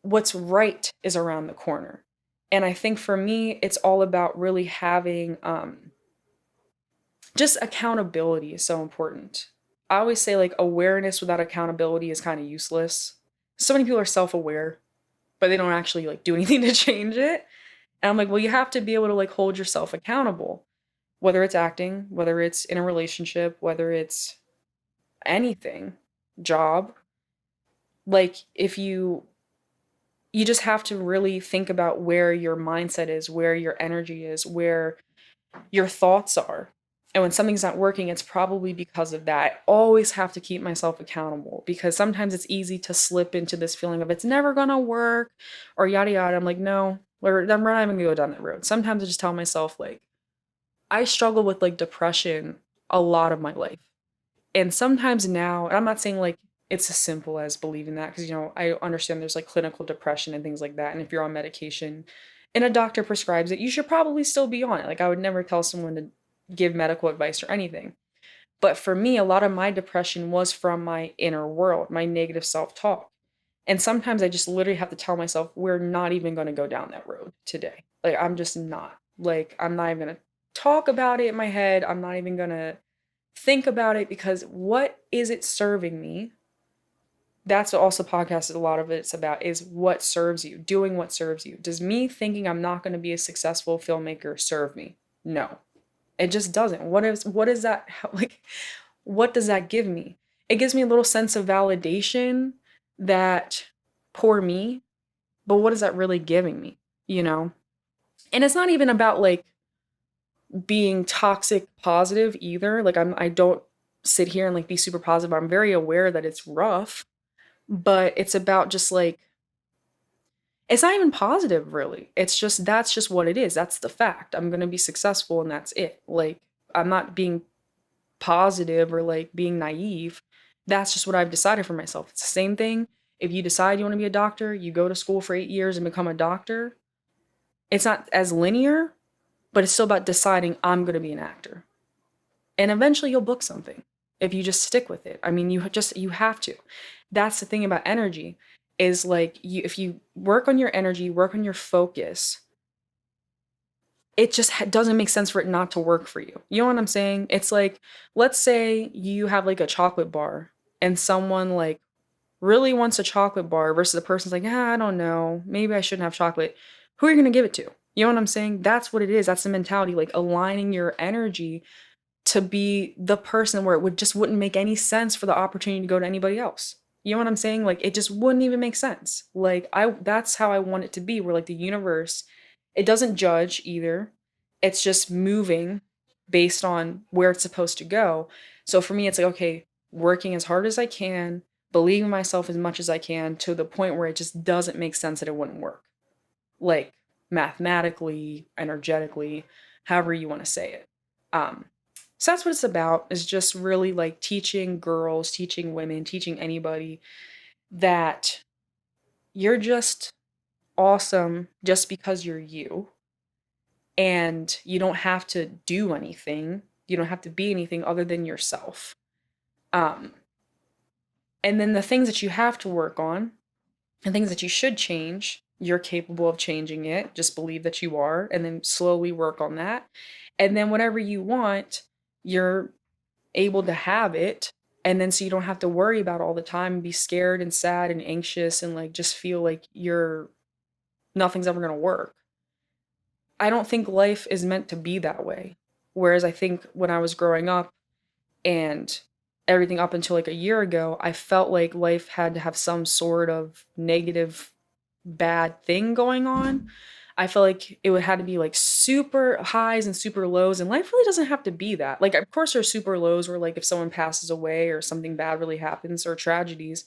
What's right is around the corner. And I think for me, it's all about really having just accountability is so important. I always say like awareness without accountability is kind of useless. so many people are self-aware, but they don't actually like do anything to change it. And I'm like, well, you have to be able to like hold yourself accountable, whether it's acting, whether it's in a relationship, whether it's anything, job. Like if you just have to really think about where your mindset is, where your energy is, where your thoughts are. And when something's not working, it's probably because of that. I always have to keep myself accountable because sometimes it's easy to slip into this feeling of it's never gonna work or yada yada. I'm like, no, I'm not even gonna go down that road. Sometimes I just tell myself, like, I struggle with like depression a lot of my life. And sometimes now, and I'm not saying like it's as simple as believing that, because, you know, I understand there's like clinical depression and things like that. And if you're on medication and a doctor prescribes it, you should probably still be on it. Like, I would never tell someone to give medical advice or anything. But for me, a lot of my depression was from my inner world, my negative self talk. And sometimes I just literally have to tell myself, we're not even going to go down that road today. Like, I'm just not. Like, I'm not even going to talk about it in my head. I'm not even going to think about it because what is it serving me? That's what also podcast is a lot of it's about, is what serves you, doing what serves you. Does me thinking I'm not going to be a successful filmmaker serve me? No, it just doesn't. What is that like? What does that give me? It gives me a little sense of validation that poor me, but what is that really giving me? You know? And it's not even about like being toxic positive either. Like I don't sit here and like be super positive. I'm very aware that it's rough, but it's about just like it's not even positive really. It's just that's just what it is. That's the fact. I'm going to be successful and that's it. Like I'm not being positive or like being naive. That's just what I've decided for myself. It's the same thing. If you decide you want to be a doctor, you go to school for 8 years and become a doctor. It's not as linear, but it's still about deciding I'm going to be an actor. And eventually you'll book something if you just stick with it. I mean, you have to. That's the thing about energy is like if you work on your energy, work on your focus, it just doesn't make sense for it not to work for you. You know what I'm saying? It's like, let's say you have like a chocolate bar and someone like really wants a chocolate bar versus the person's like, I don't know, maybe I shouldn't have chocolate. Who are you going to give it to? You know what I'm saying? That's what it is. That's the mentality, like aligning your energy to be the person where it wouldn't make any sense for the opportunity to go to anybody else. You know what I'm saying? Like it just wouldn't even make sense. Like that's how I want it to be, where like the universe, it doesn't judge either. It's just moving based on where it's supposed to go. So for me, it's like, okay, working as hard as I can, believing myself as much as I can to the point where it just doesn't make sense that it wouldn't work. Like mathematically, energetically, however you want to say it. So that's what it's about, is just really like teaching girls, teaching women, teaching anybody that you're just awesome just because you're you. And you don't have to do anything. You don't have to be anything other than yourself. And then the things that you have to work on and things that you should change, you're capable of changing it. Just believe that you are, and then slowly work on that. And then whatever you want, you're able to have it. And then so you don't have to worry about all the time and be scared and sad and anxious and like just feel like nothing's ever going to work. I don't think life is meant to be that way. Whereas I think when I was growing up and everything up until like a year ago, I felt like life had to have some sort of negative, bad thing going on. I felt like it would have to be like super highs and super lows, and life really doesn't have to be that. Like, of course, there's super lows where like if someone passes away or something bad really happens or tragedies,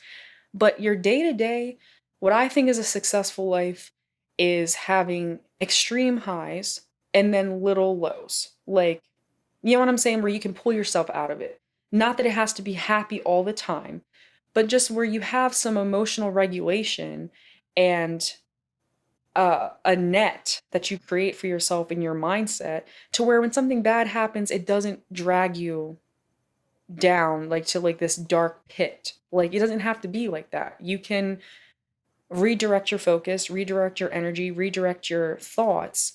but your day to day, what I think is a successful life is having extreme highs and then little lows. Like, you know what I'm saying? Where you can pull yourself out of it. Not that it has to be happy all the time, but just where you have some emotional regulation and a net that you create for yourself in your mindset, to where when something bad happens, it doesn't drag you down like to like this dark pit. Like it doesn't have to be like that. You can redirect your focus, redirect your energy, redirect your thoughts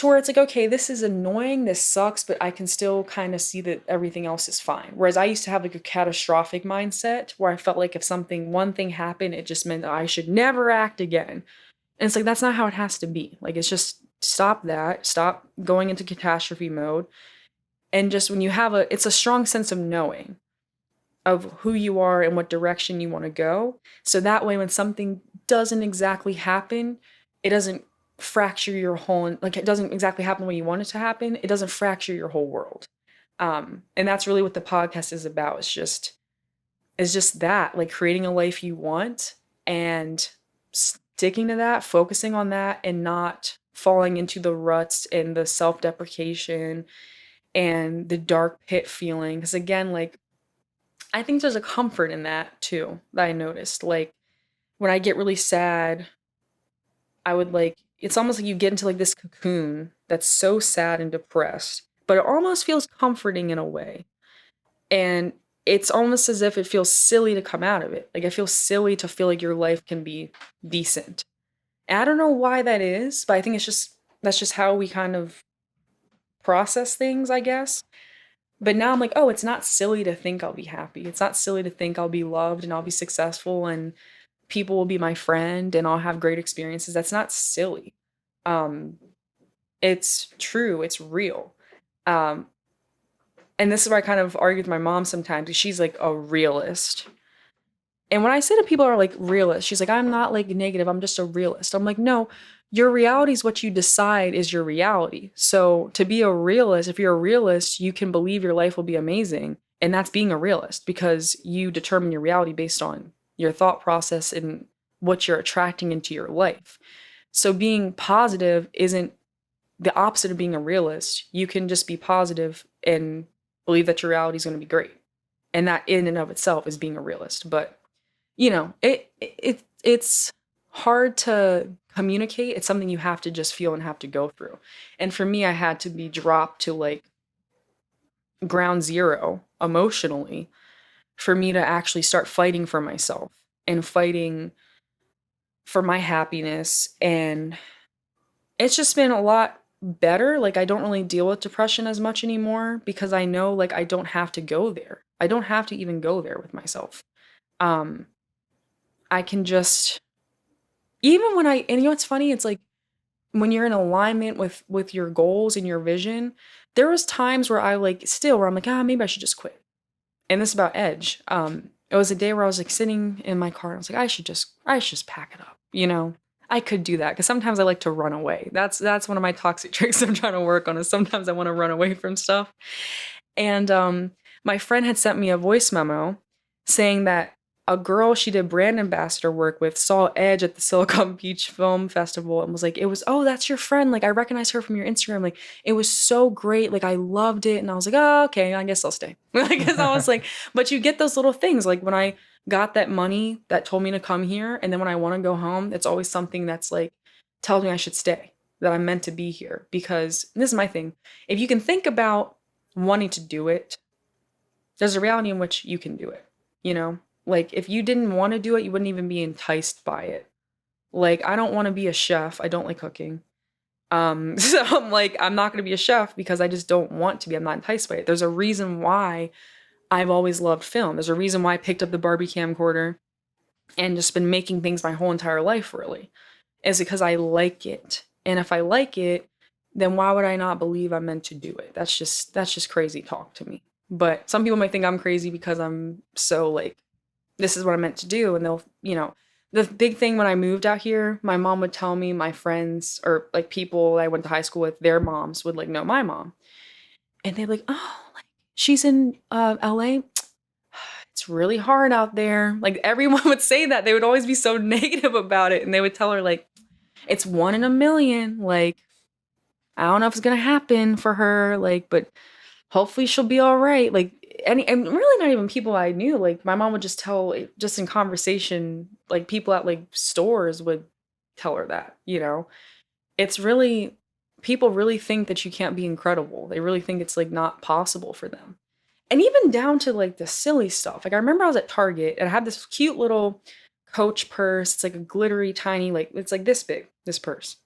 to where it's like, okay, this is annoying, this sucks, but I can still kind of see that everything else is fine. Whereas I used to have like a catastrophic mindset where I felt like if one thing happened, it just meant that I should never act again. And it's like, that's not how it has to be. Like, it's just stop that, stop going into catastrophe mode. And just when you have it's a strong sense of knowing of who you are and what direction you want to go. So that way, when something doesn't exactly happen, it doesn't fracture your whole, like it doesn't exactly happen the way you want it to happen. It doesn't fracture your whole world. And that's really what the podcast is about. It's just that, like creating a life you want and sticking to that, focusing on that, and not falling into the ruts and the self-deprecation and the dark pit feeling. Because again, like, I think there's a comfort in that too, that I noticed. Like, when I get really sad, I would like, it's almost like you get into like this cocoon that's so sad and depressed, but it almost feels comforting in a way. And it's almost as if it feels silly to come out of it. Like, it feels silly to feel like your life can be decent. And I don't know why that is, but I think that's just how we kind of process things, I guess. But now I'm like, oh, it's not silly to think I'll be happy. It's not silly to think I'll be loved and I'll be successful and people will be my friend and I'll have great experiences. That's not silly. It's true. It's real. And this is where I kind of argue with my mom sometimes, because she's like a realist. And when I say to people are like realist, she's like, I'm not like negative. I'm just a realist. I'm like, no, your reality is what you decide is your reality. So to be a realist, if you're a realist, you can believe your life will be amazing. And that's being a realist, because you determine your reality based on your thought process and what you're attracting into your life. So being positive isn't the opposite of being a realist. You can just be positive and believe that your reality is going to be great. And that in and of itself is being a realist. But it's hard to communicate. It's something you have to just feel and have to go through. And for me, I had to be dropped to like ground zero emotionally for me to actually start fighting for myself and fighting for my happiness. And it's just been a lot better. Like, I don't really deal with depression as much anymore, because I know like I don't have to go there. I don't have to even go there with myself. I can just, even when and you know what's funny? It's like when you're in alignment with your goals and your vision, there was times where where I'm like, maybe I should just quit. And this is about Edge. It was a day where I was like sitting in my car and I was like, I should just pack it up. I could do that, because sometimes I like to run away. That's one of my toxic traits I'm trying to work on, is sometimes I want to run away from stuff. And my friend had sent me a voice memo saying that a girl she did brand ambassador work with saw Edge at the Silicon Beach Film Festival and was like, oh, that's your friend. Like, I recognize her from your Instagram. Like, it was so great. Like, I loved it. And I was like, oh, okay, I guess I'll stay. Because I was like, but you get those little things. Like, when I got that money that told me to come here, and then when I want to go home, it's always something that's like, tells me I should stay, that I'm meant to be here. Because this is my thing. If you can think about wanting to do it, there's a reality in which you can do it, Like, if you didn't want to do it, you wouldn't even be enticed by it. Like, I don't want to be a chef. I don't like cooking. So I'm like, I'm not going to be a chef because I just don't want to be. I'm not enticed by it. There's a reason why I've always loved film. There's a reason why I picked up the Barbie camcorder and just been making things my whole entire life, really. Is because I like it. And if I like it, then why would I not believe I'm meant to do it? That's just crazy talk to me. But some people might think I'm crazy because I'm so like, this is what I'm meant to do. And they'll, the big thing when I moved out here, my mom would tell me my friends or like people I went to high school with, their moms would like know my mom. And they'd be like, oh, like she's in LA. It's really hard out there. Like, everyone would say that. They would always be so negative about it. And they would tell her like, it's 1 in a million. Like, I don't know if it's going to happen for her. Like, but hopefully she'll be all right. Like, and really not even people I knew. Like, my mom would just tell, just in conversation, like people at like stores would tell her that, it's really, people really think that you can't be incredible. They really think it's like not possible for them. And even down to like the silly stuff. Like, I remember I was at Target and I had this cute little Coach purse. It's like a glittery, tiny, like it's like this big, this purse.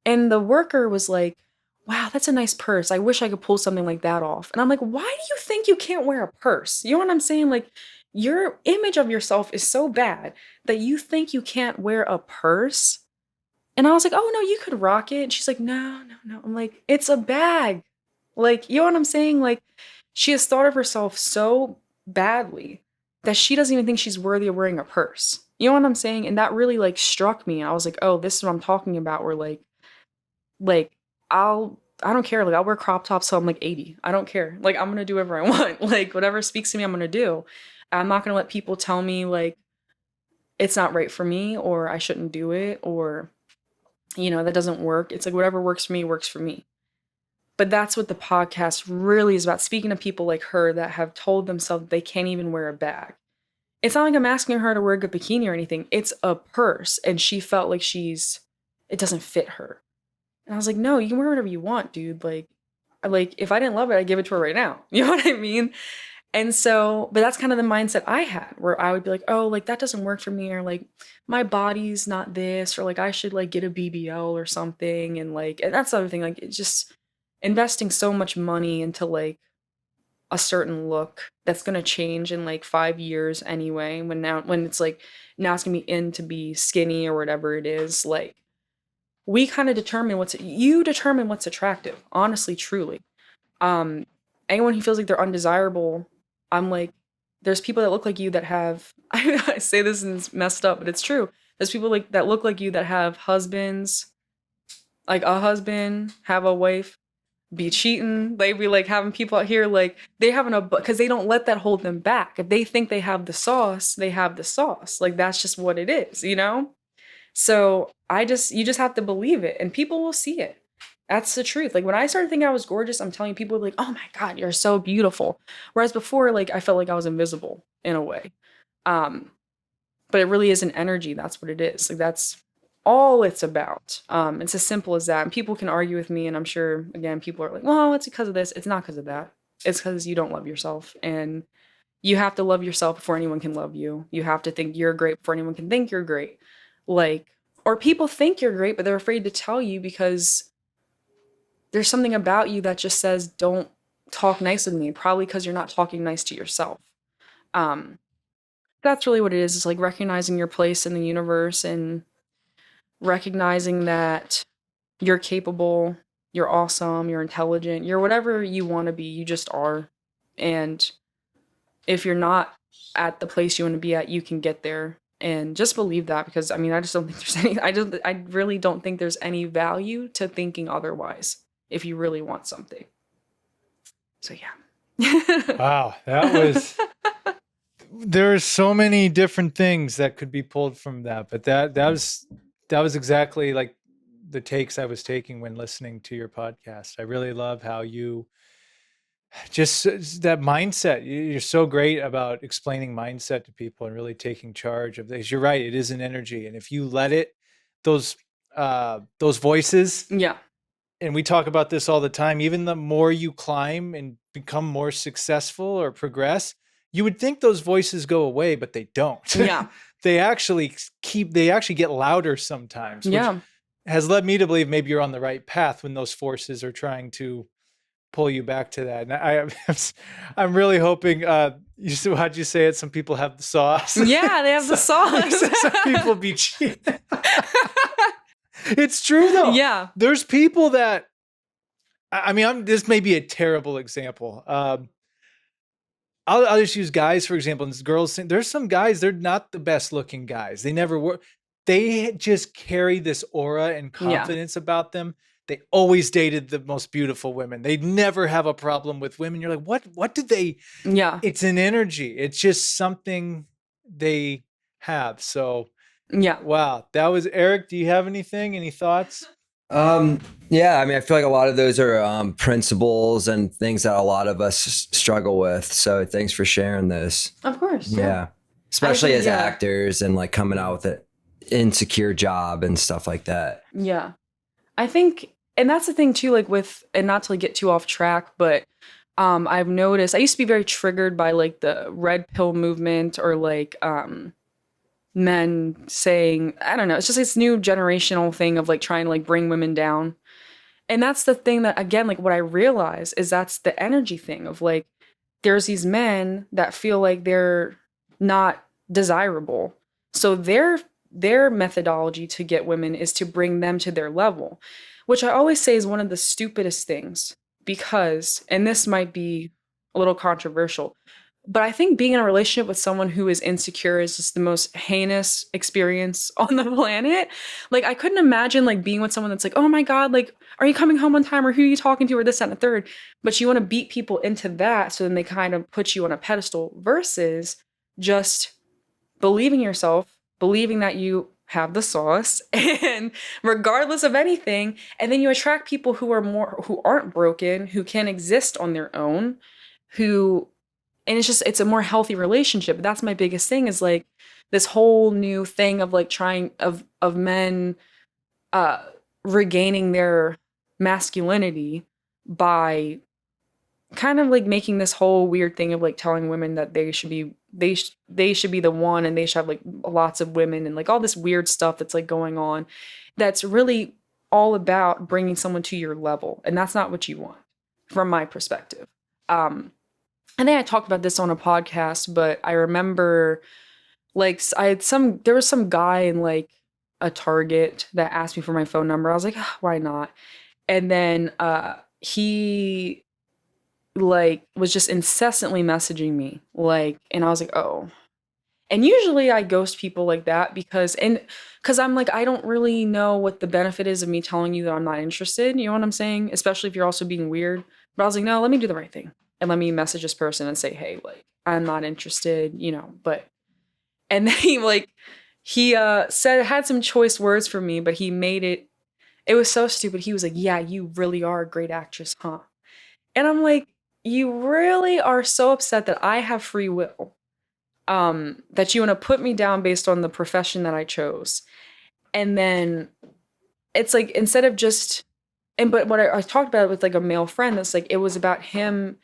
And the worker was like, wow, that's a nice purse. I wish I could pull something like that off. And I'm like, why do you think you can't wear a purse? You know what I'm saying? Like, your image of yourself is so bad that you think you can't wear a purse. And I was like, oh no, you could rock it. And she's like, no, no, no. I'm like, it's a bag. Like, you know what I'm saying? Like, she has thought of herself so badly that she doesn't even think she's worthy of wearing a purse. You know what I'm saying? And that really like struck me. I was like, oh, this is what I'm talking about. Where like I don't care. Like, I'll wear crop tops till I'm like 80. I don't care. Like, I'm gonna do whatever I want. Like, whatever speaks to me, I'm gonna do. I'm not gonna let people tell me like it's not right for me or I shouldn't do it or that doesn't work. It's like whatever works for me works for me. But that's what the podcast really is about, speaking to people like her that have told themselves they can't even wear a bag. It's not like I'm asking her to wear a good bikini or anything. It's a purse, and she felt like it doesn't fit her. And I was like, no, you can wear whatever you want, dude. Like if I didn't love it, I'd give it to her right now. You know what I mean? And so, but that's kind of the mindset I had, where I would be like, oh, like that doesn't work for me, or like my body's not this, or like I should like get a BBL or something. And that's the other thing, like it's just investing so much money into like a certain look that's gonna change in like 5 years anyway. When it's like now it's gonna be in to be skinny or whatever it is, like we kind of determine what's attractive, honestly, truly. Um, Anyone who feels like they're undesirable, I'm like, there's people that look like you that have, I say this and it's messed up, but it's true. There's people like that look like you that have husbands, like a husband, have a wife, be cheating. They be like having people out here like they having because they don't let that hold them back. If they think they have the sauce, they have the sauce. Like that's just what it is, you know? So you just have to believe it and people will see it. That's the truth. Like when I started thinking I was gorgeous, I'm telling people like, oh my God, you're so beautiful. Whereas before, like I felt like I was invisible in a way. But it really is an energy. That's what it is. Like that's all it's about. It's as simple as that. And people can argue with me, and I'm sure again, people are like, well, it's because of this. It's not because of that. It's because you don't love yourself. And you have to love yourself before anyone can love you. You have to think you're great before anyone can think you're great. Or people think you're great, but they're afraid to tell you because there's something about you that just says, don't talk nice with me, probably because you're not talking nice to yourself. That's really what it is. It's like recognizing your place in the universe and recognizing that you're capable, you're awesome, you're intelligent, you're whatever you want to be, you just are. And if you're not at the place you want to be at, you can get there. And just believe that, because I mean, I just don't think there's I really don't think there's any value to thinking otherwise if you really want something. So yeah. Wow, there's so many different things that could be pulled from that, but that was exactly like the takes I was taking when listening to your podcast. I really love how you just that mindset. You're so great about explaining mindset to people and really taking charge of this. You're right, it is an energy, and if you let it, those voices, Yeah. and we talk about this all the time, even the more you climb and become more successful or progress, you would think those voices go away, but they don't. Yeah. they actually get louder sometimes, which has led me to believe maybe you're on the right path when those forces are trying to pull you back to that. And I'm really hoping, how'd you say it? Some people have the sauce. Yeah, they have the sauce. Some people be cheating. It's true though. Yeah. There's people that, I mean, this may be a terrible example. I'll just use guys, for example, and girls. There's some guys, they're not the best looking guys. They never were. They just carry this aura and confidence about them. They always dated the most beautiful women. They never have a problem with women. You're like, what did they? Yeah. It's an energy. It's just something they have. So yeah. Wow. That was Eric. Do you have anything? Any thoughts? Yeah, I mean, I feel like a lot of those are principles and things that a lot of us struggle with. So thanks for sharing this. Of course. Yeah. Especially as actors and like coming out with an insecure job and stuff like that. Yeah. I think, and that's the thing too, like and not to like get too off track, but I've noticed, I used to be very triggered by like the red pill movement or like men saying, I don't know, it's just this new generational thing of like trying to like bring women down. And that's the thing that, again, like what I realize is that's the energy thing of like, there's these men that feel like they're not desirable. So their methodology to get women is to bring them to their level, which I always say is one of the stupidest things because, and this might be a little controversial, but I think being in a relationship with someone who is insecure is just the most heinous experience on the planet. Like, I couldn't imagine like being with someone that's like, oh my God, like, are you coming home on time or who are you talking to or this, that, and the third. But you want to beat people into that. So then they kind of put you on a pedestal versus just believing yourself, believing that you have the sauce and regardless of anything. And then you attract people who aren't broken, who can exist on their own, and it's a more healthy relationship. That's my biggest thing is like this whole new thing of like trying of men regaining their masculinity by kind of like making this whole weird thing of like telling women that they should be the one and they should have like lots of women and like all this weird stuff that's like going on that's really all about bringing someone to your level, and that's not what you want from my perspective. I think I talked about this on a podcast, but I remember like there was some guy in like a Target that asked me for my phone number. I was like, "Ah, why not?" And then he like was just incessantly messaging me like, and I was like, "Oh." And usually I ghost people like that because I'm like, I don't really know what the benefit is of me telling you that I'm not interested. You know what I'm saying? Especially if you're also being weird. But I was like, no, let me do the right thing. And let me message this person and say, hey, like, I'm not interested, and then he had some choice words for me, but he made it was so stupid. He was like, yeah, you really are a great actress, huh? And I'm like, you really are so upset that I have free will. That you want to put me down based on the profession that I chose. And then it's like, instead of just, but what I talked about it with like a male friend, that's like, it was about him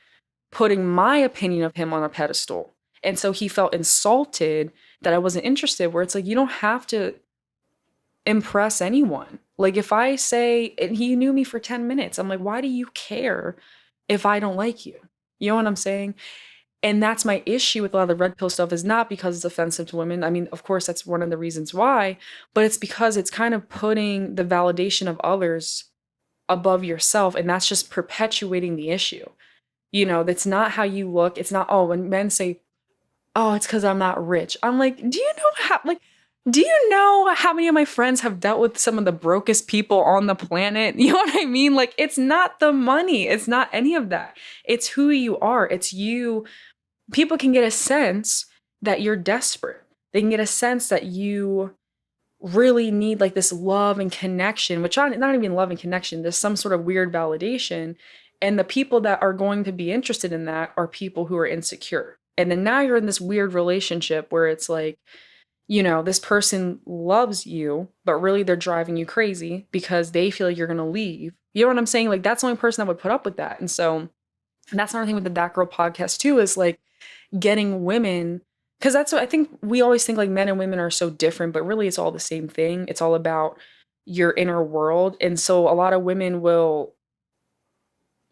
putting my opinion of him on a pedestal. And so he felt insulted that I wasn't interested, where it's like, you don't have to impress anyone. Like if I say, and he knew me for 10 minutes, I'm like, why do you care if I don't like you? You know what I'm saying? And that's my issue with a lot of the red pill stuff, is not because it's offensive to women. I mean, of course, that's one of the reasons why, but it's because it's kind of putting the validation of others above yourself. And that's just perpetuating the issue. That's not how you look. It's not, oh, when men say, oh, it's because I'm not rich. I'm like, do you know how many of my friends have dealt with some of the brokest people on the planet? You know what I mean? Like, it's not the money. It's not any of that. It's who you are. It's you. People can get a sense that you're desperate. They can get a sense that you really need like this love and connection, which not even love and connection. There's some sort of weird validation. And the people that are going to be interested in that are people who are insecure. And then now you're in this weird relationship where it's like, this person loves you, but really they're driving you crazy because they feel like you're going to leave. You know what I'm saying? Like, that's the only person that would put up with that. And so that's another thing with the That Girl podcast too, is like getting women, because that's what I think we always think, like men and women are so different, but really it's all the same thing. It's all about your inner world. And so a lot of women will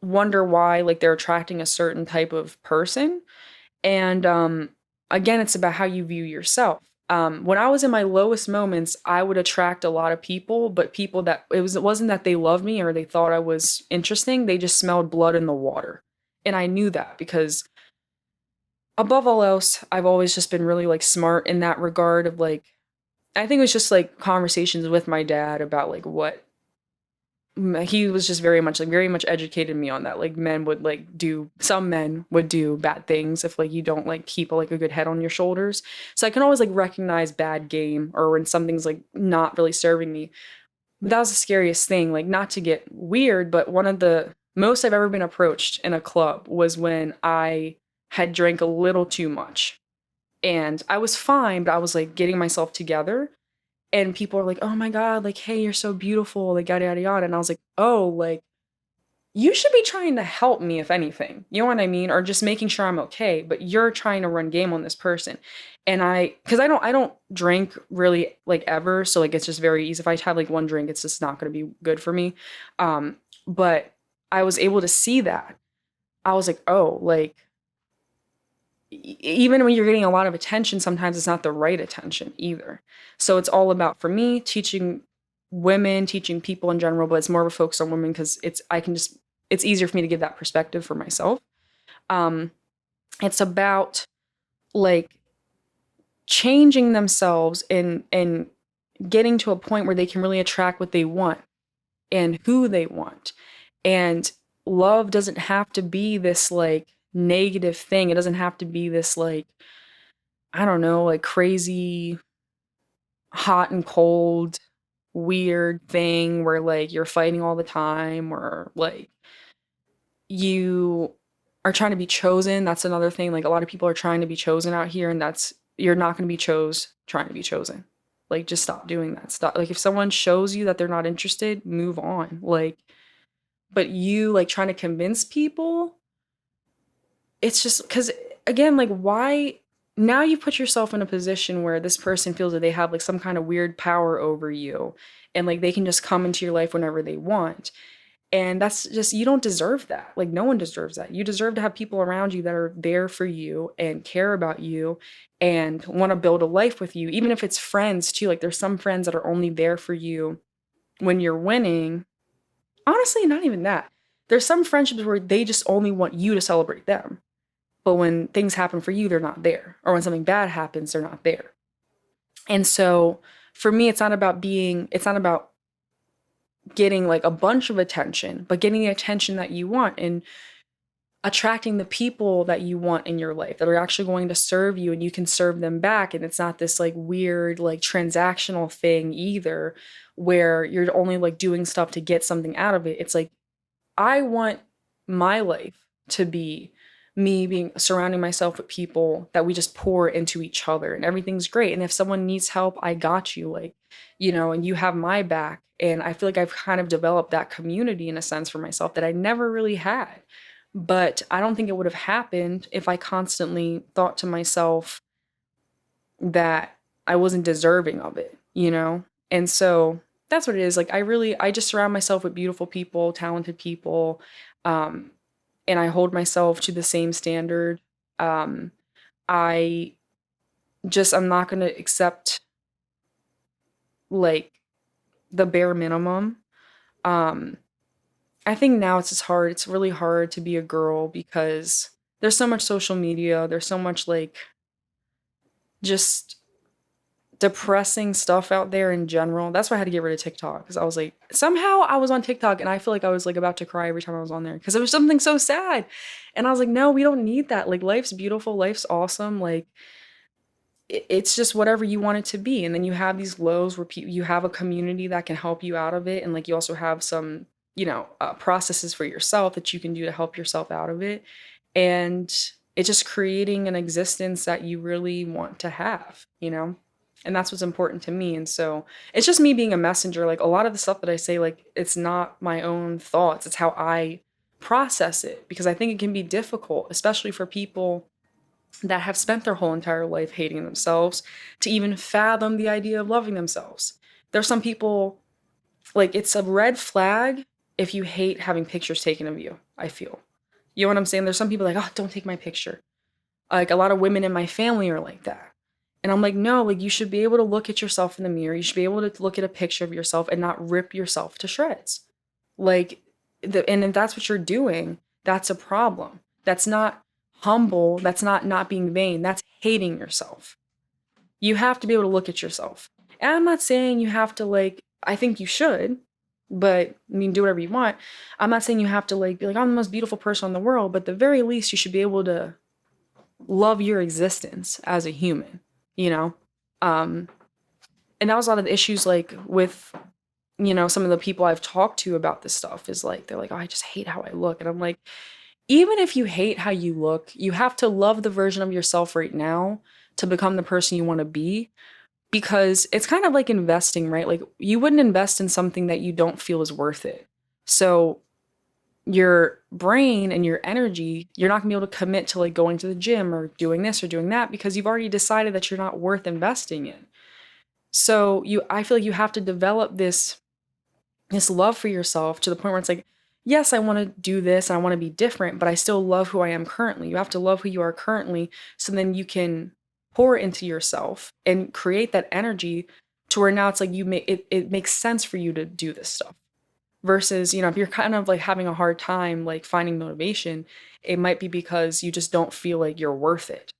wonder why like they're attracting a certain type of person. And again, it's about how you view yourself. When I was in my lowest moments, I would attract a lot of people, but people that it wasn't that they loved me or they thought I was interesting. They just smelled blood in the water. And I knew that because above all else, I've always just been really like smart in that regard of like, I think it was just like conversations with my dad about like what he was just very much educated me on that. Like some men would do bad things if like you don't like keep like a good head on your shoulders. So I can always like recognize bad game or when something's like not really serving me. But that was the scariest thing, like not to get weird, but one of the most I've ever been approached in a club was when I had drank a little too much. And I was fine, but I was like getting myself together. And people are like, oh my God, like, hey, you're so beautiful, like, yada, yada, yada. And I was like, oh, like, you should be trying to help me, if anything. You know what I mean? Or just making sure I'm okay, but you're trying to run game on this person. And because I don't drink really like ever. So like, it's just very easy. If I have like one drink, it's just not going to be good for me. But I was able to see that. I was like, oh, like, even when you're getting a lot of attention, sometimes it's not the right attention either. So it's all about, for me, teaching women, teaching people in general, but it's more of a focus on women because it's easier for me to give that perspective for myself. It's about like changing themselves and getting to a point where they can really attract what they want and who they want. And love doesn't have to be this like negative thing. It doesn't have to be this like, I don't know, like crazy hot and cold weird thing where like you're fighting all the time, or like you are trying to be chosen. That's another thing. Like a lot of people are trying to be chosen out here, and you're not going to be trying to be chosen. Like, just stop doing that. Stop. Like, if someone shows you that they're not interested, move on. Like, but you like trying to convince people, it's just because, again, like, why now you put yourself in a position where this person feels that they have like some kind of weird power over you, and like they can just come into your life whenever they want. And that's just, you don't deserve that. Like, no one deserves that. You deserve to have people around you that are there for you and care about you and want to build a life with you, even if it's friends too. Like, there's some friends that are only there for you when you're winning. Honestly, not even that. There's some friendships where they just only want you to celebrate them. But when things happen for you, they're not there. Or when something bad happens, they're not there. And so for me, it's not about getting like a bunch of attention, but getting the attention that you want and attracting the people that you want in your life that are actually going to serve you, and you can serve them back. And it's not this like weird, like transactional thing either, where you're only like doing stuff to get something out of it. It's like, I want my life to be me being surrounding myself with people that we just pour into each other and everything's great. And if someone needs help, I got you, like, and you have my back. And I feel like I've kind of developed that community in a sense for myself that I never really had. But I don't think it would have happened if I constantly thought to myself that I wasn't deserving of it, And so that's what it is. Like, I just surround myself with beautiful people, talented people. And I hold myself to the same standard. I'm not going to accept like the bare minimum. I think now it's really hard to be a girl because there's so much social media. There's so much like just depressing stuff out there in general. That's why I had to get rid of TikTok, because I was like, somehow I was on TikTok and I feel like I was like about to cry every time I was on there because it was something so sad. And I was like, no, we don't need that. Like, life's beautiful, life's awesome. Like, it's just whatever you want it to be. And then you have these lows where you have a community that can help you out of it. And like, you also have some, processes for yourself that you can do to help yourself out of it. And it's just creating an existence that you really want to have, And that's what's important to me. And so it's just me being a messenger. Like, a lot of the stuff that I say, like, it's not my own thoughts. It's how I process it, because I think it can be difficult, especially for people that have spent their whole entire life hating themselves, to even fathom the idea of loving themselves. There's some people, like, it's a red flag if you hate having pictures taken of you, I feel. You know what I'm saying? There's some people like, oh, don't take my picture. Like, a lot of women in my family are like that. And I'm like, no, like, you should be able to look at yourself in the mirror. You should be able to look at a picture of yourself and not rip yourself to shreds. Like, and if that's what you're doing, that's a problem. That's not humble. That's not being vain. That's hating yourself. You have to be able to look at yourself. And I'm not saying you have to, like, I think you should, but I mean, do whatever you want. I'm not saying you have to like be like, I'm the most beautiful person in the world, but at the very least, you should be able to love your existence as a human. And that was a lot of the issues, like, with, some of the people I've talked to about this stuff is like, they're like, oh, I just hate how I look. And I'm like, even if you hate how you look, you have to love the version of yourself right now to become the person you want to be, because it's kind of like investing, right? Like, you wouldn't invest in something that you don't feel is worth it. So your brain and your energy, you're not gonna be able to commit to like going to the gym or doing this or doing that because you've already decided that you're not worth investing in. So I feel like you have to develop this love for yourself to the point where it's like, yes, I want to do this and I want to be different, but I still love who I am currently. You have to love who you are currently so then you can pour into yourself and create that energy to where now it's like it makes sense for you to do this stuff. Versus, if you're kind of like having a hard time like finding motivation, it might be because you just don't feel like you're worth it.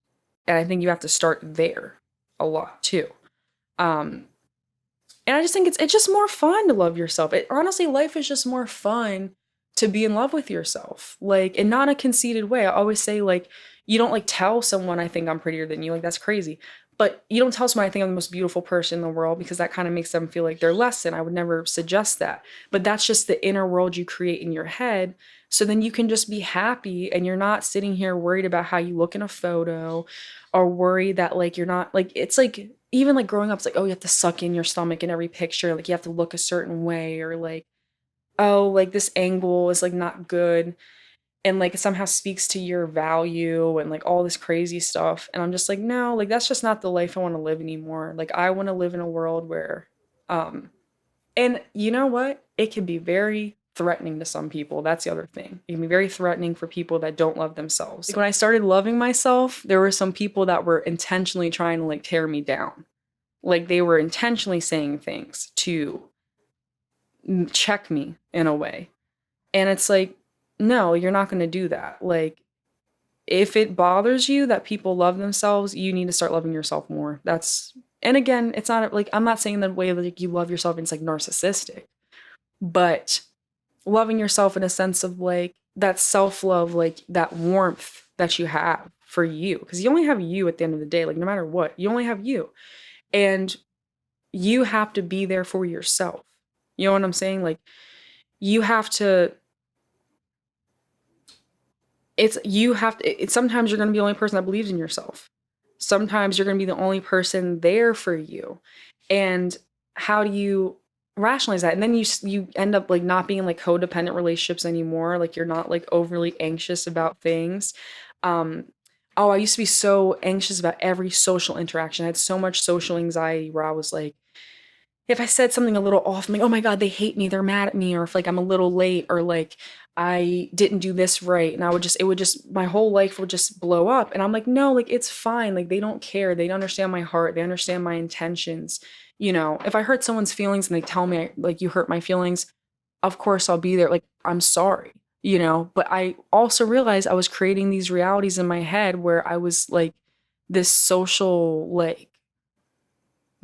And I think you have to start there a lot too. Um, and I just think it's just more fun to love yourself. Honestly, life is just more fun to be in love with yourself. Like, and not a conceited way. I always say, like, you don't like tell someone I think I'm prettier than you. Like, that's crazy. But you don't tell someone I think I'm the most beautiful person in the world because that kind of makes them feel like they're less than. I would never suggest that. But that's just the inner world you create in your head. So then you can just be happy and you're not sitting here worried about how you look in a photo or worried that like you're not like it's like even like growing up, it's like, oh, you have to suck in your stomach in every picture. Like you have to look a certain way or like, oh, like this angle is like not good. And like it somehow speaks to your value and like all this crazy stuff. And I'm just like, no, like that's just not the life I want to live anymore. Like I want to live in a world where, and you know what? It can be very threatening to some people. That's the other thing. It can be very threatening for people that don't love themselves. Like when I started loving myself, there were some people that were intentionally trying to like tear me down. Like they were intentionally saying things to check me in a way. And it's like, no, you're not going to do that. Like, if it bothers you that people love themselves, you need to start loving yourself more. And again, it's not like, I'm not saying the way like you love yourself and it's like narcissistic, but loving yourself in a sense of like that self-love, like that warmth that you have for you. Because you only have you at the end of the day, like no matter what, you only have you. And you have to be there for yourself. You know what I'm saying? Like, you have to sometimes you're going to be the only person that believes in yourself. Sometimes you're going to be the only person there for you. And how do you rationalize that? And then you end up like not being in like codependent relationships anymore. Like you're not like overly anxious about things. I used to be so anxious about every social interaction. I had so much social anxiety where I was like, if I said something a little off, I'm like, oh my God, they hate me, they're mad at me, or if like I'm a little late, or like I didn't do this right. And my whole life would just blow up. And I'm like, no, like it's fine. Like they don't care. They don't understand my heart. They understand my intentions. If I hurt someone's feelings and they tell me like you hurt my feelings, of course I'll be there. Like, I'm sorry, but I also realized I was creating these realities in my head where I was like this social, like,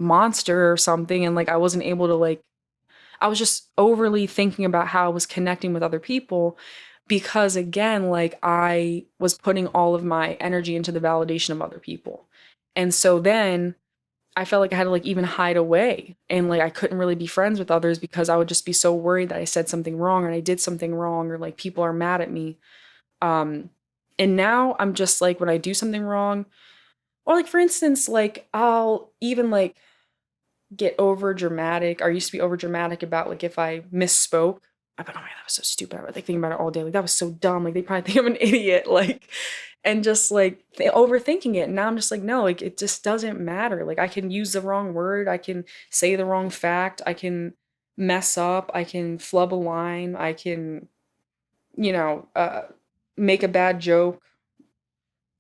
monster or something, and like I wasn't able to like I was just overly thinking about how I was connecting with other people because again like I was putting all of my energy into the validation of other people. And so then I felt like I had to like even hide away and like I couldn't really be friends with others because I would just be so worried that I said something wrong or I did something wrong or like people are mad at me. And now I'm just like when I do something wrong or like for instance like I'll even like get over dramatic. I used to be over dramatic about like if I misspoke. I thought, oh my God, that was so stupid. I would like think about it all day. Like that was so dumb. Like they probably think I'm an idiot. Like, and just like overthinking it. And now I'm just like, no, like it just doesn't matter. Like I can use the wrong word. I can say the wrong fact. I can mess up. I can flub a line. I can, you know, make a bad joke.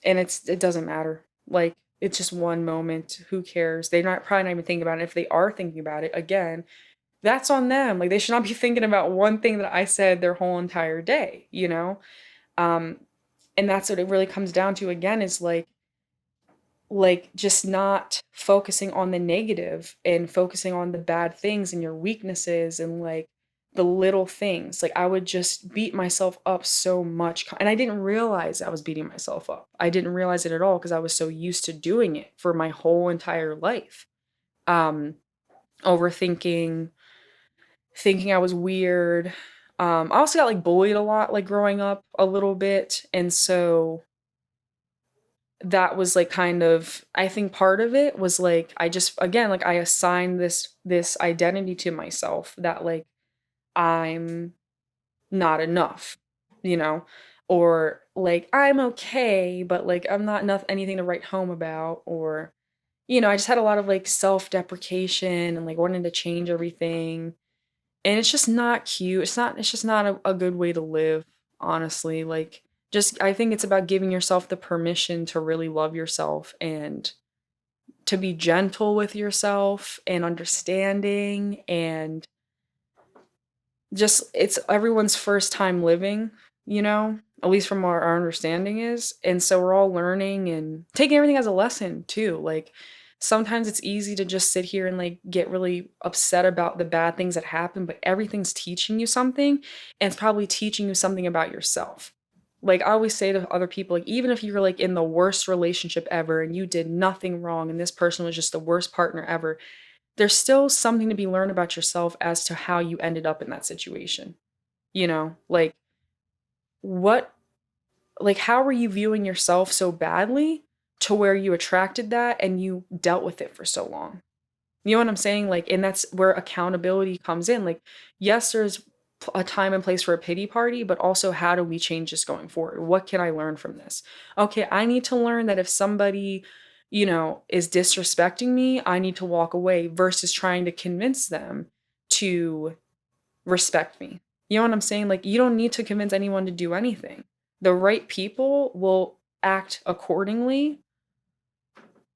And it doesn't matter. Like it's just one moment. Who cares? They're probably not even thinking about it. If they are thinking about it, again, that's on them. Like they should not be thinking about one thing that I said their whole entire day, And that's what it really comes down to again is like just not focusing on the negative and focusing on the bad things and your weaknesses and like the little things. Like I would just beat myself up so much. And I didn't realize I was beating myself up. I didn't realize it at all because I was so used to doing it for my whole entire life. Overthinking, thinking I was weird. I also got like bullied a lot, like growing up a little bit. And so that was like kind of, I think part of it was like, I just, again, like I assigned this identity to myself that like, I'm not enough. you know, or like I'm okay, but like I'm not enough anything to write home about, or I just had a lot of like self-deprecation and like wanting to change everything. And it's just not cute. It's just not a good way to live, honestly. Like just I think it's about giving yourself the permission to really love yourself and to be gentle with yourself and understanding, and just it's everyone's first time living, at least from our understanding is. And so we're all learning and taking everything as a lesson too. Like sometimes it's easy to just sit here and like get really upset about the bad things that happen, but everything's teaching you something, and it's probably teaching you something about yourself. Like I always say to other people, like even if you're like in the worst relationship ever and you did nothing wrong and this person was just the worst partner ever, there's still something to be learned about yourself as to how you ended up in that situation. Like what, like how were you viewing yourself so badly to where you attracted that and you dealt with it for so long? You know what I'm saying? Like, and that's where accountability comes in. Like, yes, there's a time and place for a pity party, but also how do we change this going forward? What can I learn from this? Okay, I need to learn that if somebody, is disrespecting me, I need to walk away versus trying to convince them to respect me. You know what I'm saying? Like, you don't need to convince anyone to do anything. The right people will act accordingly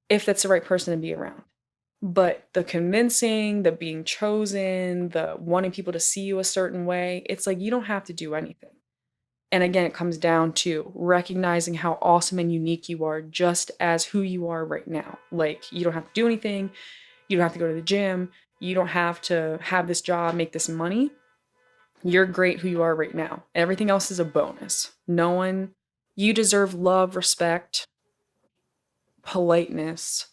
if that's the right person to be around. But the convincing, the being chosen, the wanting people to see you a certain way, it's like you don't have to do anything. And again, it comes down to recognizing how awesome and unique you are just as who you are right now. Like, you don't have to do anything. You don't have to go to the gym. You don't have to have this job, make this money. You're great who you are right now. Everything else is a bonus. You deserve love, respect, politeness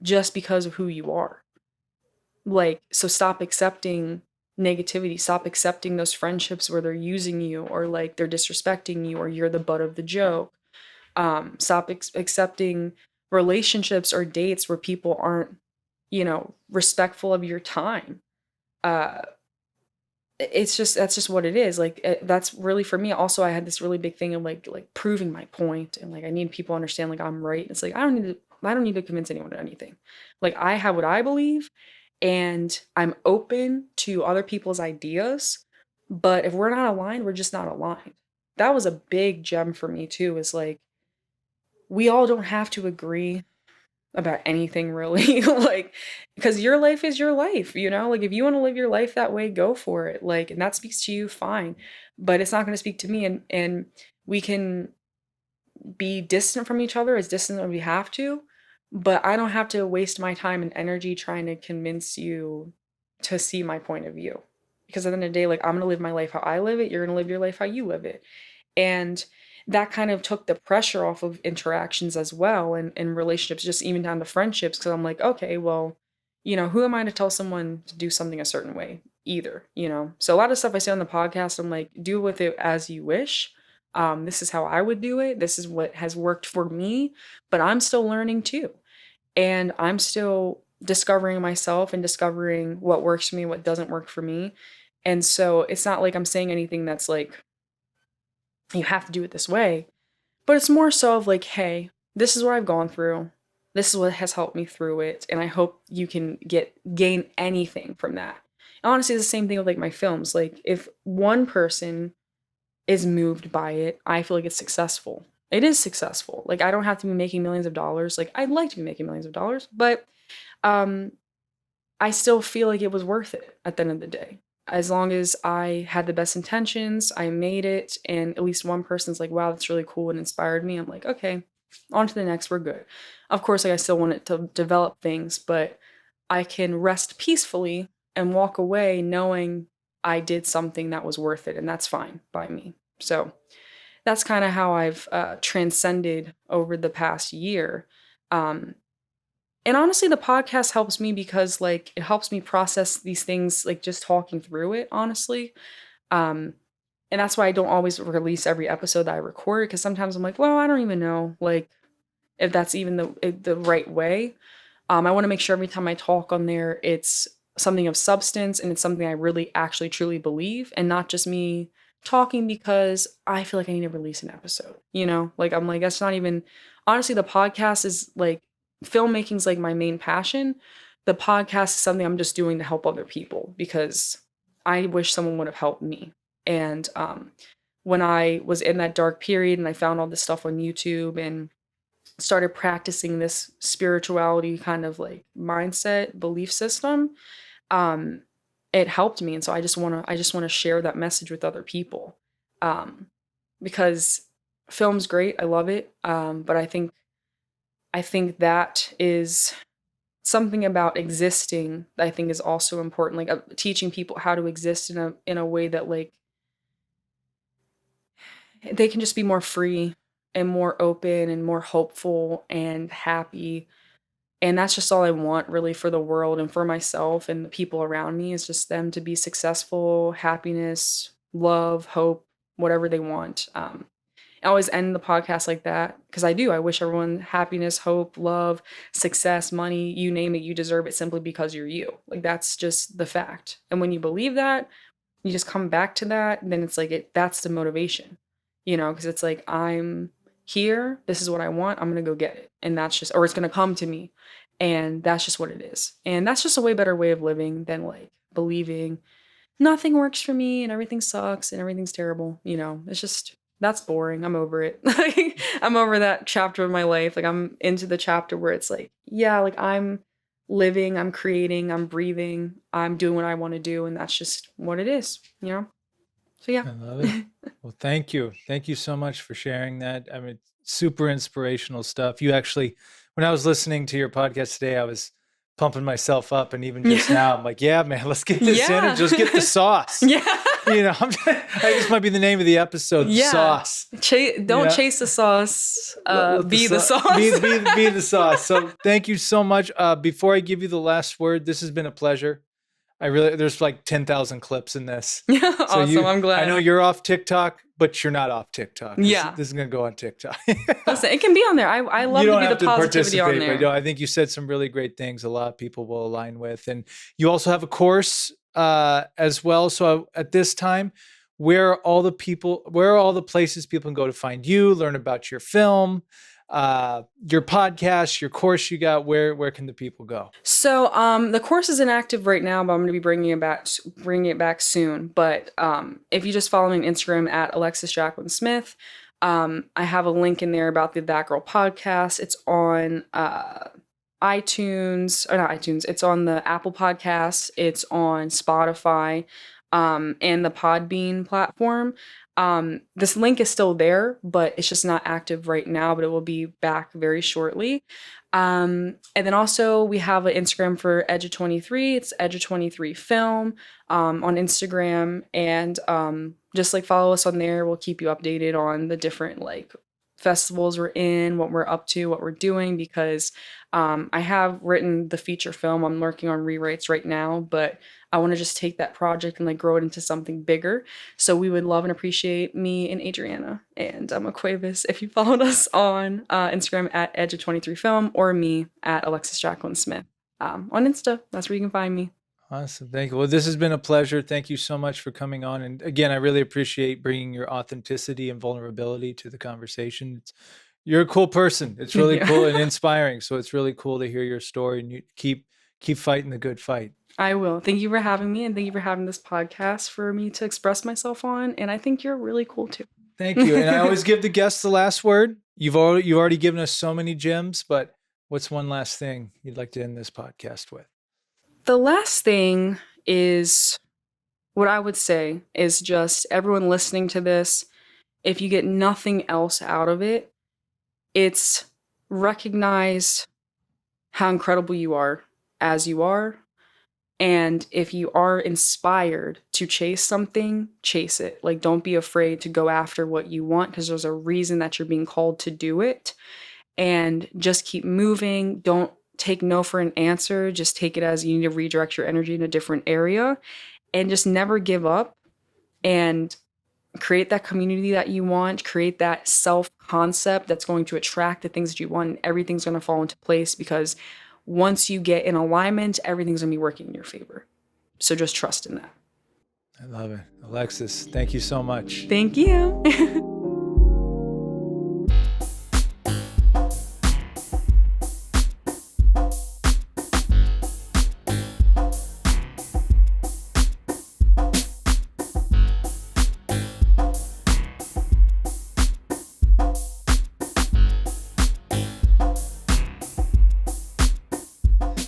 just because of who you are. Like, so stop accepting negativity. Stop accepting those friendships where they're using you or like they're disrespecting you or you're the butt of the joke. Stop accepting relationships or dates where people aren't, respectful of your time. Uh, that's just what it is. Like that's really for me. Also, I had this really big thing of like proving my point, and like I need people to understand like I'm right. It's like I don't need to convince anyone of anything. Like I have what I believe, and I'm open to other people's ideas. But if we're not aligned, we're just not aligned. That was a big gem for me too. Is like we all don't have to agree about anything really. Like because your life is your life, like if you want to live your life that way, go for it, like, and that speaks to you, fine, but it's not going to speak to me. And we can be distant from each other, as distant as we have to, but I don't have to waste my time and energy trying to convince you to see my point of view, because at the end of the day, like, I'm going to live my life how I live it, you're going to live your life how you live it. And that kind of took the pressure off of interactions as well, and relationships, just even down to friendships, because I'm like, okay, well, who am I to tell someone to do something a certain way either, So a lot of stuff I say on the podcast, I'm like, do with it as you wish. This is how I would do it. This is what has worked for me, but I'm still learning too. And I'm still discovering myself and discovering what works for me, what doesn't work for me. And so it's not like I'm saying anything that's like, you have to do it this way. But it's more so of like, hey, this is what I've gone through. This is what has helped me through it. And I hope you can gain anything from that. And honestly, it's the same thing with like my films. Like if one person is moved by it, I feel like it's successful. It is successful. Like I don't have to be making millions of dollars. Like I'd like to be making millions of dollars, but um I still feel like it was worth it at the end of the day. As long as I had the best intentions, I made it, and at least one person's like, wow, that's really cool and inspired me. I'm like, okay, on to the next, we're good. Of course, like I still want it to develop things, but I can rest peacefully and walk away knowing I did something that was worth it, and that's fine by me. So that's kind of how I've transcended over the past year. Um, and honestly, the podcast helps me because like it helps me process these things, like just talking through it, honestly. Um, and that's why I don't always release every episode that I record, because sometimes I'm like, well, I don't even know like if that's even the right way. I want to make sure every time I talk on there, it's something of substance and it's something I really actually truly believe, and not just me talking because I feel like I need to release an episode, you know? Like, I'm like, that's not even, honestly, the podcast is like, filmmaking's like my main passion. The podcast is something I'm just doing to help other people because I wish someone would have helped me. And when I was in that dark period and I found all this stuff on YouTube and started practicing this spirituality kind of like mindset, belief system, um, it helped me. And so I just want to share that message with other people. Because film's great. I love it. But I think that is something about existing that I think is also important. Like teaching people how to exist in a way that like they can just be more free and more open and more hopeful and happy. And that's just all I want really for the world and for myself and the people around me is just them to be successful, happiness, love, hope, whatever they want. I always end the podcast like that because I do. I wish everyone happiness, hope, love, success, money, you name it, you deserve it simply because you're you. Like that's just the fact. And when you believe that, you just come back to that, then it's like that's the motivation. You know, because it's like I'm here, this is what I want, I'm going to go get it. And that's just or it's going to come to me. And that's just what it is. And that's just a way better way of living than like believing nothing works for me and everything sucks and everything's terrible. You know, it's just that's boring. I'm over it. Like I'm over that chapter of my life. Like I'm into the chapter where it's like, yeah, like I'm living, I'm creating, I'm breathing, I'm doing what I want to do, and that's just what it is, you know? So yeah. I love it. Well, thank you. Thank you so much for sharing that. I mean, super inspirational stuff. You actually, when I was listening to your podcast today, I was pumping myself up. And even just now, I'm like, yeah, man, let's get this in and just get the sauce. Yeah. You know, this might be the name of the episode, the sauce. Don't chase the sauce. Be the sauce. Be the sauce. So thank you so much. Before I give you the last word, this has been a pleasure. There's like 10,000 clips in this. Yeah, so awesome. I'm glad. I know you're off TikTok, but you're not off TikTok. Yeah. This is going to go on TikTok. Listen, it can be on there. I love to be the positivity on there. But I think you said some really great things a lot of people will align with. And you also have a course as well. So at this time, where are all the places people can go to find you, learn about your film, your podcast, your course you got? Where can the people go? So the course is inactive right now, but I'm going to be bringing it back soon. But if you just follow me on Instagram at Alexis Jacquelyn Smith, I have a link in there about the That Girl podcast. It's on iTunes, or not iTunes. It's on the Apple Podcasts. It's on Spotify, and the Podbean platform. This link is still there, but it's just not active right now, but it will be back very shortly. And then also we have an Instagram for Edge23. It's Edge23 Film, on Instagram, and, just like follow us on there. We'll keep you updated on the different like festivals we're in, what we're up to, what we're doing, because, I have written the feature film. I'm working on rewrites right now, but I want to just take that project and like grow it into something bigger. So we would love and appreciate me and Adriana and Aquavis if you followed us on Instagram at Edge23Film or me at Alexis Jacquelyn Smith on Insta. That's where you can find me. Awesome. Thank you. Well, this has been a pleasure. Thank you so much for coming on. And again, I really appreciate bringing your authenticity and vulnerability to the conversation. You're a cool person. It's really cool and inspiring. So it's really cool to hear your story, and you keep fighting the good fight. I will. Thank you for having me, and thank you for having this podcast for me to express myself on. And I think you're really cool too. Thank you. And I always give the guests the last word. You've already given us so many gems, but what's one last thing you'd like to end this podcast with? The last thing is what I would say is just everyone listening to this, if you get nothing else out of it, it's recognize how incredible you are as you are. And if you are inspired to chase something, chase it. Like, don't be afraid to go after what you want, because there's a reason that you're being called to do it. And just keep moving. Don't take no for an answer. Just take it as you need to redirect your energy in a different area. And just never give up. And create that community that you want. Create that self-concept that's going to attract the things that you want. And everything's going to fall into place, because once you get in alignment, everything's going to be working in your favor. So just trust in that. I love it. Alexis, thank you so much. Thank you.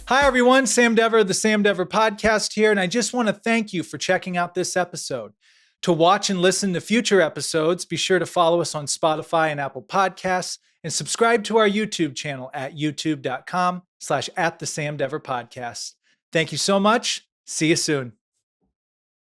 Hi, everyone. Sam Dever, the Sam Dever Podcast here, and I just want to thank you for checking out this episode. To watch and listen to future episodes, be sure to follow us on Spotify and Apple Podcasts, and subscribe to our YouTube channel at youtube.com/@thesamdeverpodcast. Thank you so much. See you soon.